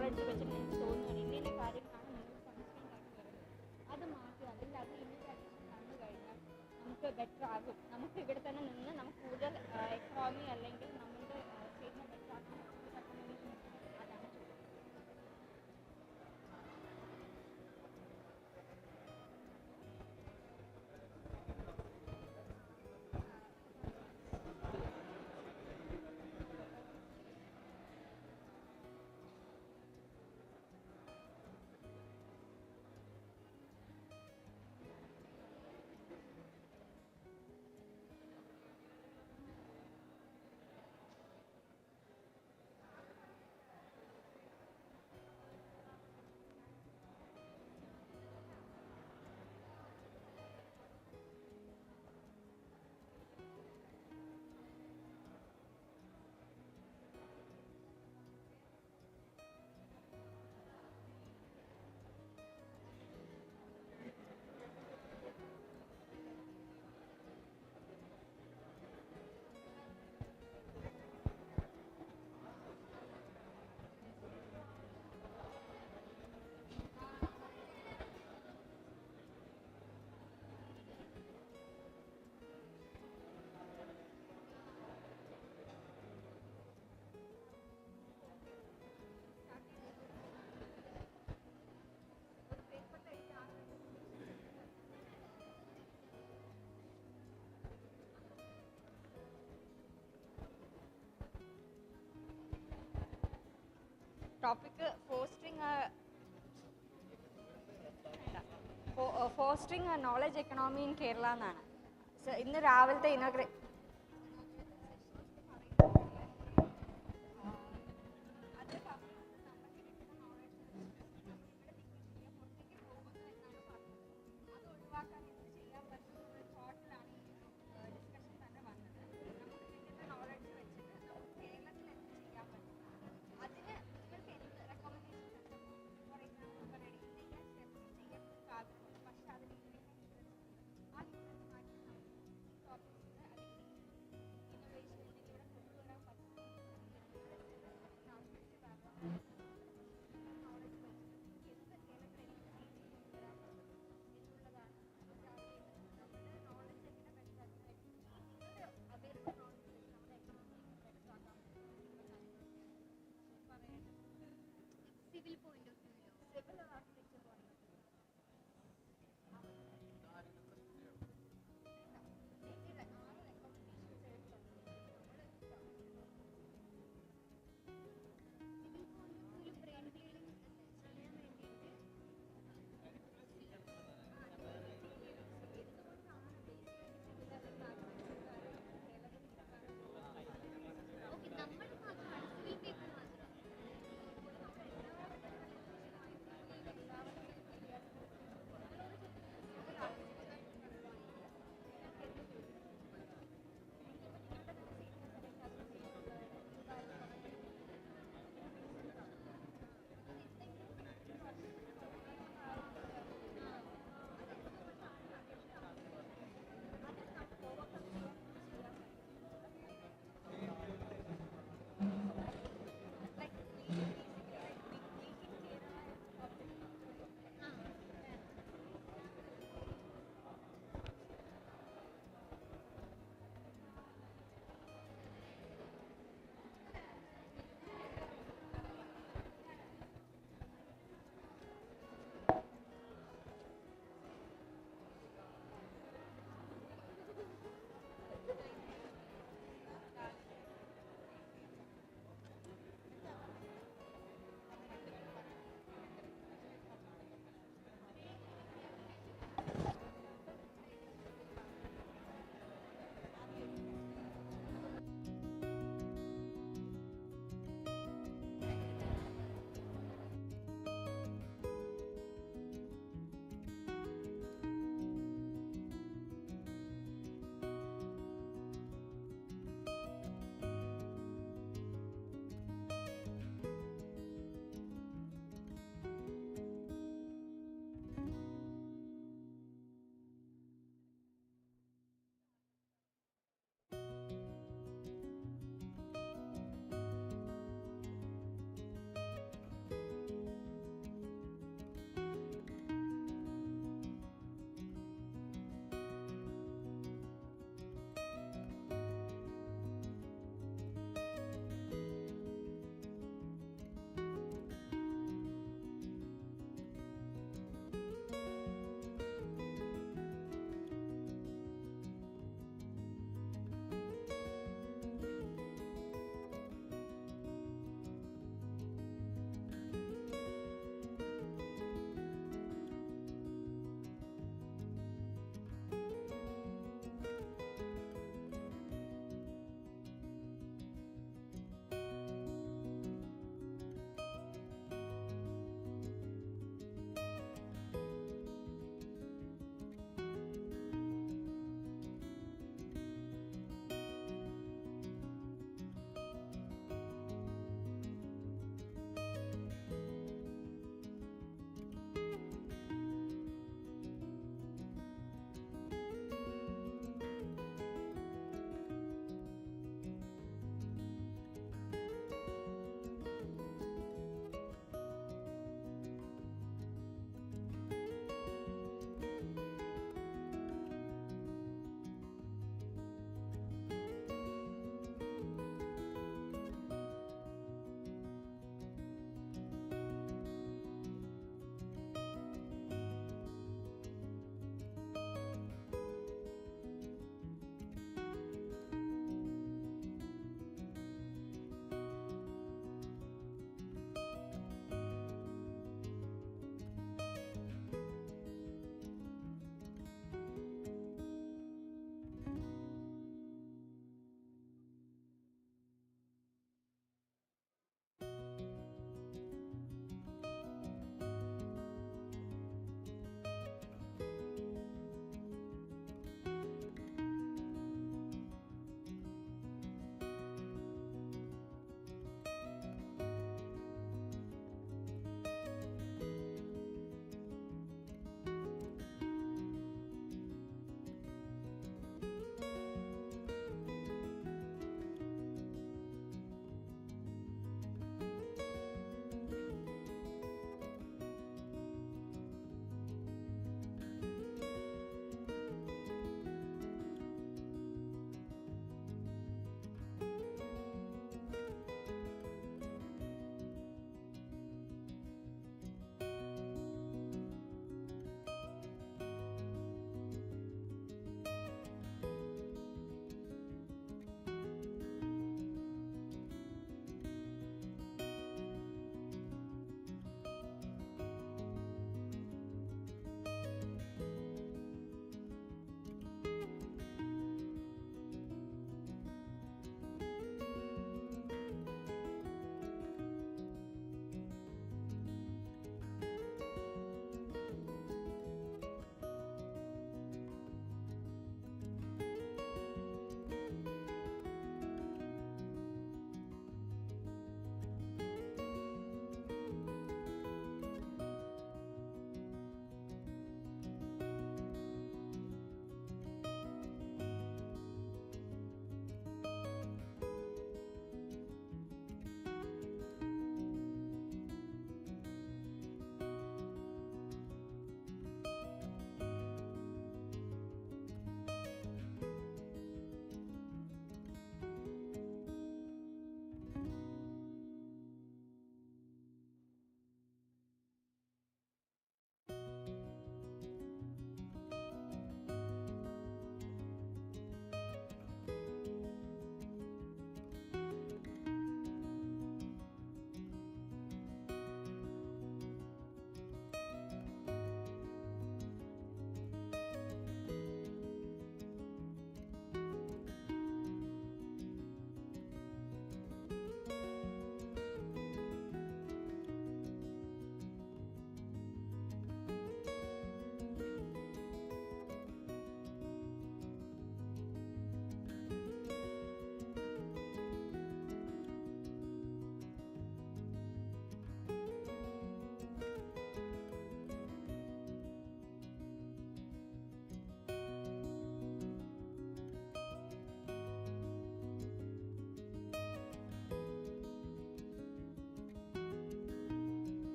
Speaker 9: നോളജ് വെച്ചിട്ട് എനിക്ക് തോന്നുകയാണ് ഇന്ന കാര്യങ്ങളാണ് നിങ്ങൾക്ക് കൺസ്റ്റൻ്റ് ആയിട്ട് വരുന്നത്. അത് മാറ്റുക, അല്ലെങ്കിൽ അത് ഇന്നൊരു അഡീഷൻ വന്നു കഴിഞ്ഞാൽ നമുക്ക് ബെറ്റർ ആകും. നമുക്ക് ഇവിടെ തന്നെ നിന്ന് നമുക്ക് കൂടുതൽ എക്കണോമി അല്ലെങ്കിൽ നമ്മുടെ സ്റ്റേറ്റിനെ ബെറ്റർ ആക്കാൻ റെക്കമെൻഡേഷൻ അതാണ് ചോദിക്കുന്നത്. Topic fostering A knowledge economy in Kerala എന്നാണ്. ഇന്ന് രാവിലത്തെ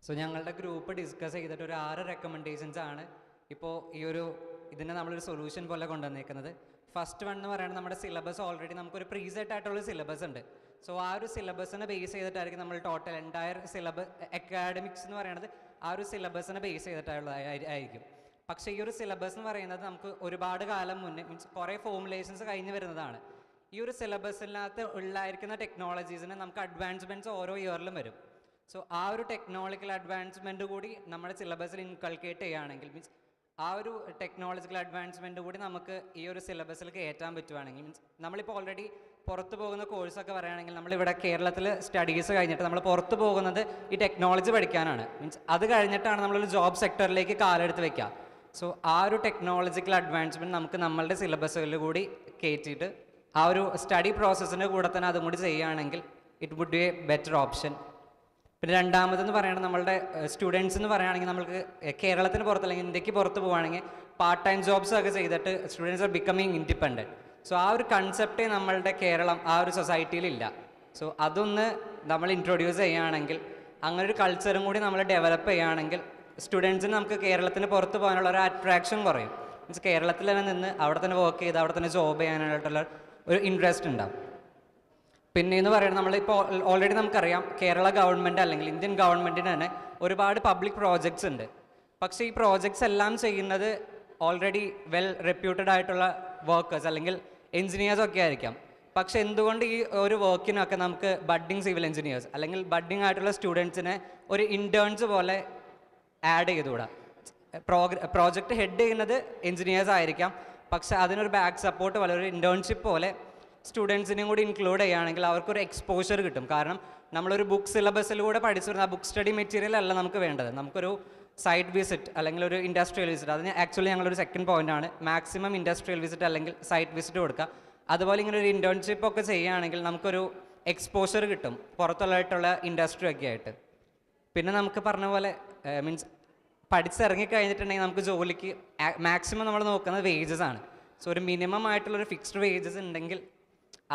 Speaker 10: സോ ഞങ്ങളുടെ ഗ്രൂപ്പ് ഡിസ്കസ് ചെയ്തിട്ട് ഒരു 6 റെക്കമെൻഡേഷൻസ് ആണ് ഇപ്പോൾ ഇതിനെ നമ്മളൊരു സൊല്യൂഷൻ പോലെ കൊണ്ടുവന്നേക്കുന്നത്. ഫസ്റ്റ് വൺ എന്ന് പറയുന്നത് നമ്മുടെ സിലബസ് ഓൾറെഡി നമുക്കൊരു പ്രീസെറ്റ് ആയിട്ടുള്ള സിലബസ് ഉണ്ട്. സോ ആ ഒരു സിലബസിനെ ബേസ് ചെയ്തിട്ടായിരിക്കും നമ്മൾ ടോട്ടൽ എൻറ്റയർ അക്കാഡമിക്സ് എന്ന് പറയുന്നത് ആ ഒരു സിലബസിനെ ബേസ് ചെയ്തിട്ടുള്ളതായിരിക്കും. പക്ഷേ ഈ ഒരു സിലബസ് എന്ന് പറയുന്നത് നമുക്ക് ഒരുപാട് കാലം മുന്നേ മീൻസ് കുറേ ഫോമുലേഷൻസ് കഴിഞ്ഞ് വരുന്നതാണ്. ഈ ഒരു സിലബസിനകത്ത് ഉള്ളായിരിക്കുന്ന ടെക്നോളജീസിന് നമുക്ക് അഡ്വാൻസ്മെൻറ്റ്സ് ഓരോ ഇയറിലും വരും. സോ ആ ഒരു ടെക്നോളജിക്കൽ അഡ്വാൻസ്മെൻറ്റ് കൂടി നമ്മുടെ സിലബസിൽ ഇൻകൾക്കേറ്റ് ചെയ്യുകയാണെങ്കിൽ മീൻസ് ആ ഒരു ടെക്നോളജിക്കൽ അഡ്വാൻസ്മെൻറ്റ് കൂടി നമുക്ക് ഈ ഒരു സിലബസിൽ കയറ്റാൻ പറ്റുവാണെങ്കിൽ മീൻസ് നമ്മളിപ്പോൾ ഓൾറെഡി പുറത്ത് പോകുന്ന കോഴ്സൊക്കെ പറയുകയാണെങ്കിൽ നമ്മളിവിടെ കേരളത്തിൽ സ്റ്റഡീസ് കഴിഞ്ഞിട്ട് നമ്മൾ പുറത്ത് പോകുന്നത് ഈ ടെക്നോളജി പഠിക്കാനാണ്. മീൻസ് അത് കഴിഞ്ഞിട്ടാണ് നമ്മളൊരു ജോബ് സെക്ടറിലേക്ക് കാലെടുത്ത് വെക്കുക. സോ ആ ഒരു ടെക്നോളജിക്കൽ അഡ്വാൻസ്മെൻറ്റ് നമുക്ക് നമ്മളുടെ സിലബസുകളിൽ കൂടി കയറ്റിയിട്ട് ആ ഒരു സ്റ്റഡി പ്രോസസ്സിൻ്റെ കൂടെ തന്നെ അതും കൂടി ചെയ്യുകയാണെങ്കിൽ it would be a better option. പിന്നെ രണ്ടാമതെന്ന് പറയുന്നത് നമ്മളുടെ സ്റ്റുഡൻസ് എന്ന് പറയുകയാണെങ്കിൽ നമുക്ക് കേരളത്തിന് പുറത്ത് അല്ലെങ്കിൽ ഇന്ത്യക്ക് പുറത്ത് പോവുകയാണെങ്കിൽ പാർട്ട് ടൈം ജോബ്സ് ഒക്കെ ചെയ്തിട്ട് students are becoming independent. So ആ ഒരു കൺസെപ്റ്റേ നമ്മളുടെ കേരളം ആ ഒരു സൊസൈറ്റിയിലില്ല. സോ അതൊന്ന് നമ്മൾ ഇൻട്രൊഡ്യൂസ് ചെയ്യുകയാണെങ്കിൽ അങ്ങനെ ഒരു കൾച്ചറും കൂടി നമ്മൾ ഡെവലപ്പ് ചെയ്യുകയാണെങ്കിൽ സ്റ്റുഡൻസിന് നമുക്ക് കേരളത്തിന് പുറത്ത് പോകാനുള്ള ഒരു അട്രാക്ഷൻ കുറയും. മീൻസ് കേരളത്തിൽ തന്നെ നിന്ന് അവിടെ തന്നെ വർക്ക് ചെയ്ത് അവിടെ തന്നെ ജോബ് ചെയ്യാനായിട്ടുള്ള ഒരു ഇൻട്രസ്റ്റ് ഉണ്ടാവും. പിന്നെ എന്ന് പറയുന്നത് നമ്മളിപ്പോൾ ഓൾറെഡി നമുക്കറിയാം കേരള ഗവൺമെൻറ് അല്ലെങ്കിൽ ഇന്ത്യൻ ഗവൺമെൻറ്റിന് തന്നെ ഒരുപാട് പബ്ലിക് പ്രോജക്ട്സ് ഉണ്ട്. പക്ഷേ ഈ പ്രോജക്ട്സ് എല്ലാം ചെയ്യുന്നത് ഓൾറെഡി വെൽ റെപ്യൂട്ടഡ് ആയിട്ടുള്ള വർക്കേഴ്സ് അല്ലെങ്കിൽ എൻജിനീയേഴ്സ് ഒക്കെ ആയിരിക്കാം. പക്ഷേ എന്തുകൊണ്ട് ഈ ഒരു വർക്കിനൊക്കെ നമുക്ക് ബഡ്ഡിങ് സിവിൽ എഞ്ചിനീയേഴ്സ് അല്ലെങ്കിൽ ബഡ്ഡിങ് ആയിട്ടുള്ള സ്റ്റുഡൻസിനെ ഒരു ഇൻറ്റേൺസ് പോലെ ആഡ് ചെയ്തുകൂടാ? പ്രോജക്റ്റ് ഹെഡ് ചെയ്യുന്നത് എഞ്ചിനീയേഴ്സ് ആയിരിക്കാം, പക്ഷെ അതിനൊരു ബാക്ക് സപ്പോർട്ട് പോലെ ഒരു ഇൻറ്റേൺഷിപ്പ് പോലെ സ്റ്റുഡൻസിനെയും കൂടി ഇൻക്ലൂഡ് ചെയ്യുകയാണെങ്കിൽ അവർക്കൊരു എക്സ്പോഷർ കിട്ടും. കാരണം നമ്മളൊരു ബുക്ക് സിലബസിലൂടെ പഠിച്ചു വരുന്ന ആ ബുക്ക് സ്റ്റഡി മെറ്റീരിയൽ അല്ല നമുക്ക് വേണ്ടത്. നമുക്കൊരു സൈറ്റ് വിസിറ്റ് അല്ലെങ്കിൽ ഒരു ഇൻഡസ്ട്രിയൽ വിസിറ്റ്, അതിന് ആക്ച്വലി ഞങ്ങളൊരു സെക്കൻഡ് പോയിൻ്റാണ് മാക്സിമം ഇൻഡസ്ട്രിയൽ വിസിറ്റ് അല്ലെങ്കിൽ സൈറ്റ് വിസിറ്റ് കൊടുക്കുക. അതുപോലെ ഇങ്ങനെ ഒരു ഇൻറ്റേൺഷിപ്പ് ഒക്കെ ചെയ്യുകയാണെങ്കിൽ നമുക്കൊരു എക്സ്പോഷർ കിട്ടും പുറത്തുള്ളതായിട്ടുള്ള ഇൻഡസ്ട്രി ഒക്കെ ആയിട്ട്. പിന്നെ നമുക്ക് പറഞ്ഞ പോലെ മീൻസ് പഠിച്ചിറങ്ങിക്കഴിഞ്ഞിട്ടുണ്ടെങ്കിൽ നമുക്ക് ജോലിക്ക് മാക്സിമം നമ്മൾ നോക്കുന്നത് വേജസ് ആണ്. സോ ഒരു മിനിമം ആയിട്ടുള്ളൊരു ഫിക്സ്ഡ് വേജസ് ഉണ്ടെങ്കിൽ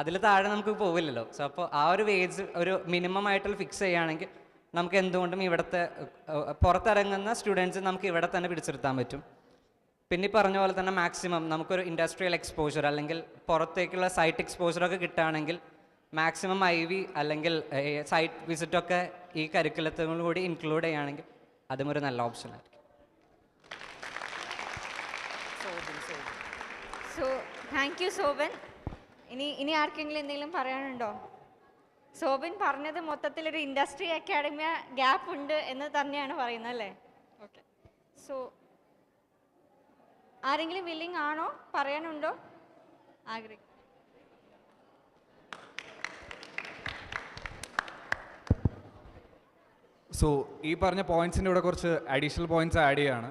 Speaker 10: അതിൽ താഴെ നമുക്ക് പോവില്ലല്ലോ. സോ അപ്പോൾ ആ ഒരു വേജ് ഒരു മിനിമം ആയിട്ടുള്ള ഫിക്സ് ചെയ്യുകയാണെങ്കിൽ നമുക്ക് എന്തുകൊണ്ടും ഇവിടുത്തെ പുറത്തിറങ്ങുന്ന സ്റ്റുഡൻസ് നമുക്ക് ഇവിടെ തന്നെ പിടിച്ചെടുത്താൻ പറ്റും. പിന്നെ പറഞ്ഞ പോലെ തന്നെ മാക്സിമം നമുക്കൊരു ഇൻഡസ്ട്രിയൽ എക്സ്പോഷർ അല്ലെങ്കിൽ പുറത്തേക്കുള്ള സൈറ്റ് എക്സ്പോഷറൊക്കെ കിട്ടുകയാണെങ്കിൽ മാക്സിമം IV അല്ലെങ്കിൽ സൈറ്റ് വിസിറ്റൊക്കെ ഈ കരിക്കുലത്തോടു കൂടി ഇൻക്ലൂഡ് ചെയ്യുകയാണെങ്കിൽ അതും ഒരു നല്ല ഓപ്ഷനായിരിക്കും.
Speaker 9: So thank you സോബൻ. ഇനി ആർക്കെങ്കിലും എന്തെങ്കിലും പറയാനുണ്ടോ? സോബിൻ പറഞ്ഞത് മൊത്തത്തിലൊരു ഇൻഡസ്ട്രി അക്കാഡമിയ ഗ്യാപ്പ് ഉണ്ട് എന്ന് തന്നെയാണ് പറയുന്നത് അല്ലേ? ഓക്കെ. സോ ആരെങ്കിലും വില്ലിംഗ് ആണോ? പറയാനുണ്ടോ? ആഗ്രഹിക്കും.
Speaker 11: സോ ഈ പറഞ്ഞ പോയിൻറ്റ്സിൻ്റെ കൂടെ കുറച്ച് അഡീഷണൽ പോയിൻറ്റ്സ് ആഡ് ചെയ്യുകയാണ്.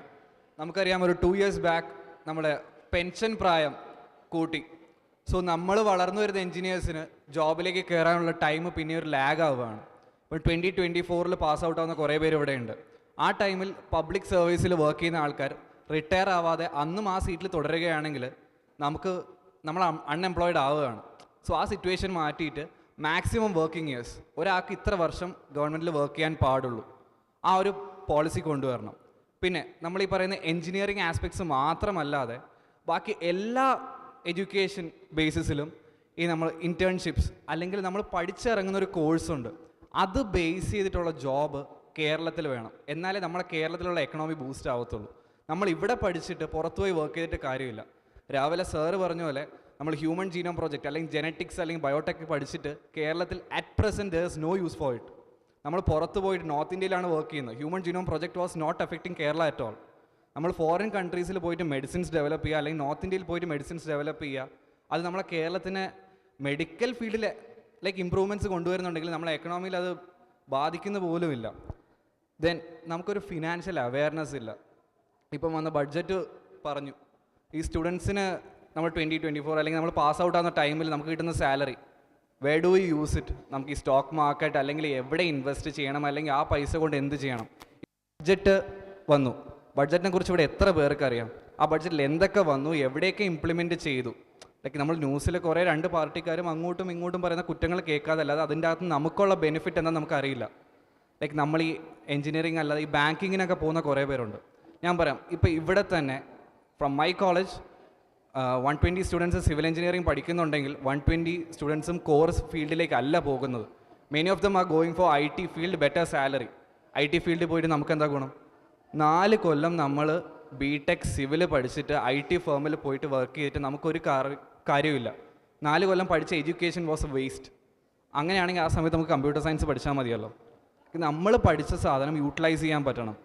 Speaker 11: നമുക്കറിയാം ഒരു 2 years ബാക്ക് നമ്മുടെ പെൻഷൻ പ്രായം കൂട്ടി. സോ നമ്മൾ വളർന്നു വരുന്ന എൻജിനീയേഴ്സിന് ജോബിലേക്ക് കയറാനുള്ള ടൈം പിന്നെ ഒരു ലാഗ് ആവുകയാണ്. ഇപ്പോൾ 2024 പാസ് ഔട്ട് ആവുന്ന കുറേ പേര് ഇവിടെയുണ്ട്. ആ ടൈമിൽ പബ്ലിക് സർവീസിൽ വർക്ക് ചെയ്യുന്ന ആൾക്കാർ റിട്ടയർ ആവാതെ അന്നും ആ സീറ്റിൽ തുടരുകയാണെങ്കിൽ നമ്മൾ അൺഎംപ്ലോയിഡ് ആവുകയാണ്. സോ ആ സിറ്റുവേഷൻ മാറ്റിയിട്ട് മാക്സിമം വർക്കിംഗ് ഇയേഴ്സ് ഒരാൾക്ക് ഇത്ര വർഷം ഗവൺമെൻറ്റിൽ വർക്ക് ചെയ്യാൻ പാടുള്ളൂ, ആ ഒരു പോളിസി കൊണ്ടുവരണം. പിന്നെ നമ്മൾ ഈ പറയുന്ന എൻജിനീയറിംഗ് ആസ്പെക്ട്സ് മാത്രമല്ലാതെ ബാക്കി എല്ലാ എഡ്യൂക്കേഷൻ ബേസിസിലും ഈ നമ്മൾ ഇൻറ്റേൺഷിപ്സ് അല്ലെങ്കിൽ നമ്മൾ പഠിച്ചിറങ്ങുന്ന ഒരു കോഴ്സുണ്ട്, അത് ബേസ് ചെയ്തിട്ടുള്ള ജോബ് കേരളത്തിൽ വേണം. എന്നാലേ നമ്മളെ കേരളത്തിലുള്ള എക്കണോമി ബൂസ്റ്റ് ആവത്തുള്ളൂ. നമ്മൾ ഇവിടെ പഠിച്ചിട്ട് പുറത്തുപോയി വർക്ക് ചെയ്തിട്ട് കാര്യമില്ല. രാവിലെ സാറ് പറഞ്ഞ പോലെ നമ്മൾ ഹ്യൂമൻ ജീനോം പ്രോജക്റ്റ് അല്ലെങ്കിൽ ജെനറ്റിക്സ് അല്ലെങ്കിൽ ബയോടെക് പഠിച്ചിട്ട് കേരളത്തിൽ at present there is no use for it. നമ്മൾ പുറത്ത് പോയിട്ട് നോർത്ത് ഇന്ത്യയിലാണ് വർക്ക് ചെയ്യുന്നത്. Human genome project was not affecting Kerala at all. നമ്മൾ ഫോറിൻ കൺട്രീസിൽ പോയിട്ട് മെഡിസിൻസ് ഡെവലപ്പ് ചെയ്യുക അല്ലെങ്കിൽ നോർത്ത് ഇന്ത്യയിൽ പോയിട്ട് മെഡിസിൻസ് ഡെവലപ്പ് ചെയ്യുക, അത് നമ്മളെ കേരളത്തിന് മെഡിക്കൽ ഫീൽഡിൽ ഇമ്പ്രൂവ്മെൻറ്റ്സ് കൊണ്ടുവരുന്നുണ്ടെങ്കിൽ നമ്മളെ എക്കണോമിയിൽ അത് ബാധിക്കുന്ന പോലുമില്ല. ദെൻ നമുക്കൊരു ഫിനാൻഷ്യൽ അവെയർനെസ് ഇല്ല. ഇപ്പം വന്ന ബഡ്ജറ്റ് പറഞ്ഞു ഈ സ്റ്റുഡൻസിന് നമ്മൾ 2024 അല്ലെങ്കിൽ നമ്മൾ പാസ് ഔട്ട് ആവുന്ന ടൈമിൽ നമുക്ക് കിട്ടുന്ന salary where do you use it? നമുക്ക് ഈ സ്റ്റോക്ക് മാർക്കറ്റ് അല്ലെങ്കിൽ എവിടെ ഇൻവെസ്റ്റ് ചെയ്യണം അല്ലെങ്കിൽ ആ പൈസ കൊണ്ട് എന്ത് ചെയ്യണം? ബഡ്ജറ്റ് വന്നു. ബഡ്ജറ്റിനെ കുറിച്ച് ഇവിടെ എത്ര പേർക്ക് അറിയാം? ആ ബഡ്ജറ്റിൽ എന്തൊക്കെ വന്നു, എവിടെയൊക്കെ ഇംപ്ലിമെൻറ്റ് ചെയ്തു? നമ്മൾ ന്യൂസിൽ കുറേ 2 പാർട്ടിക്കാരും അങ്ങോട്ടും ഇങ്ങോട്ടും പറയുന്ന കുറ്റങ്ങൾ കേൾക്കാതല്ലാതെ അതിൻ്റെ അകത്ത് നമുക്കുള്ള ബെനിഫിറ്റ് എന്താണെന്ന് നമുക്കറിയില്ല. ലൈക്ക് നമ്മൾ ഈ എഞ്ചിനീയറിംഗ് അല്ലാതെ ഈ ബാങ്കിങ്ങിനൊക്കെ പോകുന്ന കുറേ പേരുണ്ട്. ഞാൻ പറയാം, ഇപ്പോൾ ഇവിടെ തന്നെ from my college 120 students civil engineering പഠിക്കുന്നുണ്ടെങ്കിൽ 120 സ്റ്റുഡൻസും കോഴ്സ് ഫീൽഡിലേക്കല്ല പോകുന്നത്. Many of them are going for IT field, better salary. IT ഫീൽഡിൽ പോയിട്ട് നമുക്ക് എന്താ ഗുണം? 4 കൊല്ലം നമ്മൾ BTech സിവിൽ പഠിച്ചിട്ട് IT ഫേമിൽ പോയിട്ട് വർക്ക് ചെയ്തിട്ട് നമുക്കൊരു കാര്യമില്ല. 4 കൊല്ലം പഠിച്ച എഡ്യൂക്കേഷൻ വാസ് വേസ്റ്റ്. അങ്ങനെയാണെങ്കിൽ ആ സമയത്ത് നമുക്ക് കമ്പ്യൂട്ടർ സയൻസ് പഠിച്ചാൽ മതിയല്ലോ. നമ്മൾ പഠിച്ച സാധനം യൂട്ടിലൈസ് ചെയ്യാൻ പറ്റണം.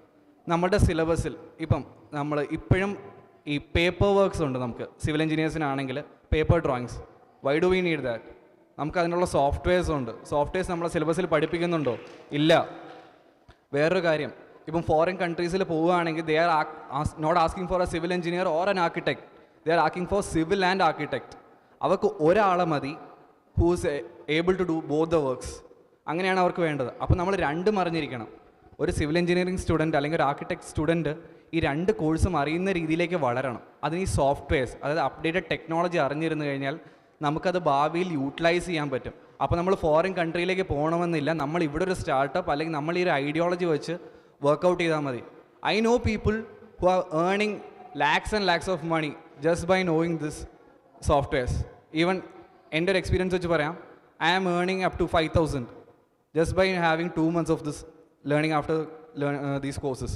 Speaker 11: നമ്മുടെ സിലബസിൽ ഇപ്പം നമ്മൾ ഇപ്പോഴും ഈ പേപ്പർ വർക്ക്സ് ഉണ്ട്. നമുക്ക് സിവിൽ എഞ്ചിനീയേഴ്സിനാണെങ്കിൽ paper drawings. Why do we need that? നമുക്ക് അതിനുള്ള സോഫ്റ്റ്വെയർസ് ഉണ്ട്. സോഫ്റ്റ്വെയർസ് നമ്മളെ സിലബസിൽ പഠിപ്പിക്കുന്നുണ്ടോ? ഇല്ല. വേറൊരു കാര്യം, ഇപ്പം ഫോറിൻ കൺട്രീസിൽ പോവുകയാണെങ്കിൽ they are not asking for a civil engineer or an architect, they are asking for civil and architect. അവർക്ക് ഒരാളെ മതി who's able to do both the works. അങ്ങനെയാണ് അവർക്ക് വേണ്ടത്. അപ്പോൾ നമ്മൾ രണ്ടും അറിഞ്ഞിരിക്കണം. ഒരു സിവിൽ എഞ്ചിനീയറിംഗ് സ്റ്റുഡൻറ്റ് അല്ലെങ്കിൽ ഒരു ആർക്കിടെക്ട് സ്റ്റുഡൻറ്റ് ഈ 2 കോഴ്സും അറിയുന്ന രീതിയിലേക്ക് വളരണം. അതിന് ഈ സോഫ്റ്റ്വെയർസ്, അതായത് അപ്ഡേറ്റഡ് ടെക്നോളജി അറിഞ്ഞിരുന്നു കഴിഞ്ഞാൽ നമുക്കത് ഭാവിയിൽ യൂട്ടിലൈസ് ചെയ്യാൻ പറ്റും. അപ്പോൾ നമ്മൾ ഫോറിൻ കൺട്രിയിലേക്ക് പോകണമെന്നില്ല. നമ്മൾ ഇവിടെ ഒരു സ്റ്റാർട്ടപ്പ് അല്ലെങ്കിൽ നമ്മൾ ഈ ഒരു ഐഡിയോളജി വെച്ച് വർക്കൗട്ട് ചെയ്താൽ മതി. I know people who are earning lakhs and lakhs of money just by knowing this softwares. Even എൻ്റെ ഒരു എക്സ്പീരിയൻസ് വെച്ച് പറയാം, I am earning up to 5,000 just by having 2 months of this learning after these courses.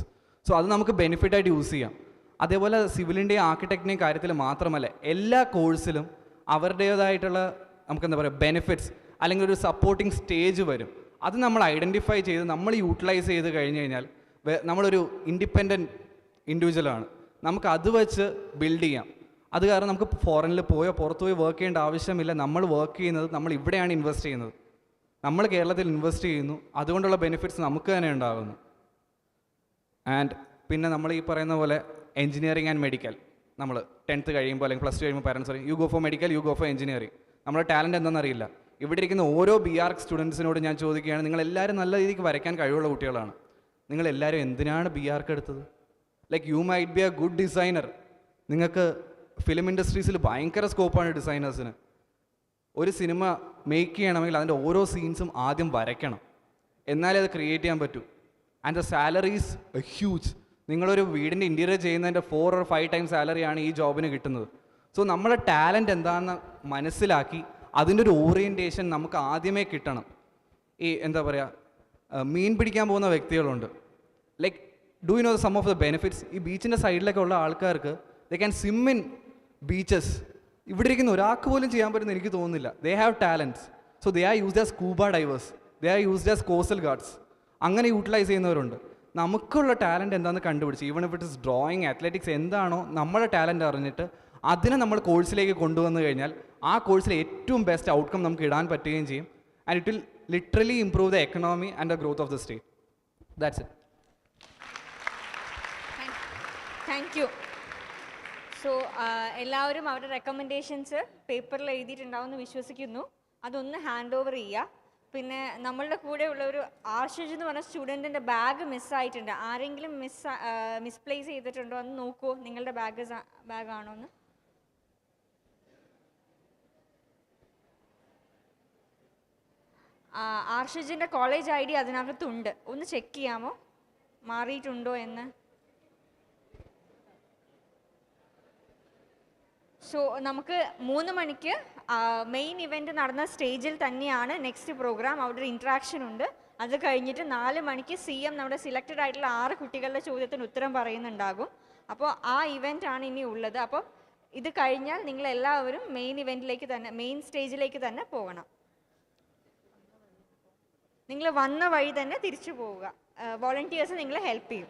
Speaker 11: So അത് നമുക്ക് ബെനിഫിറ്റായിട്ട് use ചെയ്യാം. അതേപോലെ സിവിലിൻ്റെയും ആർക്കിടെക്റ്റിൻ്റെയും കാര്യത്തിൽ മാത്രമല്ല, എല്ലാ കോഴ്സിലും അവരുടേതായിട്ടുള്ള നമുക്കെന്താ പറയുക ബെനിഫിറ്റ്സ് അല്ലെങ്കിൽ ഒരു സപ്പോർട്ടിങ് സ്റ്റേജ് വരും. അത് നമ്മൾ ഐഡൻറ്റിഫൈ ചെയ്ത് നമ്മൾ യൂട്ടിലൈസ് ചെയ്ത് കഴിഞ്ഞ് കഴിഞ്ഞാൽ നമ്മളൊരു ഇൻഡിപെൻഡൻറ്റ് ഇൻഡിവിജ്വലാണ്. നമുക്ക് അത് വെച്ച് ബിൽഡ് ചെയ്യാം. അത് കാരണം നമുക്ക് ഫോറിനിൽ പോയോ പുറത്തു പോയി വർക്ക് ചെയ്യേണ്ട ആവശ്യമില്ല. നമ്മൾ വർക്ക് ചെയ്യുന്നത് നമ്മൾ ഇവിടെയാണ് ഇൻവെസ്റ്റ് ചെയ്യുന്നത്. നമ്മൾ കേരളത്തിൽ ഇൻവെസ്റ്റ് ചെയ്യുന്നു, അതുകൊണ്ടുള്ള ബെനിഫിറ്റ്സ് നമുക്ക് തന്നെ ഉണ്ടാകുന്നു. ആൻഡ് പിന്നെ നമ്മൾ ഈ പറയുന്ന പോലെ എഞ്ചിനീയറിംഗ് ആൻഡ് മെഡിക്കൽ, നമ്മൾ 10th കഴിയുമ്പോൾ അല്ലെങ്കിൽ +2 കഴിയുമ്പോൾ പാരൻസ് പറയും you go for medical, you go for engineering. നമ്മുടെ ടാലൻറ്റ് എന്താണെന്നറിയില്ല. ഇവിടെ ഇരിക്കുന്ന ഓരോ BArch സ്റ്റുഡൻസിനോട് ഞാൻ ചോദിക്കുകയാണ്, നിങ്ങളെല്ലാവരും നല്ല രീതിക്ക് വരയ്ക്കാൻ കഴിവുള്ള കുട്ടികളാണ്, നിങ്ങളെല്ലാവരും എന്തിനാണ് BArch എടുത്തത്? Like you might be A good designer. നിങ്ങൾക്ക് ഫിലിം ഇൻഡസ്ട്രീസിൽ ഭയങ്കര സ്കോപ്പാണ് ഡിസൈനേഴ്സിന്. ഒരു സിനിമ മേക്ക് ചെയ്യണമെങ്കിൽ അതിൻ്റെ ഓരോ സീൻസും ആദ്യം വരയ്ക്കണം, എന്നാലേ അത് ക്രിയേറ്റ് ചെയ്യാൻ പറ്റൂ. And the salaries huge. നിങ്ങളൊരു വീടിൻ്റെ ഇൻറ്റീരിയർ ചെയ്യുന്നതിൻ്റെ 4 or 5 times സാലറിയാണ് ഈ ജോബിന് കിട്ടുന്നത്. സോ നമ്മുടെ ടാലൻറ്റ് എന്താണെന്ന് മനസ്സിലാക്കി അതിൻ്റെ ഒരു ഓറിയൻറ്റേഷൻ നമുക്ക് ആദ്യമേ കിട്ടണം. ഈ എന്താ പറയുക, മീൻ പിടിക്കാൻ പോകുന്ന വ്യക്തികളുണ്ട്. Like do you know some of the benefits? ഈ ബീച്ചിൻ്റെ സൈഡിലൊക്കെ ഉള്ള ആൾക്കാർക്ക് they can swim in beaches. ഇവിടെ ഇരിക്കുന്ന ഒരാൾക്ക് പോലും ചെയ്യാൻ പറ്റുമെന്ന് എനിക്ക് തോന്നുന്നില്ല. They have talents. So they are used as scuba divers, they are used as coastal guards. അങ്ങനെ യൂട്ടിലൈസ് ചെയ്യുന്നവരുണ്ട്. നമുക്കുള്ള ടാലൻറ്റ് എന്താണെന്ന് കണ്ടുപിടിച്ച്, even if it is drawing, athletics, എന്താണോ നമ്മുടെ ടാലൻറ്റ് അറിഞ്ഞിട്ട് അതിനെ നമ്മൾ കോഴ്സിലേക്ക് കൊണ്ടുവന്നു കഴിഞ്ഞാൽ ആ കോഴ്സിൽ ഏറ്റവും ബെസ്റ്റ് ഔട്ട്കം നമുക്ക് ഇടാൻ പറ്റുകയും ചെയ്യും. And it will literally improve the economy and the growth of the state. That's it.
Speaker 9: Thank you. So എല്ലാവരും അവരുടെ റെക്കമെൻഡേഷൻസ് പേപ്പറിൽ എഴുതിയിട്ടുണ്ടാവുമെന്ന് വിശ്വസിക്കുന്നു. അതൊന്ന് ഹാൻഡ് ഓവർ ചെയ്യുക. പിന്നെ നമ്മളുടെ കൂടെ ഉള്ള ഒരു ആർഷിജ് എന്ന് പറഞ്ഞ സ്റ്റുഡൻറ്റിൻ്റെ ബാഗ് മിസ്സായിട്ടുണ്ട്. ആരെങ്കിലും മിസ്പ്ലേസ് ചെയ്തിട്ടുണ്ടോ എന്ന് നോക്കുമോ, നിങ്ങളുടെ ബാഗാണോ എന്ന്. ആർഷിജിൻ്റെ കോളേജ് ID അതിനകത്തുണ്ട്, ഒന്ന് ചെക്ക് ചെയ്യാമോ മാറിയിട്ടുണ്ടോ എന്ന്. സോ നമുക്ക് 3 മണിക്ക് മെയിൻ ഇവൻറ്റ് നടന്ന സ്റ്റേജിൽ തന്നെയാണ് നെക്സ്റ്റ് പ്രോഗ്രാം. അവിടെ ഒരു ഇൻട്രാക്ഷൻ ഉണ്ട്. അത് കഴിഞ്ഞിട്ട് 4 മണിക്ക് CM നമ്മുടെ സിലക്റ്റഡ് ആയിട്ടുള്ള 6 കുട്ടികളുടെ ചോദ്യത്തിന് ഉത്തരം പറയുന്നുണ്ടാകും. അപ്പോൾ ആ ഇവൻ്റ് ആണ് ഇനി ഉള്ളത്. അപ്പോൾ ഇത് കഴിഞ്ഞാൽ നിങ്ങളെല്ലാവരും മെയിൻ സ്റ്റേജിലേക്ക് തന്നെ പോകണം. നിങ്ങൾ വന്ന വഴി തന്നെ തിരിച്ചു പോവുക. വോളണ്ടിയേഴ്സ് നിങ്ങളെ ഹെൽപ്പ് ചെയ്യും.